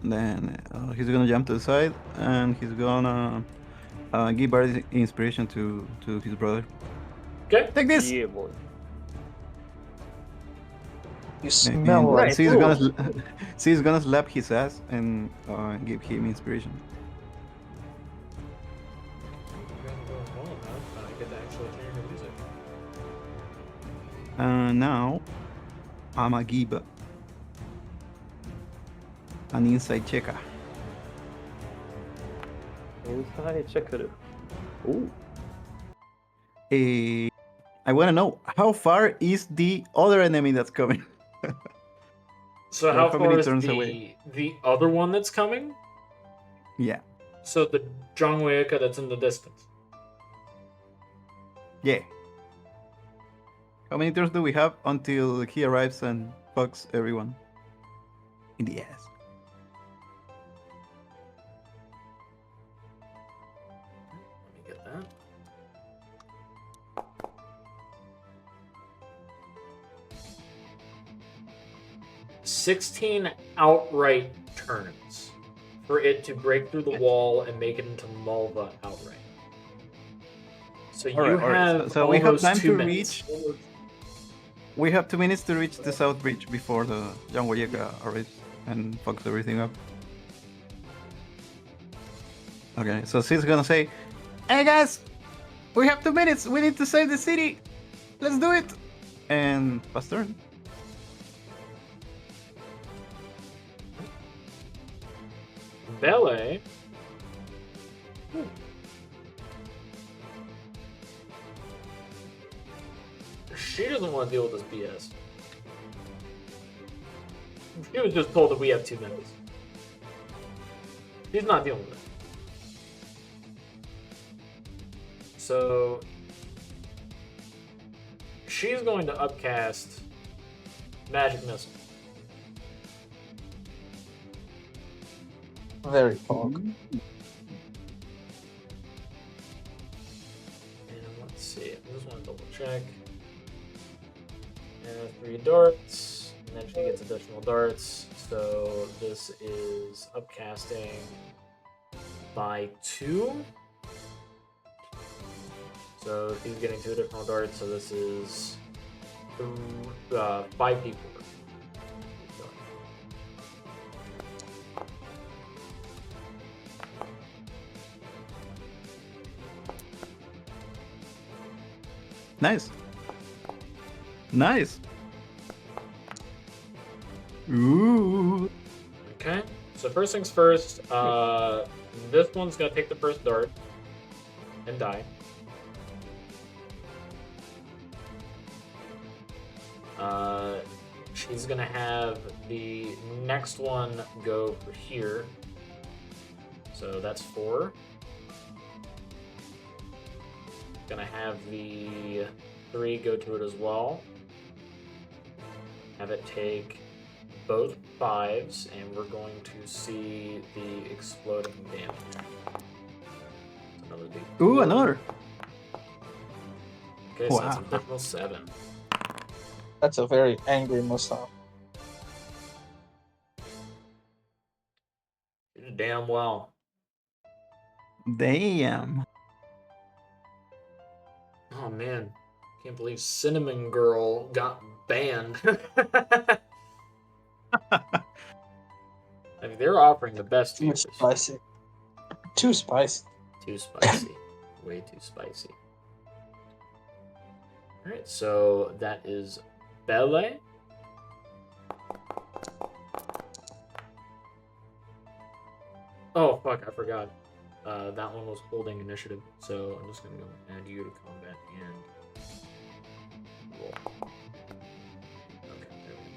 Then he's gonna jump to the side, and he's gonna give Bardic inspiration to his brother. Okay. Take this. Yeah, boy. You And smell like C's Ooh. C's gonna slap his ass and give him inspiration. I get to actually hear the music. Now I'm a give an inside checker. Inside checker. Ooh. I want to know how far is the other enemy that's coming. So Like, how how far many is turns the away? the other one that's coming? Yeah, So the Zhangweika that's in the distance. yeah. How many turns do we have until he arrives and fucks everyone in the ass? Let me get that. "16 outright turns for it to break through the wall and make it into Malva outright. So you Alright, alright. have So we have almost time 2 to minutes. We have 2 minutes to reach the south bridge before the Jangoyeka arrives and fucks everything up. Okay, so Sid's gonna say, "Hey guys, we have 2 minutes. We need to save the city. Let's do it." And pass turn. Bele. She doesn't want to deal with this BS. She was just told that we have 2 minutes. She's not dealing with it. So she's going to upcast Magic Missile. very fog. check. And 3 darts. And then she gets additional darts. So this is upcasting by 2. So he's getting 2 additional darts. So this is 5 people. Nice. Nice. Ooh. Okay. So first things first, this one's gonna take the first dart and die. She's gonna have the next one go for here. So that's 4. Gonna have the 3 go to it as well. Have it take both 5s, and we're going to see the exploding damage. Another big Ooh, 4. another. Okay, so that's Wow. an additional 7. That's a very angry Mustang. You did damn well. Damn. Oh man, can't believe Cinnamon Girl got banned. I mean, they're offering the best Too tiers. spicy. Too spicy. Too spicy. Way too spicy. Alright, so that is Bele. Oh, fuck, I forgot. That one was holding initiative, so I'm just gonna go add you to combat and roll. Okay, there we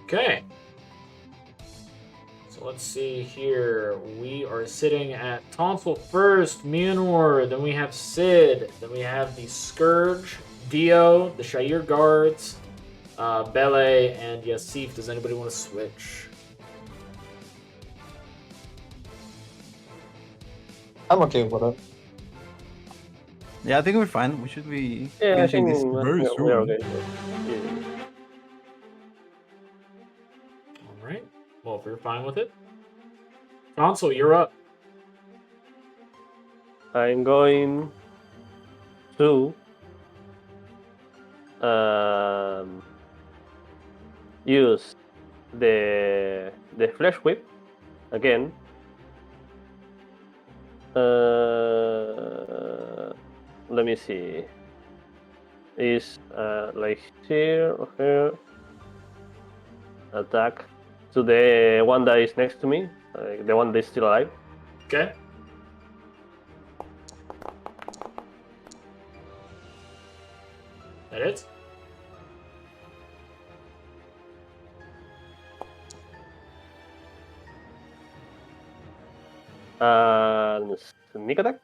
go. Okay. So let's see here. We are sitting at Tonsal first, Munor, then we have Sid, then we have the Scourge, Dio, the Shair Guards, Bele, and Jasyf. Does anybody want to switch? I'm okay with it. Yeah, I think we're fine. We should be Yeah, I finishing think this very we're soon. okay. Yeah. Alright. Well, if you're fine with it. Tonsal, you're up. I'm going to use the flesh whip again. Let me see. Is like here or here. Attack to the one that is next to me, the one that is still alive. Okay. That it? Sneak attack.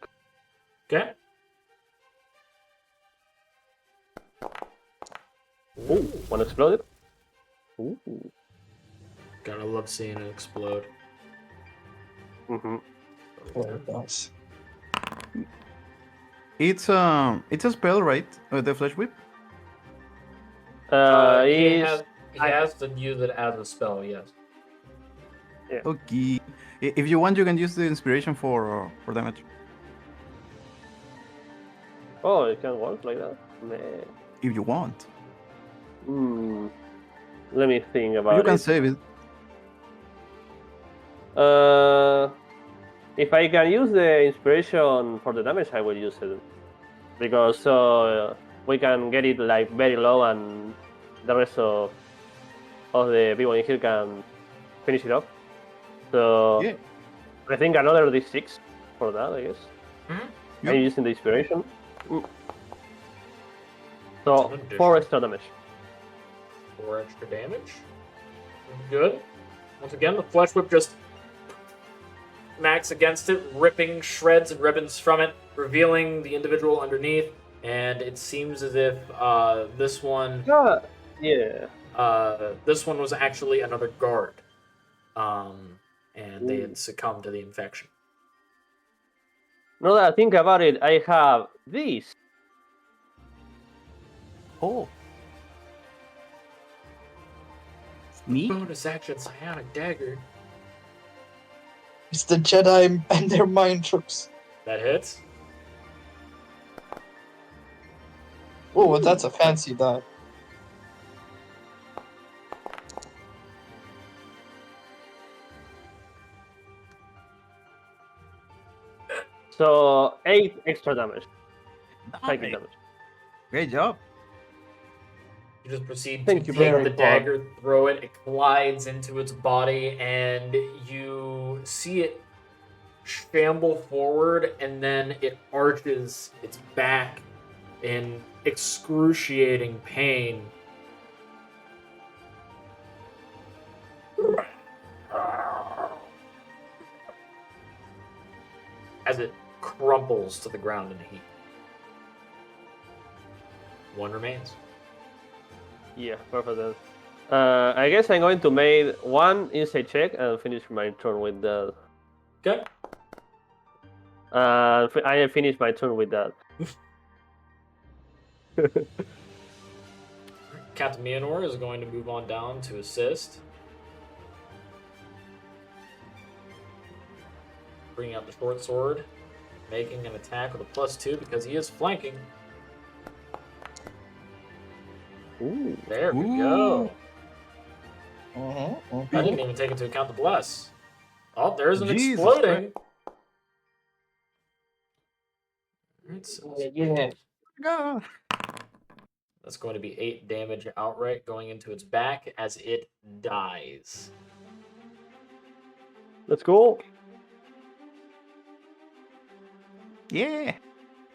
Okay. Ooh, one exploded. Ooh. Gotta love seeing it explode. Mm-hmm. Yeah, it does. It's a spell, right? The flash whip. He Is has to use it as a spell, yes. Okay. If you want, you can use the inspiration for damage. oh, it can work like that. Meh. If you want, Let me think about you can it. save it. If I can use the inspiration for the damage, I will use it because we can get it like very low, and the rest of the people in here can finish it off. So Yeah. I think another d6 for that, I guess. Mm-hmm. I'm using the inspiration. So An addition. 4 extra damage. 4 extra damage. Good. Once again, the flesh whip just smacks against it, ripping shreds and ribbons from it, revealing the individual underneath. And it seems as if this one Yeah. this one was actually another guard. And they had succumbed to the infection. Now that I think about it, I have this. Oh. Sneak? Bonus action psionic dagger. It's the Jedi and their mind tricks. That hits. Oh, that's a fancy die. So 8 extra damage. Psychic Nice. damage. Great job. You just proceed Thank to you take very the much. dagger, throw it, it glides into its body, and you see it shamble forward, and then it arches its back in excruciating pain. As it crumples to the ground in a heap. One remains. Yeah, perfect. Then. I guess I'm going to make one insight check and finish my turn with that. Okay. I finish my turn with that. Captain Meonor is going to move on down to assist. Bringing out the short sword, making an attack with a +2 because he is flanking. Ooh. There we go. Uh-huh, I didn't even take into account the bless. Oh, there's an Jesus exploding. Yeah. Go. That's going to be 8 damage outright going into its back as it dies. Let's go. Yeah.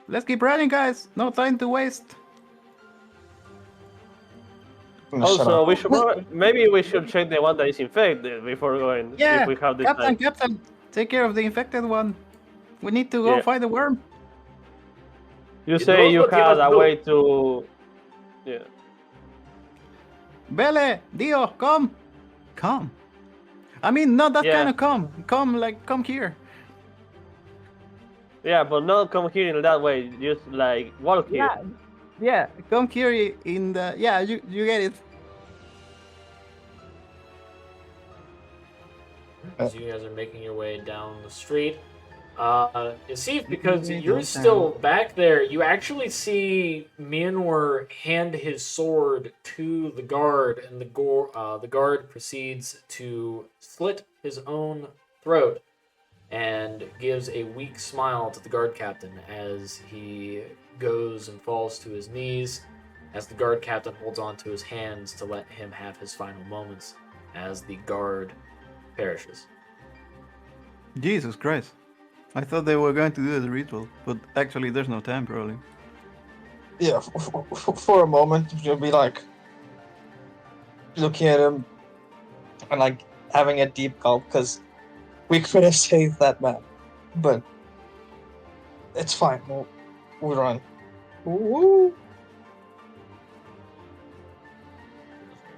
Let's keep running, guys. No time to waste. Also, we should maybe we should check the one that is infected before going. Yeah. If we have the Captain, time. Captain, take care of the infected one. We need to go Yeah. fight the worm. You He say knows you what he had must a do. way to. Yeah. Bele, Dio, come. Come. I mean, not that Yeah. kind of come. Come here. Yeah, but not come here in that way. Just like walk here. Yeah. Come here in the. Yeah, you get it. As you guys are making your way down the street, Jasyf, because Yeah, you're downtown. still back there, you actually see Meonor hand his sword to the guard, and the guard proceeds to slit his own throat and gives a weak smile to the guard captain as he goes and falls to his knees, as the guard captain holds on to his hands to let him have his final moments as the guard perishes. Jesus Christ. I thought they were going to do the ritual, but actually there's no time, probably. Yeah, for a moment, you'll be like looking at him and like having a deep gulp because we could have saved that man, but it's fine. We'll run. Woo!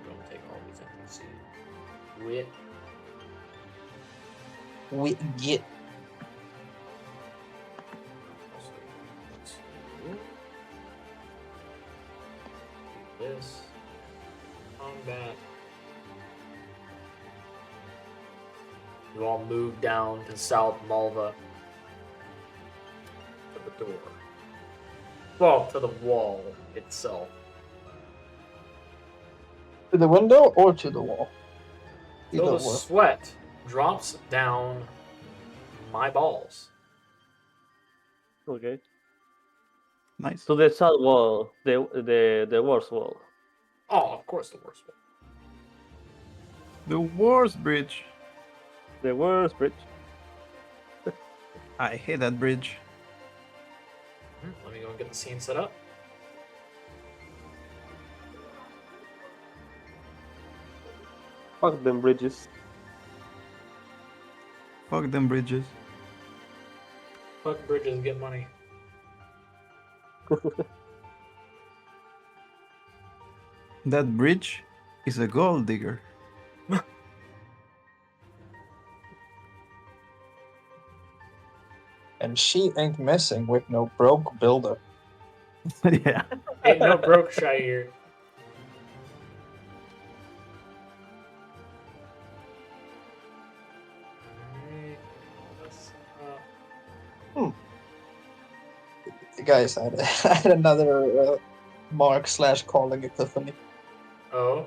Don't take all these empty seeds. We get. This combat. You all move down to South Malva to the door. Well, to the wall itself. To the window or to the wall? So Either the way. sweat drops down my balls. Okay. Nice. To the south wall, the worst wall. Oh, of course, the worst one. The worst bridge. The worst bridge. I hate that bridge. Let me go and get the scene set up. Fuck them bridges. Fuck them bridges. Fuck bridges, get money. That bridge is a gold digger. and she ain't messing with no broke builder. Yeah. Ain't no broke Shire. Guys, I had another Mark/calling epiphany. Oh.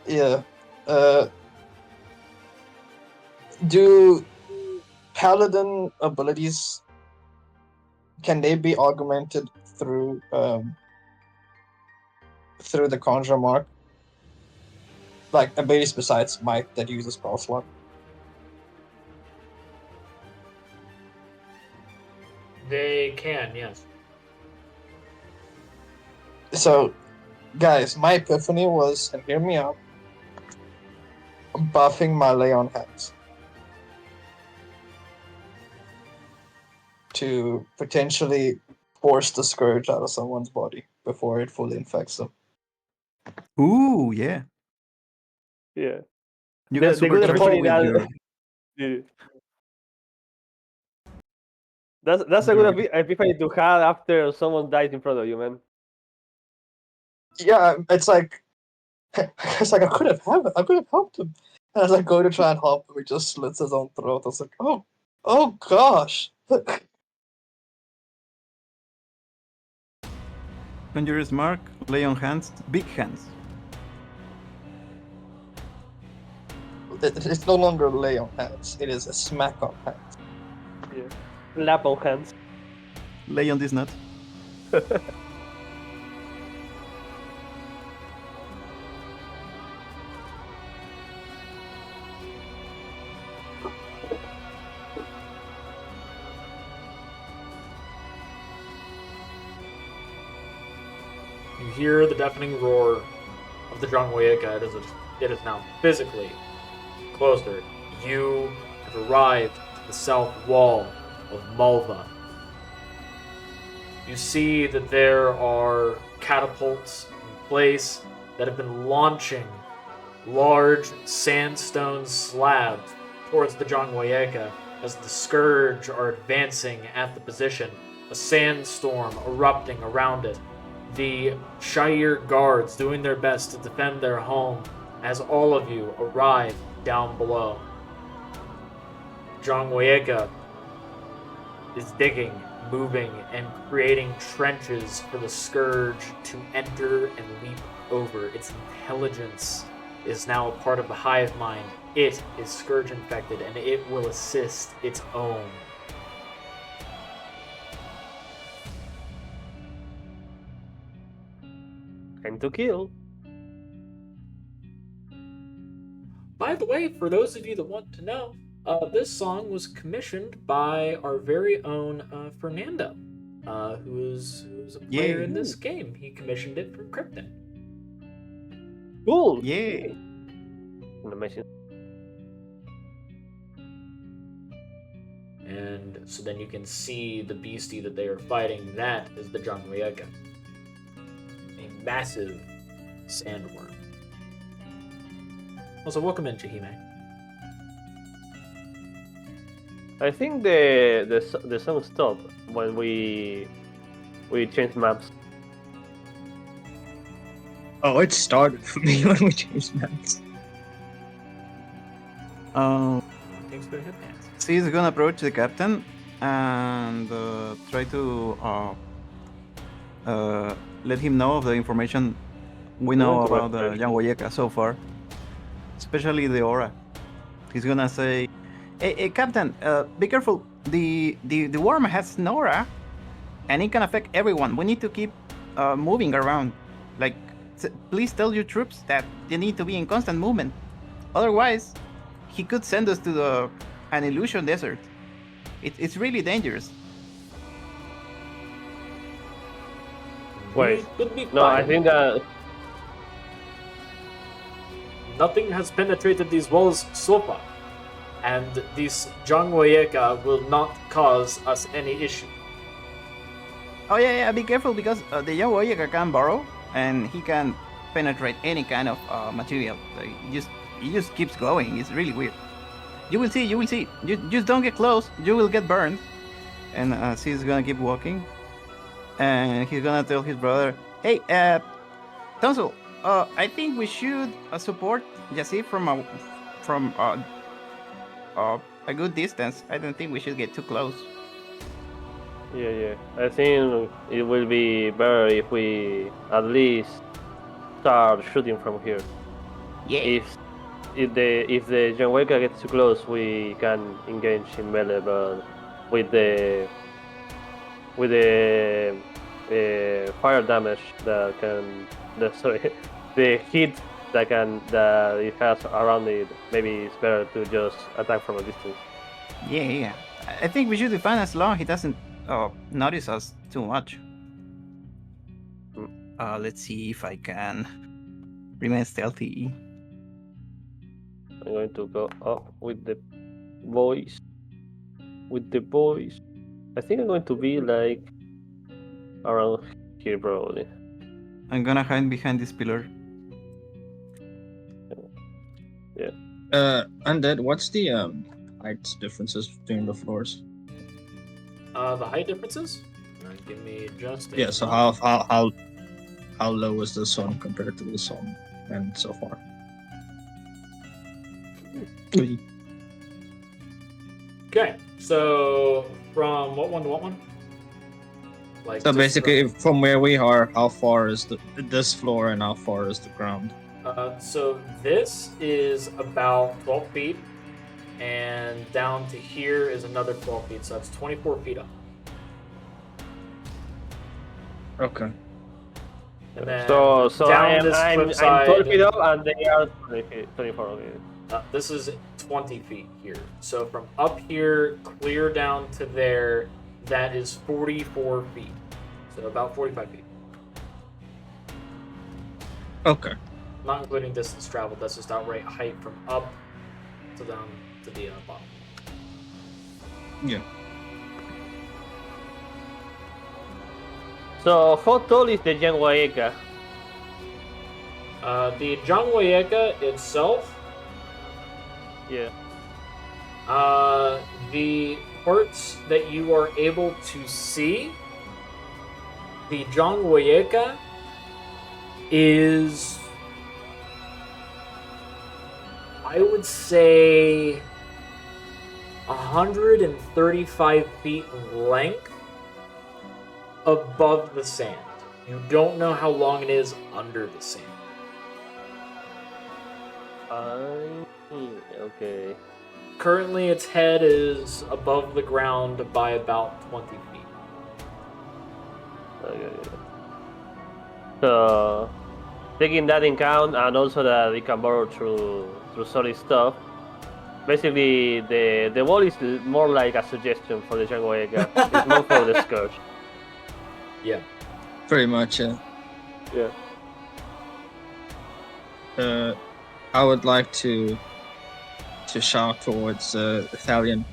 Yeah. Do paladin abilities, can they be augmented through the conjure mark? Like abilities besides might that uses spell slot. They can, yes. So, guys, my epiphany was, and hear me out, buffing my lay on hands to potentially force the scourge out of someone's body before it fully infects them. Ooh, yeah. Yeah. You The- can the super good charge point it with that- your. Yeah. That's a Your- good epiphany to have after someone dies in front of you, man. Yeah, it's like I could have helped him. And as I go to try and help him, he just slits his own throat. I was like, oh gosh. Conjurer's Mark, lay on hands, big hands. It's no longer lay on hands. It is a smack on hands. Yeah. Lap on hands. Lay on this nut. You hear the deafening roar of the Drangwayeka as it is now physically closer. You have arrived at the south wall of Malva. You see that there are catapults in place that have been launching large sandstone slabs towards the Drangwayeka as the Scourge are advancing at the position, a sandstorm erupting around it. The Shire guards doing their best to defend their home as all of you arrive down below. Drangwayeka is digging, moving, and creating trenches for the Scourge to enter and leap over. Its intelligence is now a part of the hive mind. It is Scourge infected, and it will assist its own. Time to kill. By the way, for those of you that want to know, this song was commissioned by our very own Fernando, who is a player in this game. He commissioned it from Krypton. Cool. Yeah. Amazing. And so then you can see the beastie that they are fighting. That is the Drangwayeka, a massive sandworm. Also, welcome in, Jahime. I think the song stopped when we changed maps. Oh, it started for me when we changed maps. Thanks for the hip hands. She's gonna approach the captain and try to let him know of the information we know about the Drangwayeka so far, especially the aura. He's gonna say, "Hey, Captain, be careful. The worm has an aura, and it can affect everyone. We need to keep moving around. Like, please tell your troops that they need to be in constant movement. Otherwise, he could send us to an illusion desert. It's really dangerous." Wait. Could be No, I fine. think that Nothing has penetrated these walls so far, and this Drangwayeka will not cause us any issue. Oh yeah, be careful because the Drangwayeka can burrow and he can penetrate any kind of material. Like, he just keeps going. It's really weird. You will see. You will see. You just don't get close. You will get burned. And he's gonna keep walking, and he's gonna tell his brother, "Hey, Tonsal, I think we should support Jasyf from a good distance. I don't think we should get too close." Yeah. I think it will be better if we at least start shooting from here. Yeah. If the Janweka gets too close, we can engage in melee, but with the fire damage that can the heat that it has around it, maybe it's better to just attack from a distance. Yeah. I think we should be fine as long he doesn't notice us too much. Let's see if I can remain stealthy. I'm going to go up with the boys. I think I'm going to be like around here probably. I'm gonna hide behind this pillar. Yeah. Undead, what's the height differences between the floors? The height differences? Give me just a Yeah, so moment. how low is the sun compared to the sun and so far? Okay, so from what one to what one? Like So just basically, from where we are, how far is this floor and how far is the ground? so this is about 12 feet, and down to here is another 12 feet, so that's 24 feet up. Okay. And then So down this I'm flip side, 12 feet up and they are 24 feet. this is 20 feet here. So from up here, clear down to there, that is 44 feet. So about 45 feet. Okay. Not including distance traveled, that's just outright height from up to down to the bottom. Yeah. So how tall is the Janwaeka? The Jangwayeka itself, Yeah. the parts that you are able to see, the Jangwayeka is, I would say, 135 feet in length above the sand. You don't know how long it is under the sand. Okay. Currently, its head is above the ground by about 20 feet. Okay. So taking that in count, and also that it can burrow through solid stuff. Basically, the wall is more like a suggestion for the Janwaeka. It's more for the Scourge. Yeah. Pretty much. Yeah. Yeah. I would like to shout towards Thalion.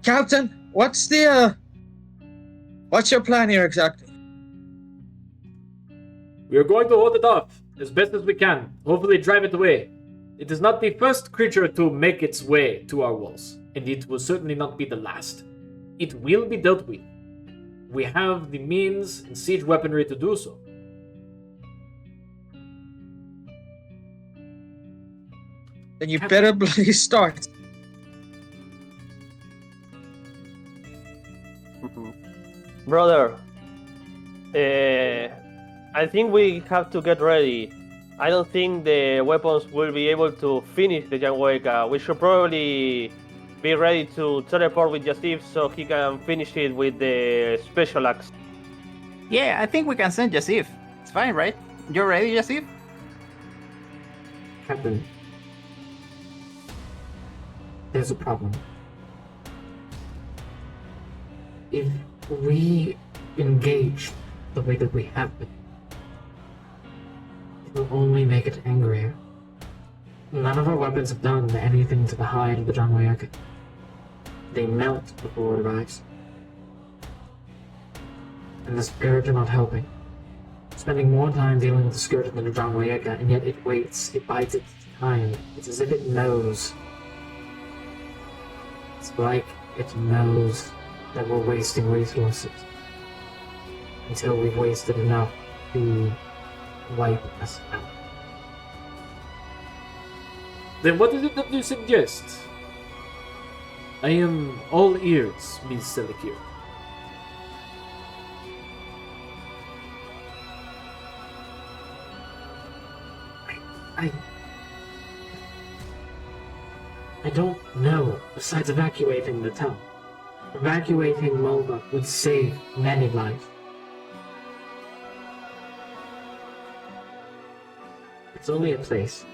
Captain, what's your plan here exactly? We are going to hold it off as best as we can. Hopefully drive it away. It is not the first creature to make its way to our walls, and it will certainly not be the last. It will be dealt with. We have the means and siege weaponry to do so. Then you better bloody start. Brother, I think we have to get ready. I don't think the weapons will be able to finish the Janwaeka. We should probably be ready to teleport with Jasyf so he can finish it with the special axe. Yeah, I think we can send Jasyf. It's fine, right? You're ready, Jasyf? Captain, there's a problem. If we engage the way that we have been, it will only make it angrier. None of our weapons have done anything to the hide of the Janwaeka. They melt before it arrives. And the Scourge are not helping. Spending more time dealing with the Scourge than the Janwaeka, and yet it waits, it bides its time. It's as if it knows It's like it knows that we're wasting resources until we've wasted enough to wipe us out. Then what is it that you suggest? I am all ears, Miss Selikir. I don't know, besides evacuating the town. Evacuating Mulva would save many lives. It's only a place.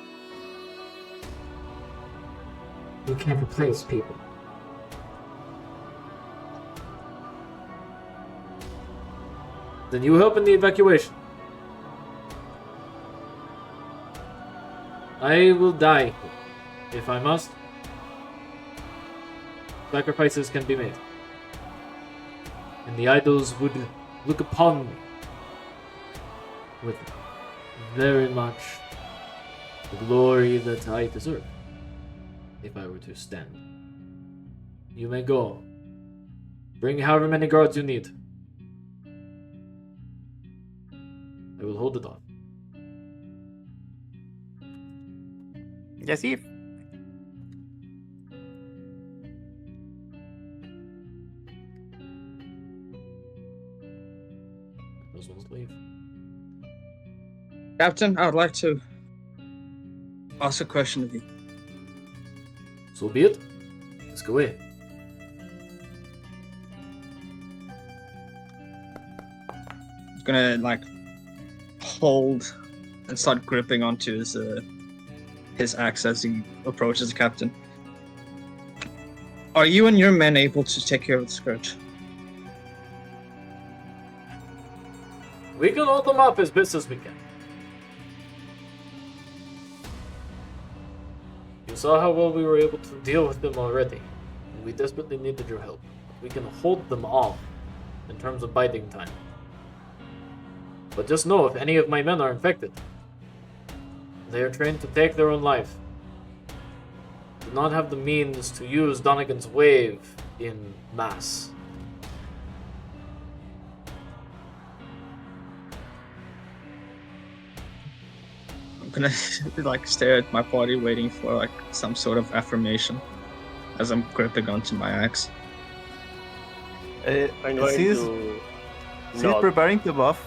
You can't replace people. Then you help in the evacuation. I will die, if I must. Sacrifices can be made. And the idols would look upon me with very much the glory that I deserve, if I were to stand. You may go. Bring however many guards you need. I will hold it off. Jasyf. Those ones leave. Captain, I would like to ask a question of you. So be it. Let's go away. I'm gonna like hold and start gripping onto his axe as he approaches the captain. Are you and your men able to take care of the scourge? We can hold them up as best as we can. You saw how well we were able to deal with them already. We desperately needed your help. We can hold them off in terms of biding time. But just know, if any of my men are infected, they are trained to take their own life. Do not have the means to use Donegan's wave in mass. I'm gonna like stare at my body, waiting for like some sort of affirmation as I'm gripping onto my axe. I'm going to. She's nod. preparing to buff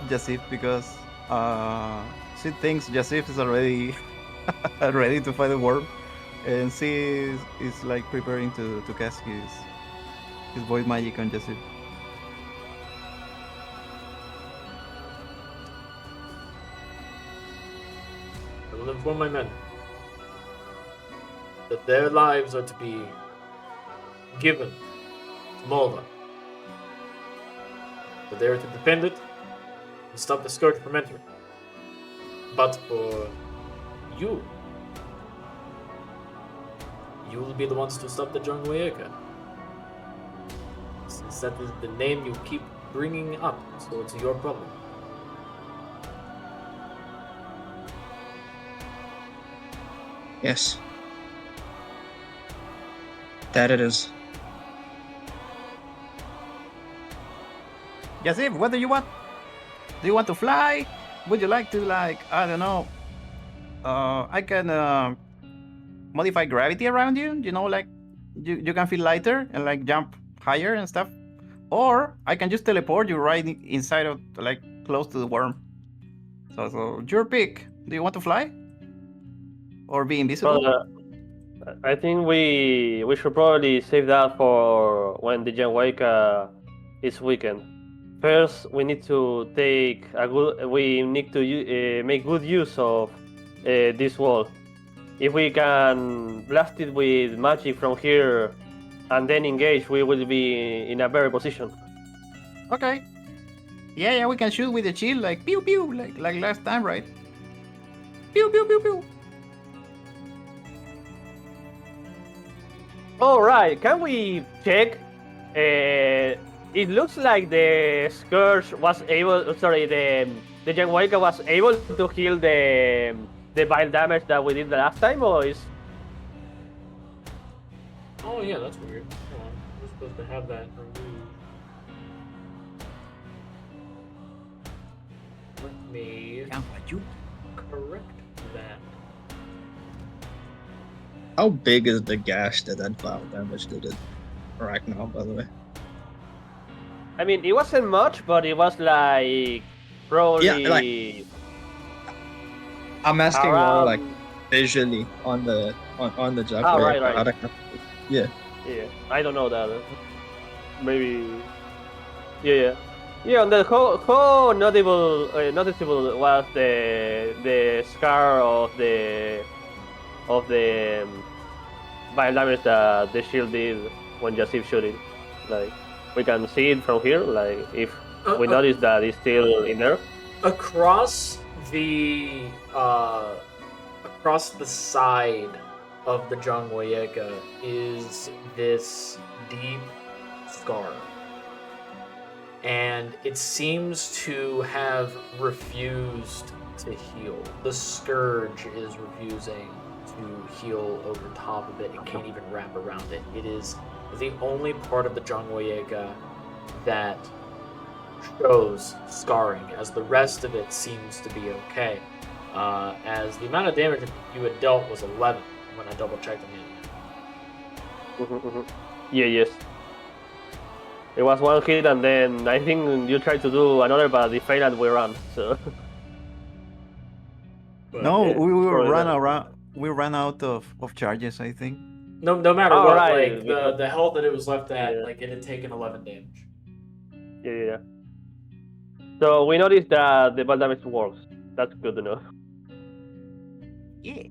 Jasyf because she thinks Jasyf is already ready to fight the worm, and she is like preparing to cast his void magic on Jasyf. I will inform my men that their lives are to be given to Molda. That they are to defend it and stop the scourge from entering. But for you, you will be the ones to stop the Jangwayeka. Since that is the name you keep bringing up, so it's your problem. Yes. That it is. Jasyf, what do you want? Do you want to fly? Would you like to, like, I don't know, I can modify gravity around you, you know, like you can feel lighter and like jump higher and stuff. Or I can just teleport you right inside of, like, close to the worm. So your pick. Do you want to fly? Or be invisible? I think we should probably save that for when the Janwaika is weakened. First, we need to make good use of this wall. If we can blast it with magic from here and then engage, we will be in a better position. Okay. Yeah, we can shoot with the shield, like pew pew, like last time, right? Pew pew pew pew. All right, can we check? It looks like the Scourge was able. Sorry, the Janwaika was able to heal the vile damage that we did the last time, or is? Oh yeah, that's weird. Hold on. We're supposed to have that removed. Let me correct that. How big is the gash that cloud damage did it right now, by the way? I mean, it wasn't much, but it was like probably Yeah, like I'm asking more like visually on the job. Oh, right. Yeah. Yeah, I don't know that. Maybe. Yeah. And the how noticeable was the scar of the vial damage that the shield did when Jasyf shot it. Like we can see it from here. Like if we notice that it's still in there. Across the side of the Jangwoyeka is this deep scar. And it seems to have refused to heal. The Scourge is refusing to heal over top of it. It can't even wrap around it. It is the only part of the Jangwoyeka that shows scarring, as the rest of it seems to be okay. As the amount of damage you had dealt was 11 when I double checked on it. Yeah, yes. It was one hit, and then I think you tried to do another, but it failed and we ran. So. No, yeah, we ran out of charges, I think. No matter what, right, like the health that it was left at, like it had taken 11 damage. Yeah. So we noticed that the ball damage works. That's good to know. Yeah.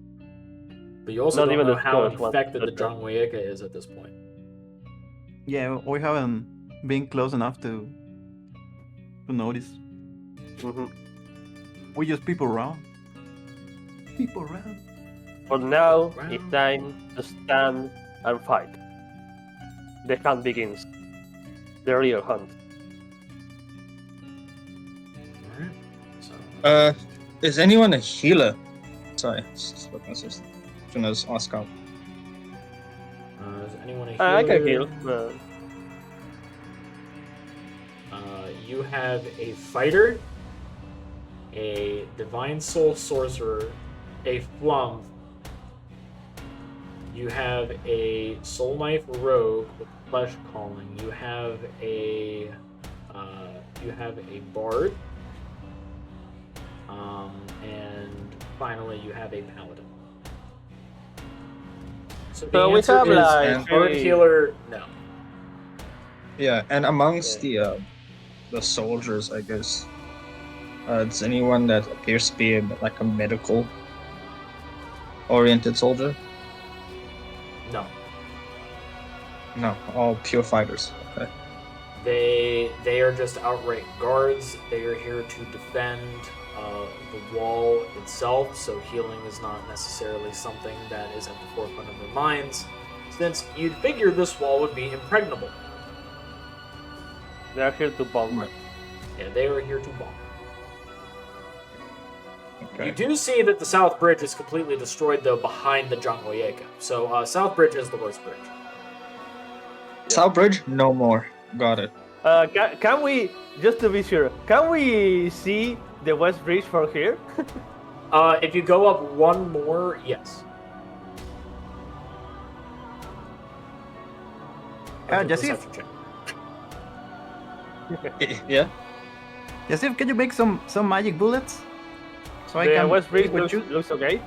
But you also don't know how infected the Jangwoyeka is at this point. Yeah, we haven't been close enough to notice. We just people around. But now it's time to stand and fight. The hunt begins. The real hunt. Is anyone a healer? Sorry, just ask out. Is anyone a healer? I can heal. You have a fighter, a divine soul sorcerer, a flum. You have a soul knife rogue with flesh calling. You have a bard. And finally, you have a paladin. So the answer is bard healer. No. Yeah, and amongst the soldiers, I guess, is anyone that appears to be like a medical-oriented soldier? No. No, all pure fighters. Okay. They are just outright guards. They are here to defend the wall itself, so healing is not necessarily something that is at the forefront of their minds, since you'd figure this wall would be impregnable. They're here to bomb. Yeah, they are here to bomb. Okay. You do see that the South Bridge is completely destroyed, though, behind the Jangwoyeka. So South Bridge is the worst bridge. South Bridge? No more. Got it. Can we, just to be sure, can we see the West Bridge from here? If you go up one more, yes. Jasyf. Yeah. Jasyf, can you make some magic bullets? So the West Bridge looks okay. You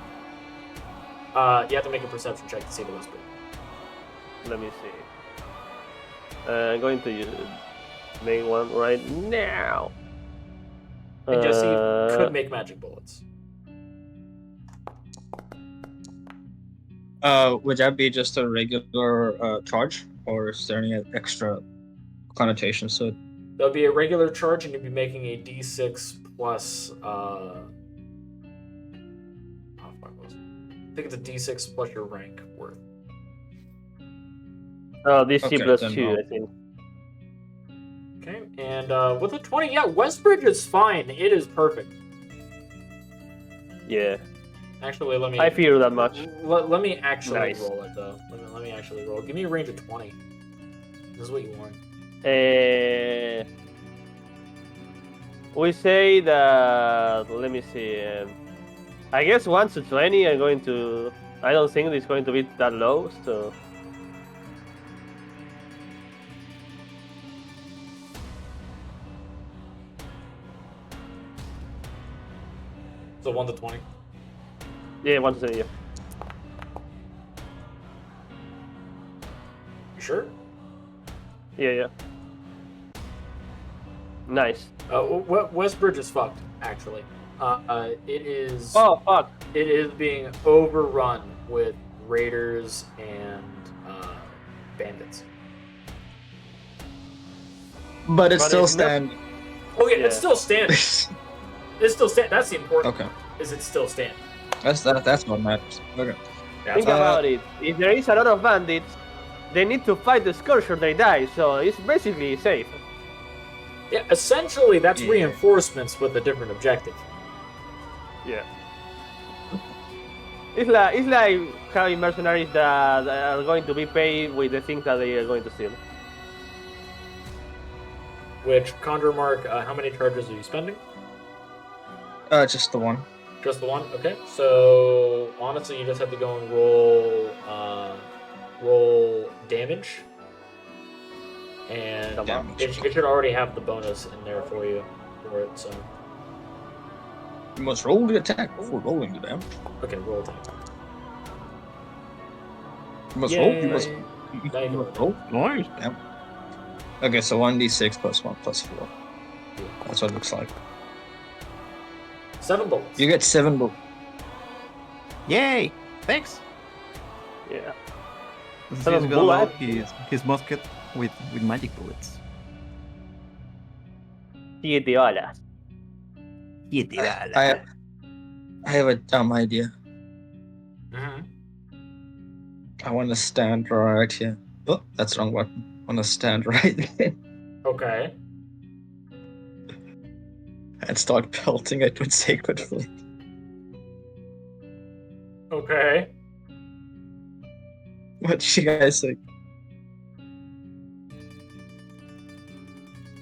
have to make a perception check to see the West Bridge. Let me see. I'm going to make one right now. And Jasyf could make magic bullets. Would that be just a regular charge, or is there any extra connotations to it? There'll be a regular charge, and you'll be making a D6 plus. I think it's a D6 plus your rank worth. DC plus 2, I think. Okay, and with a 20, yeah, Westbridge is fine. It is perfect. Yeah. Actually, let me. I fear that much. Let me actually Nice. roll it though. Let me actually roll. Give me a range of 20. This is what you want. We say that. Let me see. I guess 1 to 20. I'm going to. I don't think it's going to be that low. So So 1 to 20. yeah, 1 to 20. Yeah. You sure? Yeah. Nice. Westbridge is fucked. Actually, it is. Oh fuck. It is being overrun with raiders and bandits. But it's But still it's not- standing. Oh yeah, Yeah. it's still standing. It's still standing. That's the important. Okay, Is it still standing? that's what matters. Okay. Think about it. If there is a lot of bandits, they need to fight the Scourge or they die. So it's basically safe. Yeah, essentially that's Yeah. reinforcements with a different objective. Yeah. It's like having mercenaries that are going to be paid with the things that they are going to steal. Which Conjure Mark, how many charges are you spending? Just the one. Just the one? Okay. So honestly, you just have to go and roll damage, and Damage. it should already have the bonus in there for you for it. So You must roll the attack before rolling the damage. okay, roll attack. You must Yay. roll. You must Now you can roll. Nice. Damn. Okay, so 1d6 plus 1 plus 4. That's what it looks like. 7 bullets. You get 7 bullets. Yay! Thanks. Yeah. He's Seven gonna bullet. load his musket with magic bullets. 7 balas. I have a dumb idea. Mhm. I want to stand right here. Oh, that's the wrong button. I want to stand right there Okay. and start pelting it with Sacred Flame. Okay. What do you guys think?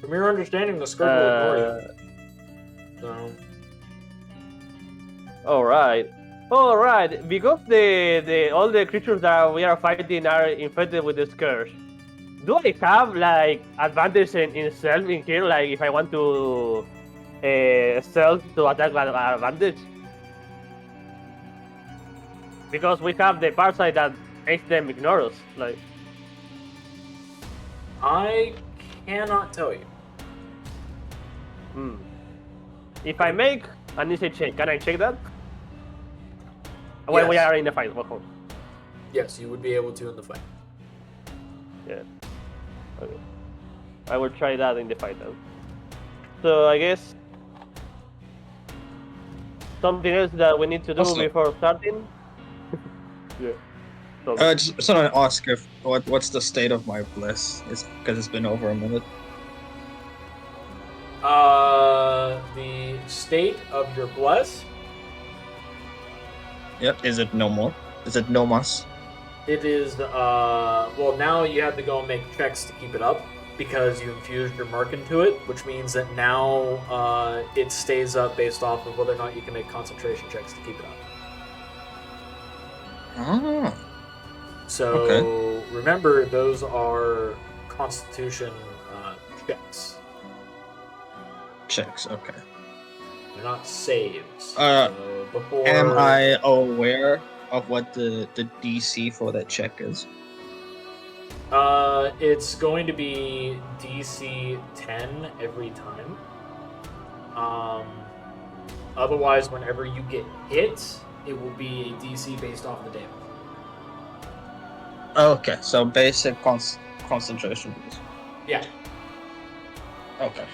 From your understanding, the Scourge will ignore you. So All right. Because the all the creatures that we are fighting are infected with the Scourge. Do I have like advantage in stealth in here? Like if I want to stealth to attack with advantage? Because we have the parasite that makes them ignore us. Like I cannot tell you. if I make an insight check, can I check that? When we Yes. are in the fight, of course. Yes, you would be able to in the fight. Yeah. Okay. I will try that in the fight then. So I guess something else that we need to do Also- before starting. Yeah. So, Just want to ask if what's the state of my bliss? It's because it's been over a minute. The state of your bless, Yep. Is it no more? Is it no mas? it is, well, now you have to go and make checks to keep it up because you infused your mark into it, which means that now it stays up based off of whether or not you can make concentration checks to keep it up. Ah. So remember, those are constitution checks. Checks. Okay. They're not saves. Uh, so before, Am I aware of what the DC for that check is? It's going to be DC 10 every time. Otherwise, whenever you get hit, it will be a DC based off the damage. Okay, so basic concentration. Yeah. Okay.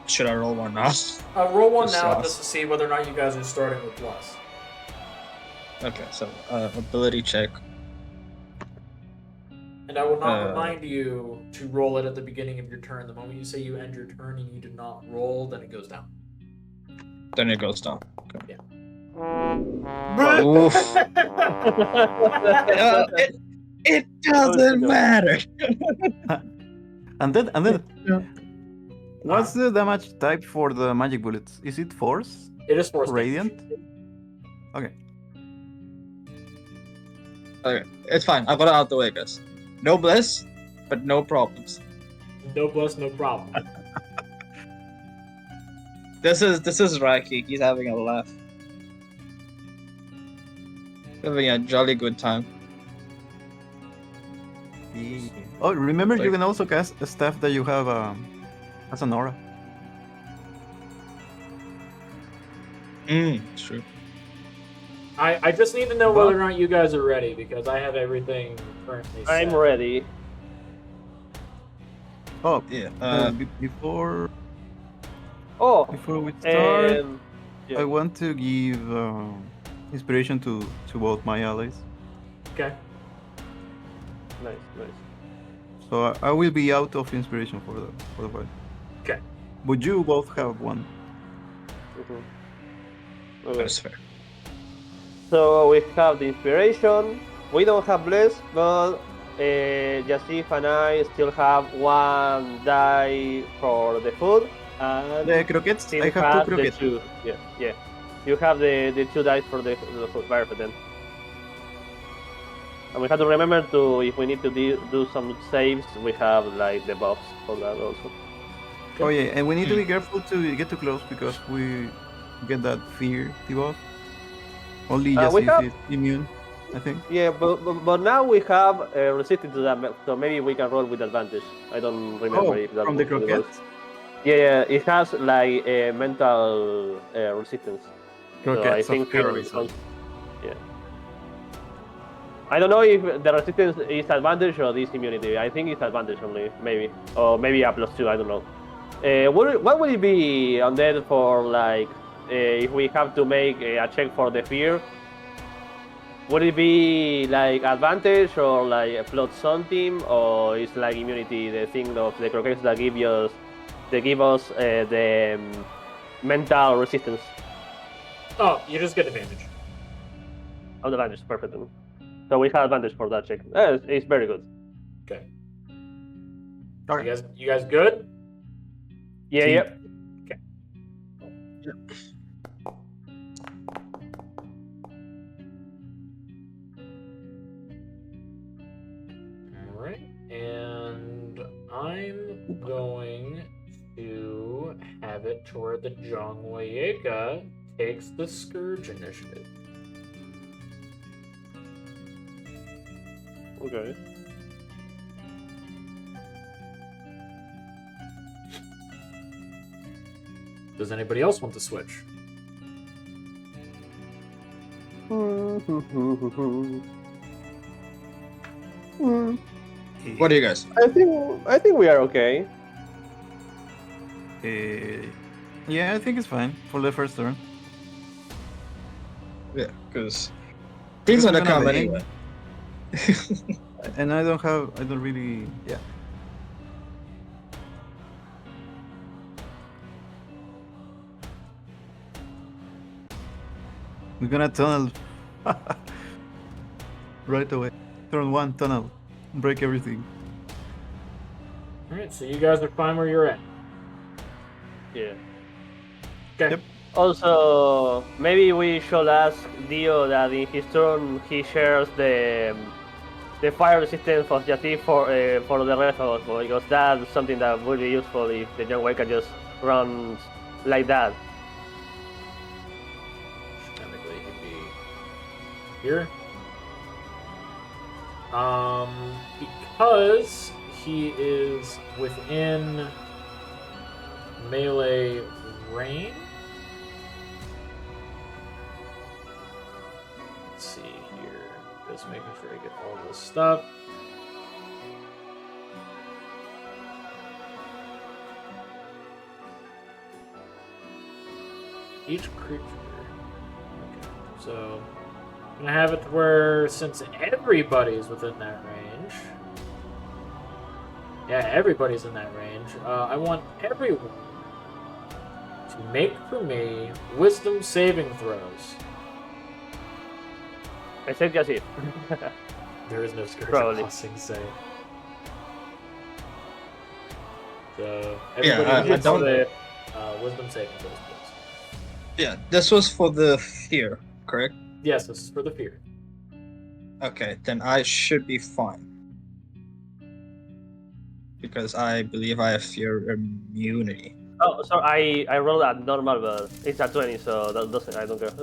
Should I roll one now? Roll one Just now lost. just to see whether or not you guys are starting with plus. Okay, so ability check. And I will not Uh, remind you to roll it at the beginning of your turn. The moment you say you end your turn and you do not roll, then it goes down. Then it goes down. Yeah. Oof. It doesn't matter. And then, what's the damage type for the magic bullets? Is it force? It is force Radiant? damage. Okay. Okay, it's fine. I got it out the way, guys. No bliss, but no problems. No plus, no problem. This is Raki. He's having a laugh. Having a jolly good time. Yeah. Oh, remember you Like- can also cast a staff that you have as an aura. True. I just need to know whether or not you guys are ready because I have everything currently set. I'm ready. Oh, Yeah. before Oh, we start, yeah. I want to give inspiration to both my allies. Okay. Nice. So I will be out of inspiration for the fight. Okay. But you both have one. Mhm. Okay. That's fair. So we have the inspiration. We don't have bless, but Jasyf and I still have one die for the food. And The croquettes, still I have has two the croquettes. two. Yeah. You have the two dice for the food. Perfect then. And we have to remember to, if we need to do some saves, we have like the buffs for that also. Oh yeah, and we need to be careful to get too close because we get that fear debuff. Only We Jasyf have- is immune, I think. Yeah, but now we have resisted to that, so maybe we can roll with advantage. I don't remember if that from the was what it was. croquettes? Yeah, it has like a mental resistance. So I Croquettes think of fear heroism. becomes. Yeah. I don't know if the resistance is advantage or this immunity. I think it's advantage only, maybe, or maybe a +2. I don't know. What would it be undead for like if we have to make a check for the fear? Would it be like advantage or like a plot something, or is like immunity the thing of the croquettes that give us the mental resistance? Oh, you just get advantage. Oh, the advantage, perfect. So we have advantage for that check. It's very good. Okay. Okay. You guys good? Yeah, See. yeah. All right, and I'm going to have it to where the Jongwayeka takes the Scourge initiative. Okay. Does anybody else want to switch? What do you guys? I think we are okay. Yeah, I think it's fine for the first turn. Yeah, because he's Because gonna we're come bang. anyway. And I don't really, yeah. We're gonna tunnel right away. Turn 1, tunnel, break everything. All right, so you guys are fine where you're at. Yeah. Okay. Yep. Also, maybe we should ask Dio that in his turn he shares the fire resistance of Jasyf for the rest of us, because that's something that would be useful if the young Weka just runs like that. Technically, he'd be here. Because he is within melee range. Let's see here. Just making sure I get all this stuff. Each creature. Okay, so I'm gonna have it to where since everybody's within that range. Yeah, everybody's in that range. I want everyone to make for me wisdom saving throws. I said Jasyf. There is no scourge Probably. of Sing Say. So Yeah, everybody I gets don't- the wisdom saving throws, please. Yeah, this was for the fear, correct? Yes, this is for the fear. Okay, then I should be fine. Because I believe I have fear immunity. Oh, so I rolled at normal, but it's at 20, so that doesn't. I don't care.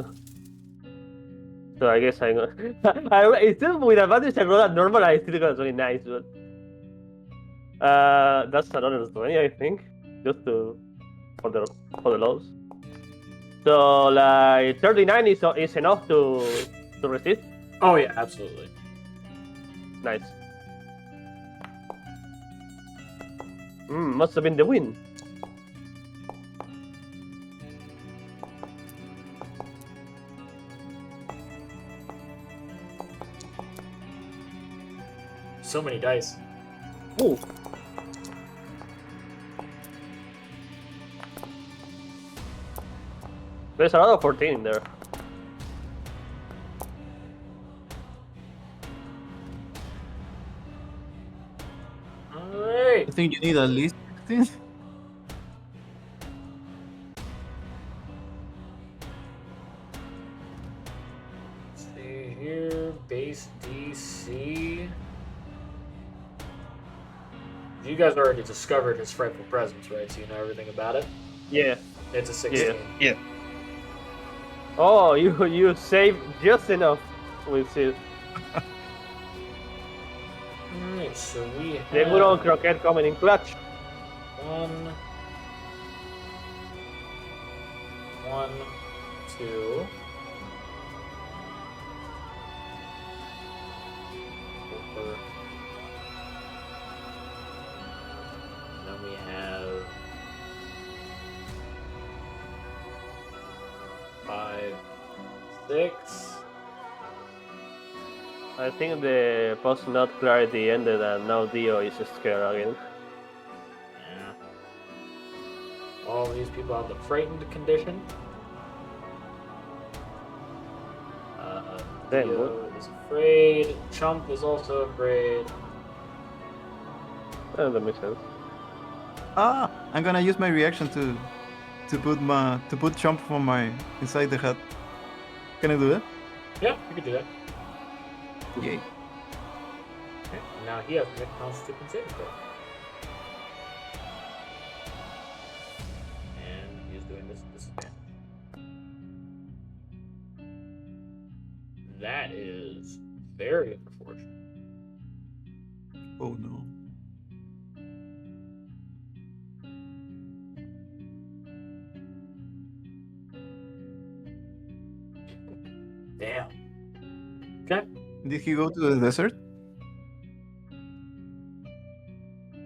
So I guess I'm. It's still with advantage. I rolled at normal. I still got 20. Nice, but that's another 20, I think, just to for the lows. So like 39 is enough to resist. Oh yeah, absolutely. Nice. Must have been the win. So many dice. Ooh. There's another 14 in there. Alright. I think you need at least 16. See here, base DC. You guys already discovered his frightful presence, right? So you know everything about it? Yeah. It's a 16. Yeah. Oh, you saved just enough with it. Alright, so we have The good old croquette coming in clutch. 1, 2, 4. And then we have 5, 6. I think the post nut clarity ended and now Dio is scared again. Yeah. All these people have the frightened condition. Damn, Dio is afraid. Chump is also afraid. That makes sense. I'm gonna use my reaction to put Chomp from my inside the hut. Can I do that? Yeah, you can do that. Yay. Okay. Now he has to make a Constitution saving throw. And he's doing this at disadvantage. That is very unfortunate. Oh no. Damn. Okay. Did he go to the desert?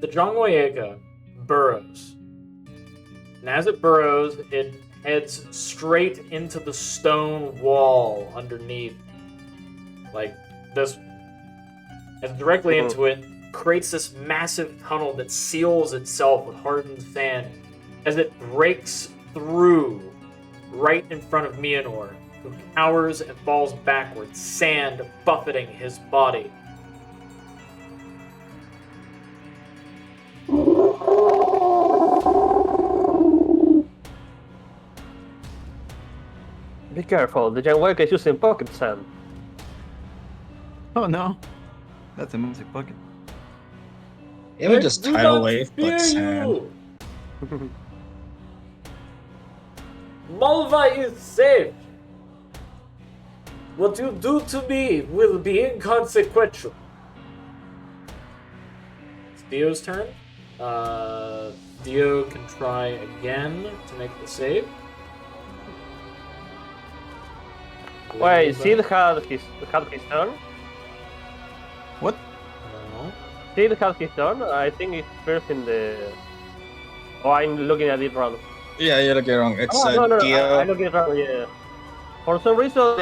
The Jongwayeka burrows. And as it burrows, it heads straight into the stone wall underneath. Like this. And directly into it, creates this massive tunnel that seals itself with hardened sand as it breaks through right in front of Mionor, who cowers and falls backwards, sand buffeting his body. Be careful, the giant worker is using pocket sand. Oh no. That's a massive pocket. It would just Do tidal not wave, fear but sand. you. Malva is safe. What you do to me will be inconsequential. It's Dio's turn. Dio can try again to make the save. Wait, Sid had his turn? What? No. Sid had his turn? I think it's first in the... Oh, I'm looking at it wrong. Yeah, you're looking wrong. It's No, Dio. I'm looking at it wrong, yeah. For some reason,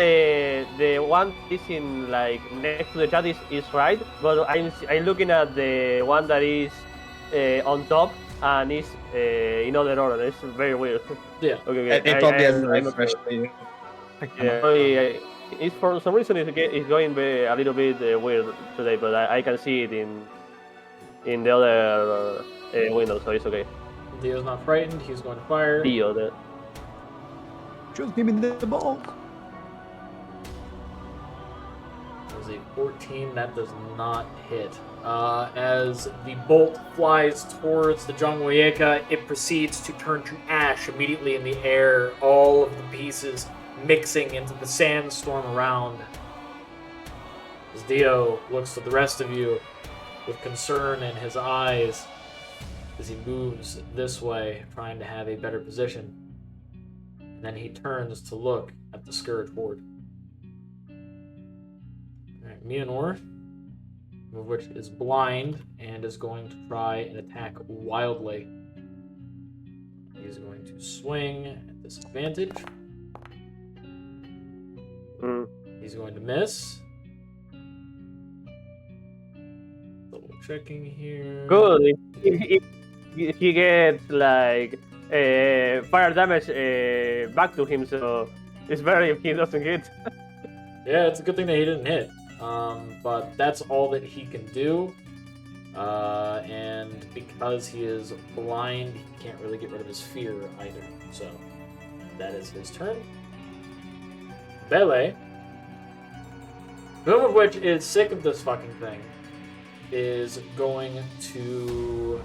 the one is in, like, next to the chat is right, but I'm looking at the one that is on top, and it's in other order. It's very weird. Yeah. Okay. It probably hasn't I'm refreshed for you. Yeah, it's for some reason it's going a little bit weird today, but I can see it in the other window, so it's okay. Dio's not frightened. He's going to fire. Dio, the Shoot him in the ball. That was a 14. That does not hit. As the bolt flies towards the Jangwoyeka, it proceeds to turn to ash immediately in the air, all of the pieces mixing into the sandstorm around. As Dio looks at the rest of you with concern in his eyes as he moves this way, trying to have a better position. And then he turns to look at the Scourge Horde. Alright, Mionor, which is blind and is going to try and attack wildly. He's going to swing at disadvantage. He's going to miss. Double checking here. good. If he gets like fire damage back to him, so it's better if he doesn't hit. Yeah, it's a good thing that he didn't hit. But that's all that he can do. And because he is blind, he can't really get rid of his fear either. So that is his turn. Bele, whom of which is sick of this fucking thing, is going to...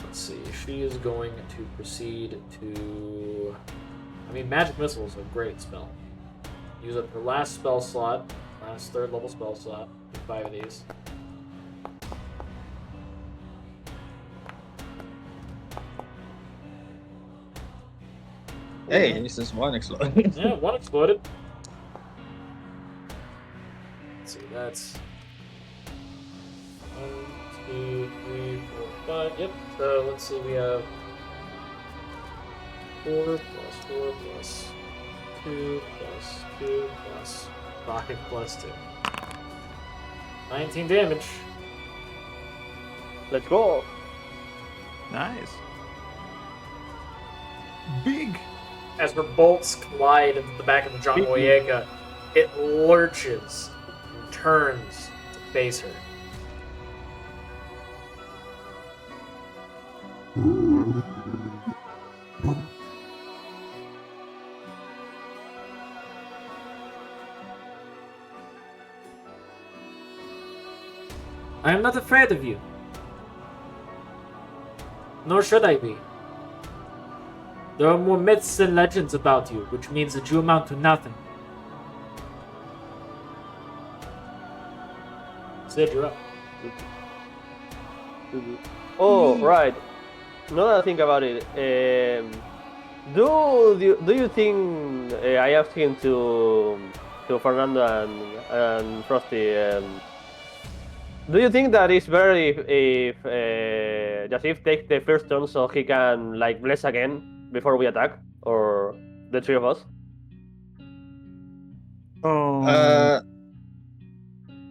Let's see, she is going to proceed to... I mean, Magic Missile is a great spell. Use up her last spell slot, last 3rd level spell slot, 5 of these. Hey, this is one exploded. Yeah, one exploded. Let's see, that's 1, 2, 3, 4, 5. Yep. So let's see, we have 4 plus 4 plus 2 plus 2 plus 5 plus 2. 19 damage. Let's go. Nice. Big. As her bolts collide into the back of the Jangwoyeka, it lurches and turns to face her. I am not afraid of you. Nor should I be. There are more myths and legends about you, which means that you amount to nothing. Sid, you're up. Oh, right. Now that I think about it, do you think I asked him to Fernando and Frosty? Do you think that it's better if Jasyf takes the first turn so he can like bless again before we attack, or the 3 of us?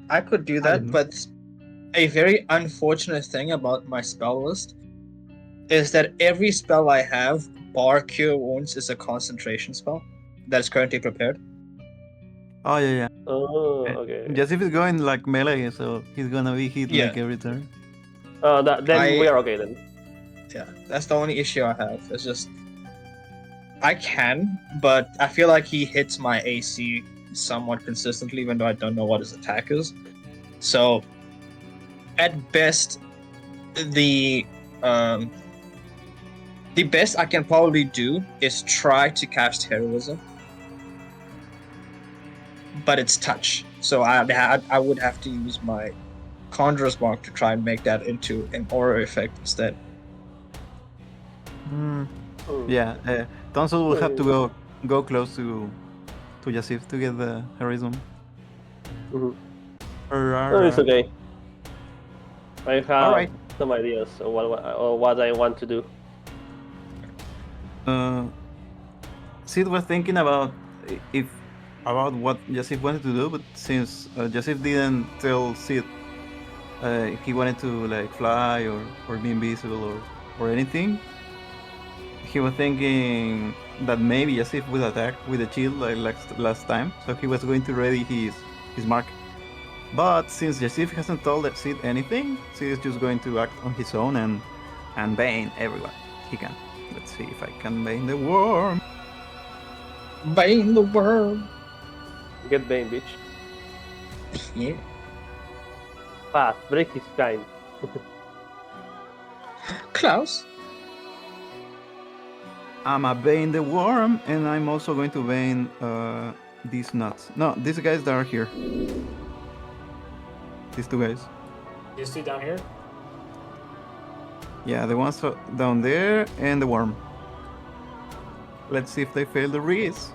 I could do that, but a very unfortunate thing about my spell list is that every spell I have, bar Cure Wounds, is a concentration spell that is currently prepared. Oh, yeah. Oh, okay. Jasyf is going like melee, so he's gonna be hit like every turn. Then we are okay then. Yeah, that's the only issue I have. It's just I can, but I feel like he hits my AC somewhat consistently, even though I don't know what his attack is. So, at best, the best I can probably do is try to cast Heroism, but it's touch. So I would have to use my Conjurer's Mark to try and make that into an aura effect instead. Yeah, Tonsal will have to go close to Jasyf to get the heroism. It's okay. I have some ideas of what I want to do. Sid was thinking about what Jasyf wanted to do, but since Jasyf didn't tell Sid if he wanted to like fly or be invisible or anything. He was thinking that maybe Jasyf would attack with a shield like last time, so he was going to ready his mark. But since Jasyf hasn't told Sid anything, Sid is just going to act on his own and bane everyone he can. Let's see if I can bane the worm. Bane the worm. Get Bane, bitch. Yeah. Fast, break his kind. Klaus. I'm a bane the worm, and I'm also going to bane these nuts. No, these guys that are here. These two guys. These two down here? Yeah, the ones down there and the worm. Let's see if they fail the Reese.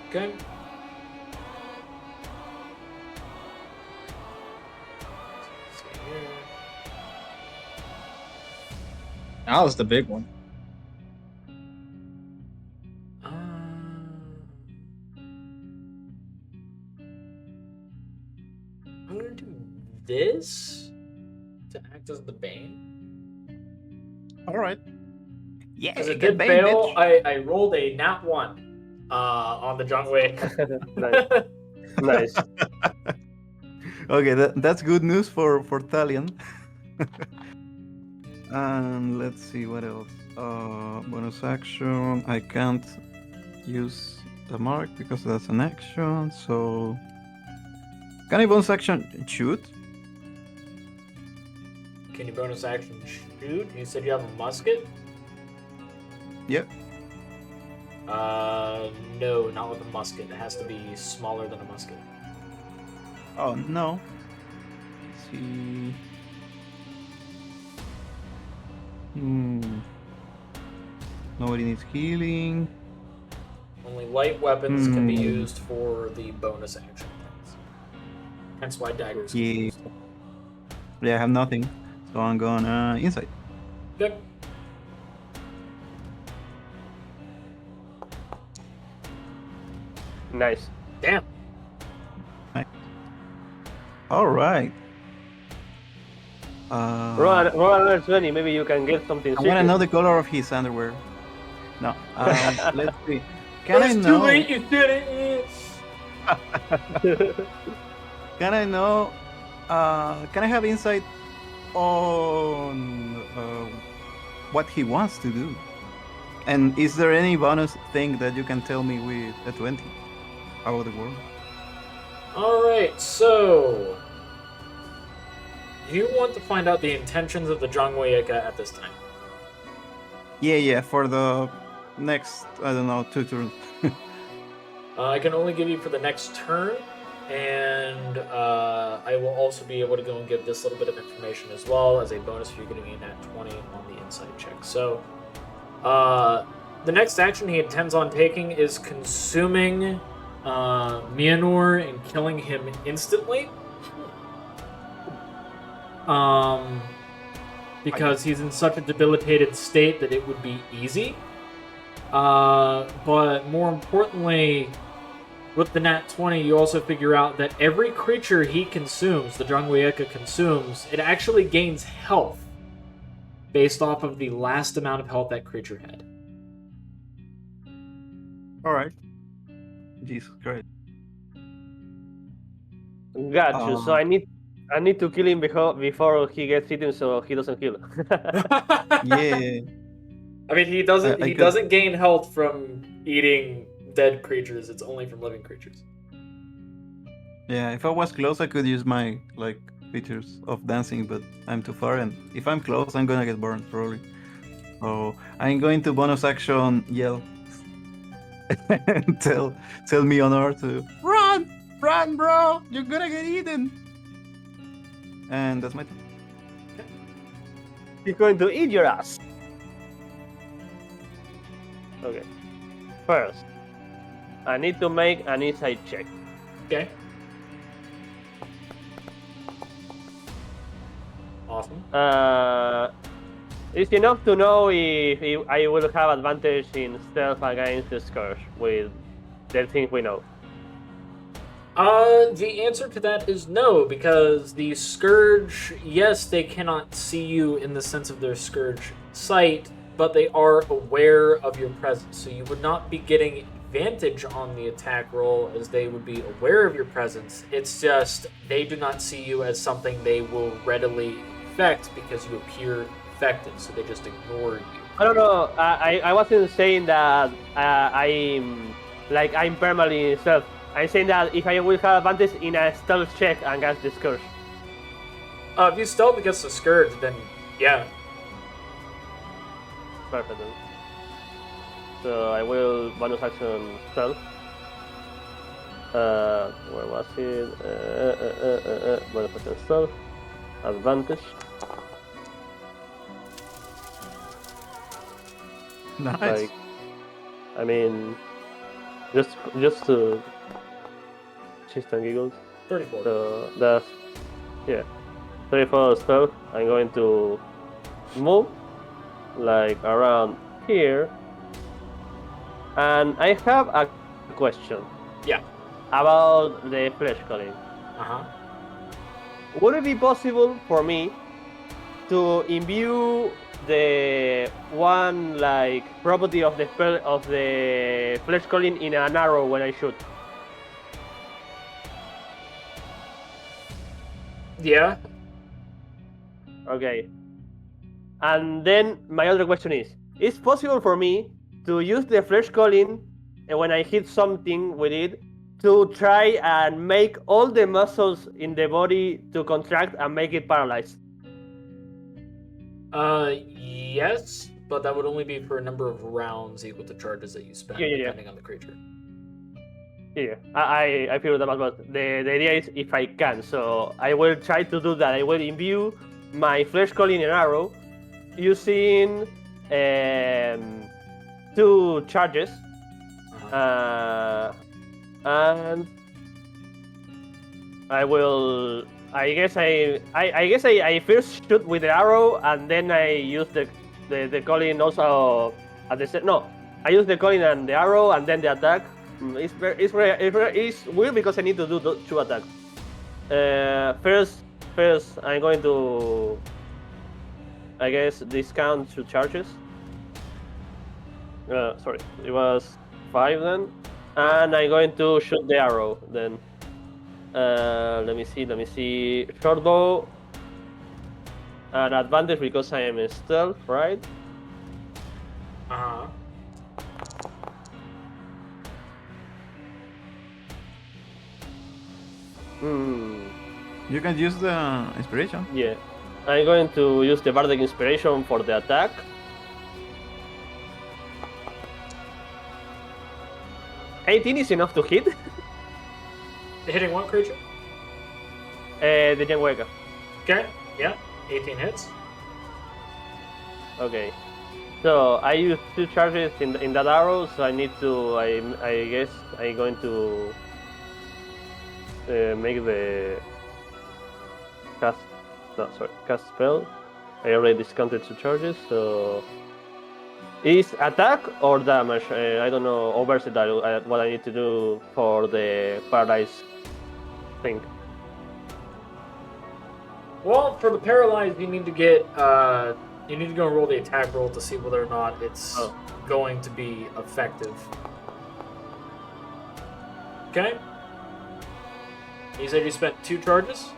Okay. That was the big one. I'm gonna do this to act as the Bane. All right. Yeah, As it did fail, I rolled a nat 1 on the John Wick. Nice. Okay, that's good news for Talion. And let's see what else. Bonus action. I can't use the mark because that's an action. So can I bonus action shoot? Can you bonus action shoot? You said you have a musket? Yep. No, not with a musket. It has to be smaller than a musket. Oh no. Let's see. Nobody needs healing. Only light weapons can be used for the bonus action things. Hence why daggers can be Yeah. used. Yeah, I have nothing. So I'm going inside. Yep. Nice. Damn. All right. Roll another 20, maybe you can get something I want to secret. know the color of his underwear. No. Let's see. Can I It's know? too late, you did it. Can I know? Can I have insight on what he wants to do? And is there any bonus thing that you can tell me with a 20 about the world? Alright, so you want to find out the intentions of the Jangwayeka at this time. Yeah, for the next, I don't know, 2 turns. I can only give you for the next turn, and I will also be able to go and give this little bit of information as well as a bonus for you getting a nat 20 on the insight check. So, the next action he intends on taking is consuming Mjolnir and killing him instantly. Because he's in such a debilitated state that it would be easy. But more importantly, with the nat 20, you also figure out that every creature he consumes, the Jangwayeka consumes, it actually gains health based off of the last amount of health that creature had. All right. Jesus Christ. Got you. So I need to kill him before he gets eaten, so he doesn't heal. Yeah. I mean, he doesn't. I He could- doesn't gain health from eating dead creatures. It's only from living creatures. Yeah, if I was close, I could use my features of dancing, but I'm too far, and if I'm close, I'm gonna get burned probably. So I'm going to bonus action yell and tell Mjolnir to run, bro, you're gonna get eaten. And that's my turn. He's going to eat your ass. Okay. First, I need to make an insight check. Okay. Awesome. It's enough to know if I will have advantage in stealth against the Scourge with the things we know. The answer to that is no, because the Scourge, yes, they cannot see you in the sense of their Scourge sight, but they are aware of your presence. So you would not be getting advantage on the attack roll as they would be aware of your presence. It's just they do not see you as something they will readily infect because you appear infected, so they just ignore you. I don't know. I wasn't saying that I'm permanently stealth. I'm saying that if I will have advantage in a stealth check against the Scourge. If you stealth against the Scourge, then yeah. Perfect then. So I will bonus action stealth. Where was it? Bonus action stealth. Advantage. Nice. Like, I mean, just to shits and giggles. 34. So that's 34 stealth. I'm going to move like around here, and I have a question. Yeah. About the flesh calling. Uh-huh. Would it be possible for me to imbue the one like property of the flesh calling in an arrow when I shoot? Yeah. Okay. And then my other question is: it's possible for me to use the flesh calling when I hit something with it to try and make all the muscles in the body to contract and make it paralyzed? Yes, but that would only be for a number of rounds equal to charges that you spend, depending on the creature. Yeah, I feel that, but the idea is if I can, so I will try to do that. I will imbue my flesh calling an arrow using 2 charges, and I will. I guess I first shoot with the arrow, and then I use the calling also at the no. I use the calling and the arrow, and then the attack. It's weird because I need to do 2 attacks. First, I'm going to, I guess, discount 2 charges. Sorry, it was 5 then, and I'm going to shoot the arrow then. Let me see. Short bow. An advantage because I am in stealth, right? Uh-huh. You can use the inspiration. Yeah. I'm going to use the Bardic Inspiration for the attack. $18 is enough to hit. Hitting what creature? The Genweka. Okay, yeah. 18 hits. Okay. So I use 2 charges in that arrow, so I need to. I guess I'm going to make the cast spell. I already discounted 2 charges, so is attack or damage? I don't know. Or versatile. What I need to do for the paralyze thing. Well, for the paralyzed, you need to get you need to go and roll the attack roll to see whether or not it's going to be effective. Okay. You said you spent 2 charges?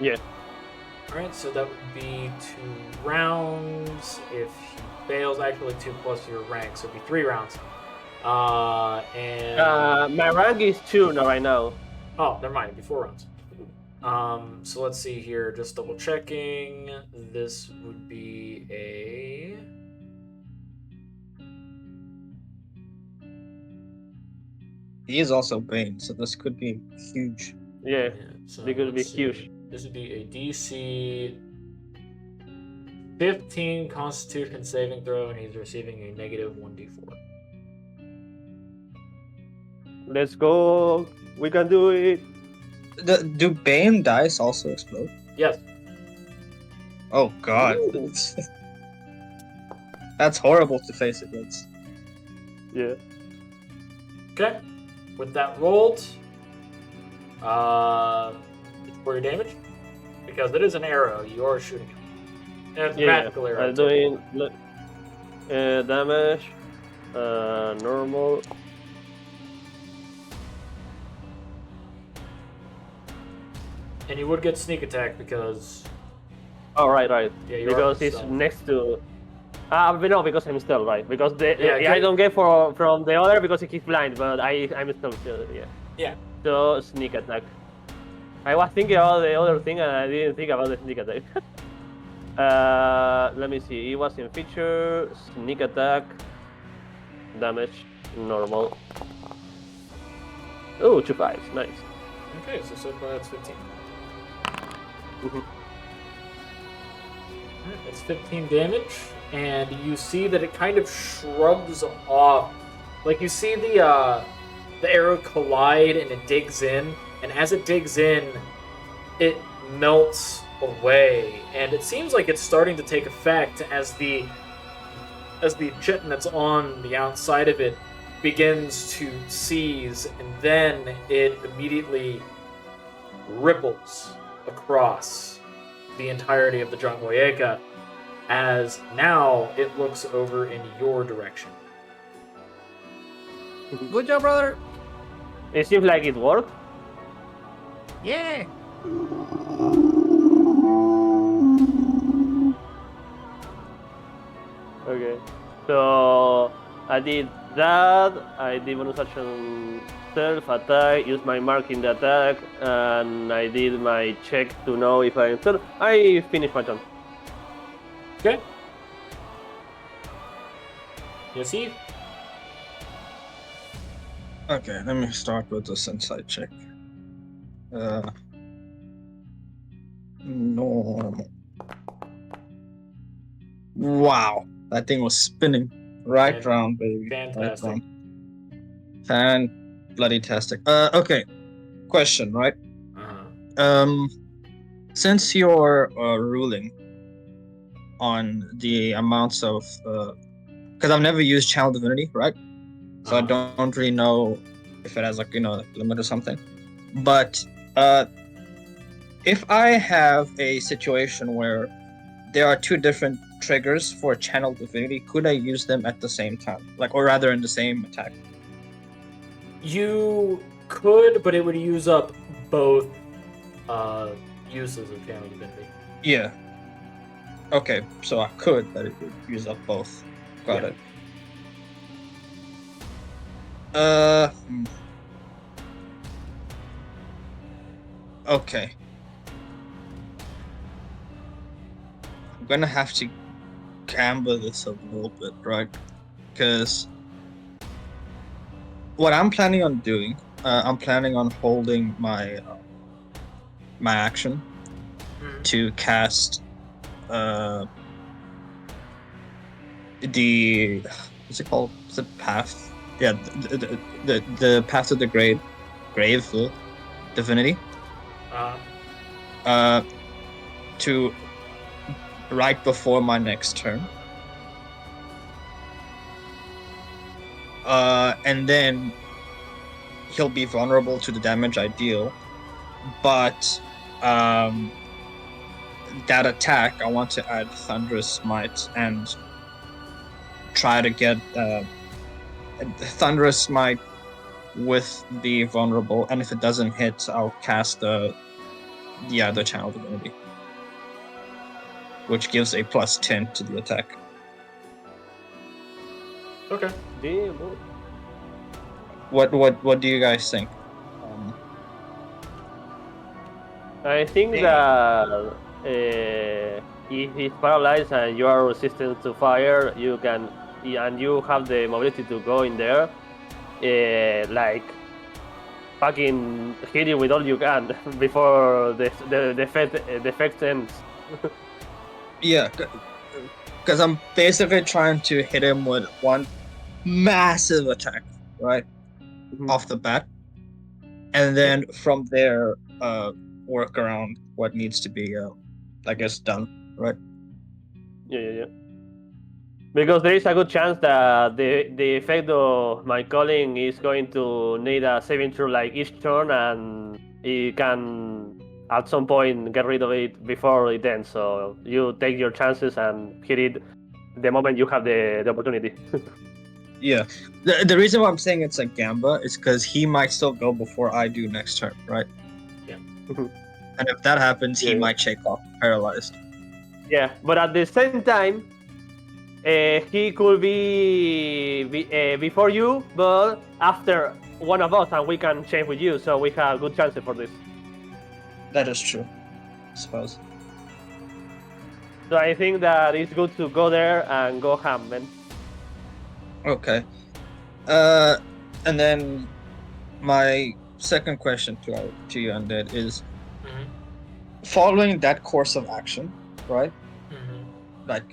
Yeah. Alright, so that would be 2 rounds. If he fails, actually 2 plus your rank, so it'd be 3 rounds. And my rank is 2 now, right now. oh, never mind, it'd be 4 rounds. So let's see here, just double checking. This would be a He is also Bane, so this could be huge. Yeah, so they could be let's see. huge. This would be a DC 15 Constitution saving throw, and he's receiving a negative 1d4. Let's go. We can do it. Do Bane dice also explode? Yes. Oh god. That's horrible to face against. Yeah. Okay. With that rolled, it's for your damage because it is an arrow you are shooting at. And it's a magical arrow. I'm doing damage, normal. And you would get sneak attack because. Oh, right. Yeah, you're because it's stealth. next to. But no, because I'm stealth, right? Because Yeah, I don't get from the other because he's blind, but I'm stealth. Yeah. Yeah. So sneak attack. I was thinking about the other thing and I didn't think about the sneak attack. Let me see. It was in feature, sneak attack, damage, normal. Oh, 2 5s, nice. Okay, so far that's 15. Mhm. Alright, that's 15 damage, and you see that it kind of shrugs off. Like you see the arrow collide and it digs in, and as it digs in, it melts away, and it seems like it's starting to take effect as the chitin that's on the outside of it begins to seize, and then it immediately ripples across the entirety of the Drangvoyeka as now it looks over in your direction. Good job, brother. It seems like it worked. Yeah. Okay. So I did that. I did bonus action self attack, use my mark in the attack, and I did my check to know if I'm still. I finished my turn. Okay. Jasyf? Okay, let me start with this insight check. Normal. Wow, that thing was spinning right Yeah, round, baby. fantastic. Right round. Fan-bloody-tastic. Okay. Question, right? Uh-huh. Since you're ruling on the amounts of, because I've never used Channel Divinity, right? So I don't really know if it has like limit or something. But if I have a situation where there are two different triggers for Channel Divinity, could I use them at the same time? Like, or rather in the same attack? You could, but it would use up both uses of Channel Divinity. Yeah. Okay, so I could, but it would use up both. Got it. Okay. I'm gonna have to gamble this a little bit, right? Because what I'm planning on doing, I'm planning on holding my my action to cast the what's it called? Is it Path? Yeah, the Path of the Grave Divinity. To right before my next turn. And then he'll be vulnerable to the damage I deal. But that attack, I want to add Thunderous Smite and try to get Thunderous Smite with the vulnerable. And if it doesn't hit, I'll cast the other Channel Divinity, which gives a +10 to the attack. Okay. What do you guys think? I think that if he's paralyzed and you are resistant to fire, you can, and you have the mobility to go in there, like fucking hit it with all you can before the effect ends. Yeah, because I'm basically trying to hit him with one massive attack, right, off the bat, and then from there, work around what needs to be, I guess, done, right? Yeah. Because there is a good chance that the effect of my calling is going to need a saving throw like each turn, and it can at some point get rid of it before it ends. So you take your chances and hit it the moment you have the opportunity. Yeah. The reason why I'm saying it's a Gamba is because he might still go before I do next turn, right? Yeah. And if that happens, he Yeah. might shake off paralyzed. Yeah, but at the same time, he could be before you, but after one of us, and we can change with you, so we have good chances for this. That is true, I suppose. So I think that it's good to go there and go ham, man. Okay. And then my second question to you, Undead, is Mhm. following that course of action, right? Mhm. Like,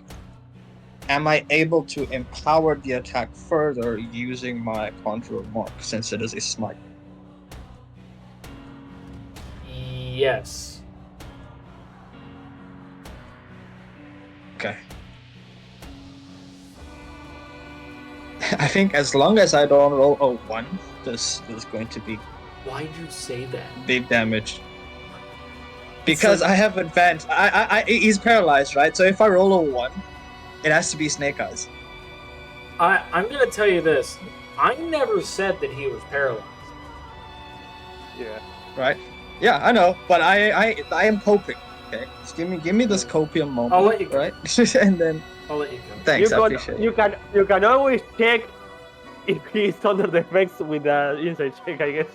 am I able to empower the attack further using my Conjurer Mark since it is a smite? Yes. Okay. I think as long as I don't roll a 1, this is going to be Why'd you say that? big damage. Because like- I have advanced. He's paralyzed, right? So if I roll a 1, it has to be Snake Eyes. I'm gonna tell you this. I never said that he was paralyzed. Yeah. Right? Yeah, I know, but I am coping. Okay, just give me this copium moment. I'll let you go. Right? And then I'll let you go. thanks, I appreciate it. You can always check if he's under the effects with the inside check, I guess.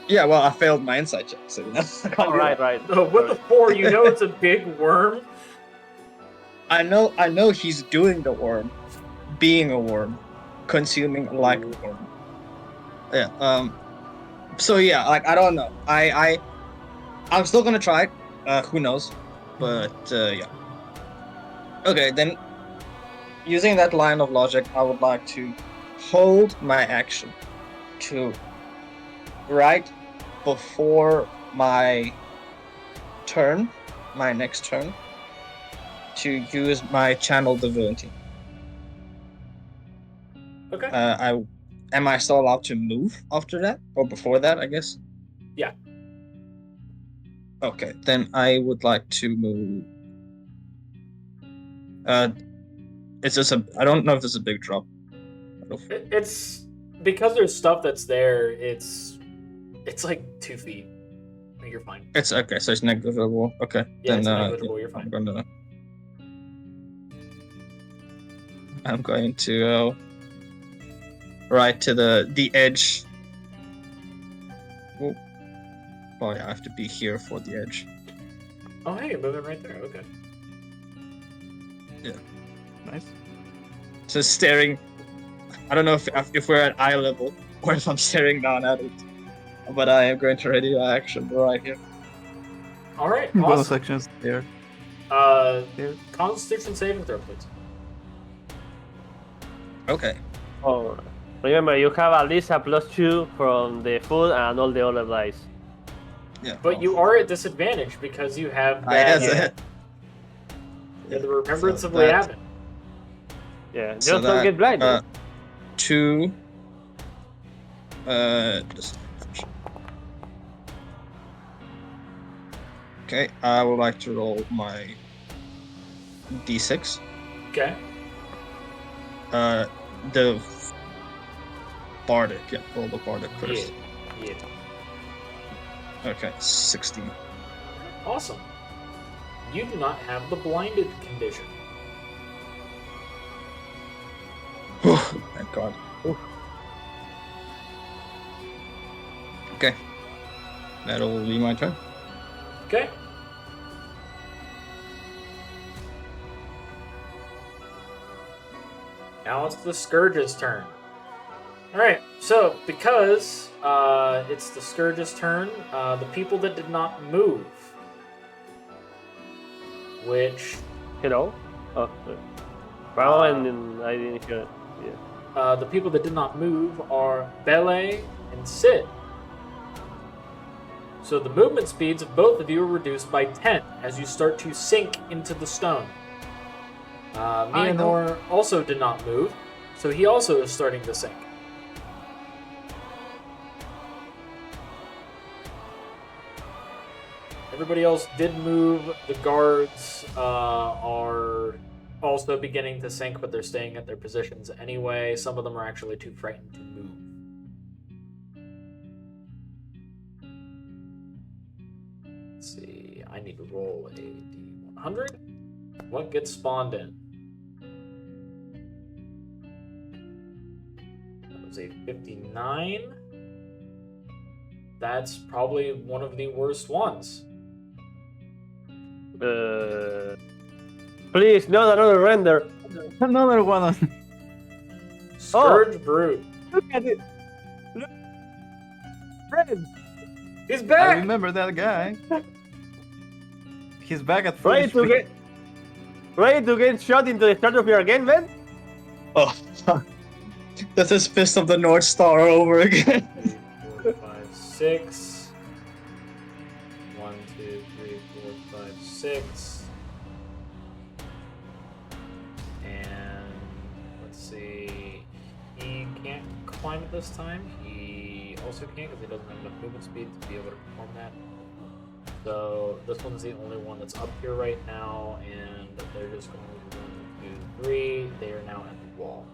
Yeah, well, I failed my insight check, so you know. I can't do that. Right. Oh, what the for? You know it's a big worm. I know he's doing the worm, being a worm, consuming like a worm. Yeah. So yeah, like I don't know. I'm still gonna try it. Who knows? But yeah. Okay, then using that line of logic, I would like to hold my action to right before my turn, my next turn, to use my channel divinity. Okay. Am I still allowed to move after that or before that? I guess. Yeah. Okay, then I would like to move. It's just I don't know if it's a big drop. It's because there's stuff that's there. It's like 2 feet. You're fine. It's okay, so it's negligible. Okay, Yeah, then it's negligible. yeah, You're fine. I'm going to right to the edge. Oh yeah, I have to be here for the edge. Oh, hey, you're moving right there. Okay. Yeah. Nice. So staring. I don't know if we're at eye level or if I'm staring down at it, but I am going to ready my action right here. All right. Bonus Awesome. actions there. Here. Constitution saving throw, please. Okay. Oh, remember you have at least a +2 from the food and all the other dice. Yeah. But you are at disadvantage because you have I that. has The remembrance so of that- Leaven. Yeah, just So don't that, get blind. 2. Just. Okay, I would like to roll my d6. Okay. The Bardic. Yeah, roll the Bardic first. Yeah. Okay, 16. Awesome. You do not have the blinded condition. Thank God. Okay. That'll be my turn. Okay. Now it's the Scourge's turn. Alright, so because it's the Scourge's turn, the people that did not move, which You know? Oh, well, and I didn't hear it. Yeah. the people that did not move are Bele and Sid. So the movement speeds of both of you are reduced by 10 as you start to sink into the stone. Mianor also did not move, so he also is starting to sink. Everybody else did move. The guards are also beginning to sink, but they're staying at their positions anyway. Some of them are actually too frightened to move. Let's see. I need to roll a D100. What gets spawned in? That was a 59. That's probably one of the worst ones. Please, not another render. Another one on. Scourge Brute. Look at it. Look. Friend. He's I back! remember that guy. He's back at full Ready to speed. get shot into the stratosphere again, man? Oh, this is Fist of the North Star over again. 3, 4, 5, 6. 1, 2, 3, 4, 5, 6. And let's see. He can't climb it this time. He also can't because he doesn't have enough movement speed to be able to perform that. So this one's the only one that's up here right now, and they're just going to 1, 2, 3. They are now at the wall.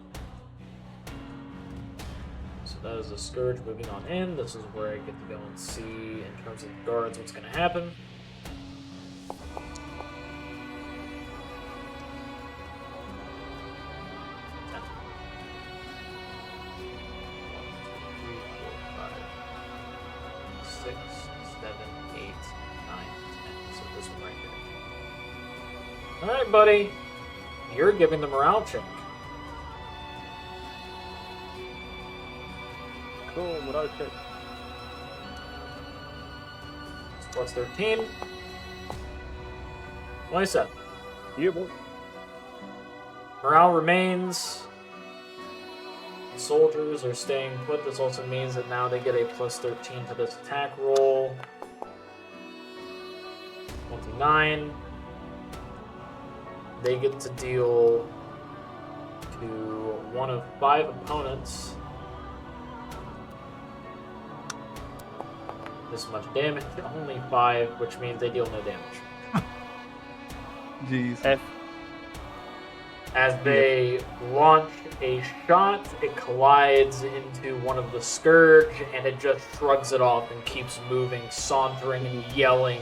So that is the Scourge moving on in. This is where I get to go and see, in terms of guards, what's going to happen. Alright, buddy. You're giving the morale check. Cool, morale check. It's plus 13. 27. Yeah, boy. Morale remains. The soldiers are staying put. This also means that now they get a plus 13 to this attack roll. 29. They get to deal to one of 5 opponents this much damage. Only 5, which means they deal no damage. Jeez. F. As they launch a shot, it collides into one of the Scourge, and it just shrugs it off and keeps moving, sauntering and yelling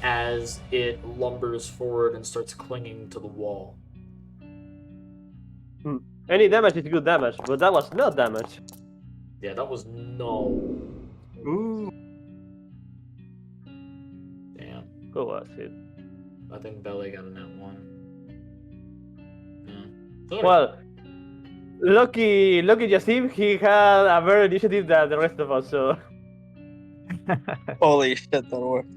as it lumbers forward and starts clinging to the wall. Any damage is good damage, but that was not damage. Yeah, that was no. Ooh. Damn. Who was it? I think Belly got a net 1. Yeah. Well, lucky Jasyf, he had a better initiative than the rest of us, so... Holy shit, that worked.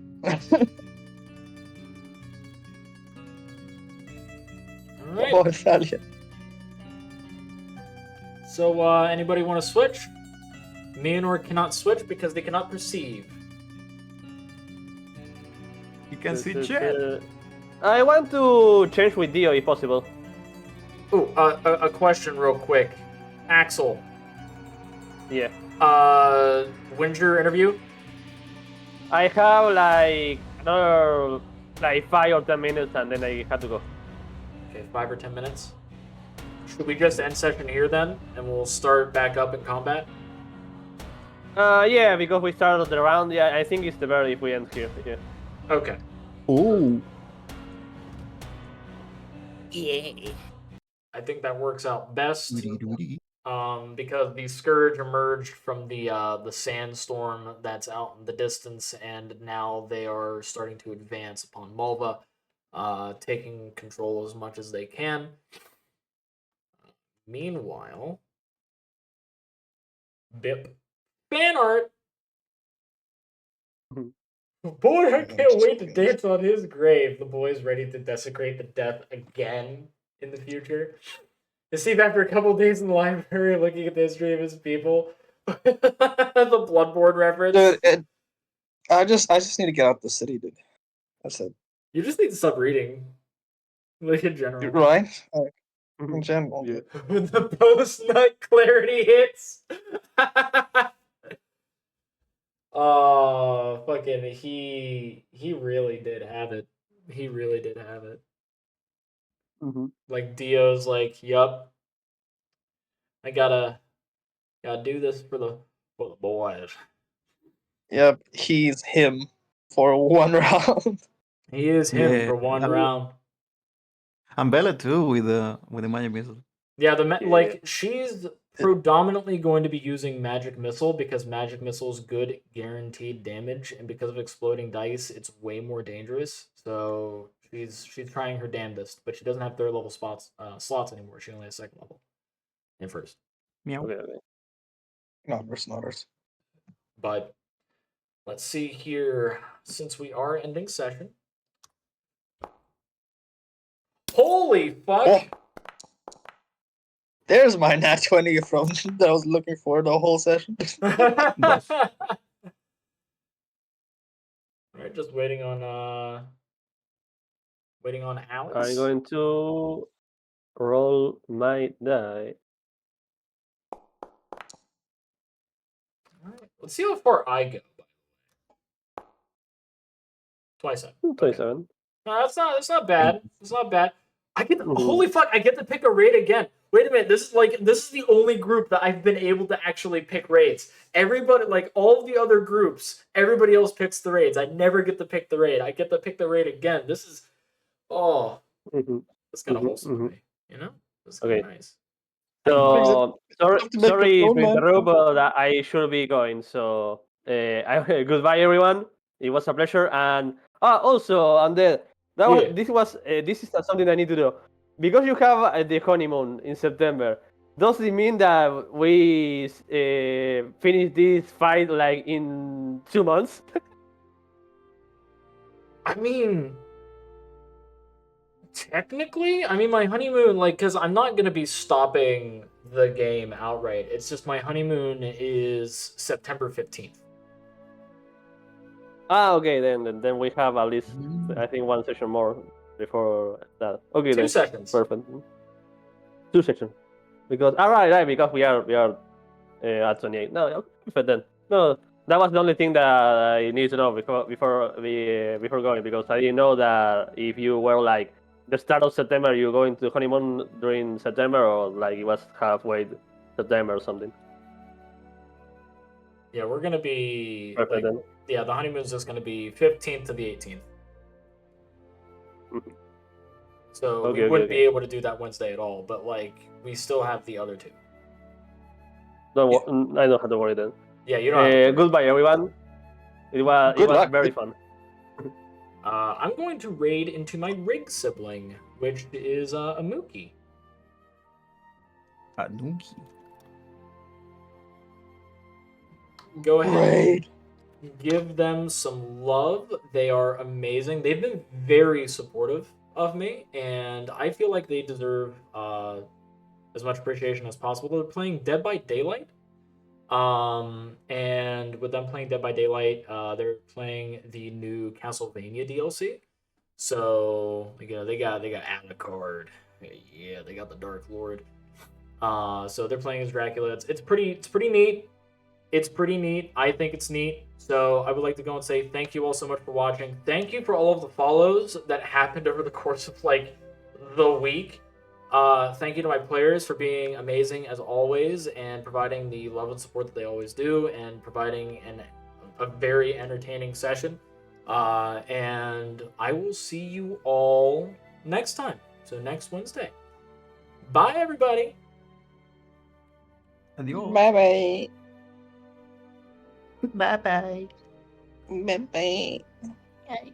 Alright. Oh, Italian. So, anybody want to switch? Mianor cannot switch because they cannot perceive. You can see chat. I want to change with Dio if possible. Ooh, a question real quick. Axel, Yeah. when's your interview? I have like another like 5 or 10 minutes and then I have to go. Okay, 5 or 10 minutes. Should we just end session here then, and we'll start back up in combat? Yeah, because we started the round, yeah, I think it's the better if we end here. Yeah. Okay. Ooh. Yeah. I think that works out best. Doody-doody. Because the Scourge emerged from the sandstorm that's out in the distance, and now they are starting to advance upon Malva, taking control as much as they can. Meanwhile, Bip fan art. Boy, I can't wait to dance on his grave. The boy's ready to desecrate the death again in the future. To see after a couple days in the library looking at the history of his people. The Bloodborne reference. Dude, I just need to get out the city, dude. That's it. You just need to stop reading. Like in general. Right? In general. Yeah. When the post-nut clarity hits. Oh, fucking he really did have it. He really did have it. Mm-hmm. Like Dio's like, yup, I gotta do this for the boys. Yep, he's him for one round. He is him Yeah, for one and- round. And Bella too with the magic missile. Yeah, Yeah. like she's predominantly going to be using magic missile because magic missile is good guaranteed damage, and because of exploding dice, it's way more dangerous. So she's trying her damnedest, but she doesn't have third level slots anymore. She only has second level and first. Meow. Okay. Nodders. But let's see here. Since we are ending session, holy fuck! Oh. There's my nat 20 from that I was looking for the whole session. Dos. Alright, just waiting on Alex. I'm going to roll my die. Alright, let's see how far I go. 27. 27. Okay. No, that's not bad. It's not bad. I get Mhm. holy fuck! I get to pick a raid again. Wait a minute. This is the only group that I've been able to actually pick raids. Everybody, like all of the other groups, everybody else picks the raids. I never get to pick the raid. I get to pick the raid again. This is Mhm. that's kind of Mhm, wholesome mhm. for me. You know, it's kind of Okay. nice. So sorry, have to make sorry the to phone, man. interrupt, but I should be going. So goodbye, everyone. It was a pleasure. And also, and then Yeah. this is something I need to do because you have the honeymoon in September. Does it mean that we finish this fight like in 2 months? I mean, technically, my honeymoon, like, because I'm not gonna be stopping the game outright. It's just my honeymoon is September 15th. Okay, then we have at least I think one session more before that. Okay, 2 then sessions. perfect. 2 sessions because right because we are at 28. No, okay, perfect then. No, that was the only thing that I need to know before going because I didn't know that if you were like the start of September, you going to honeymoon during September or like it was halfway September or something. Yeah, we're gonna be Perfect like, then. yeah, the honeymoon's just gonna be 15th to the 18th. Mhm. So Okay, we wouldn't okay. be able to do that Wednesday at all, but like we still have the other two. I don't have to worry then. Yeah, you don't have to worry. Goodbye, everyone. It was Good luck. very fun. I'm going to raid into my rig sibling, which is a Mookie. Anuki. Go ahead. Raid. Give them some love. They are amazing. They've been very supportive of me, and I feel like they deserve as much appreciation as possible. They're playing Dead by Daylight. And with them playing Dead by Daylight, they're playing the new Castlevania DLC. So they got Alucard. Yeah, they got the Dark Lord. So they're playing as Dracula. It's pretty neat. It's pretty neat. I think it's neat. So I would like to go and say thank you all so much for watching. Thank you for all of the follows that happened over the course of like the week. Thank you to my players for being amazing as always and providing the love and support that they always do and providing a very entertaining session. And I will see you all next time. So next Wednesday. Bye, everybody. Adios. Bye. Bye bye. Bye.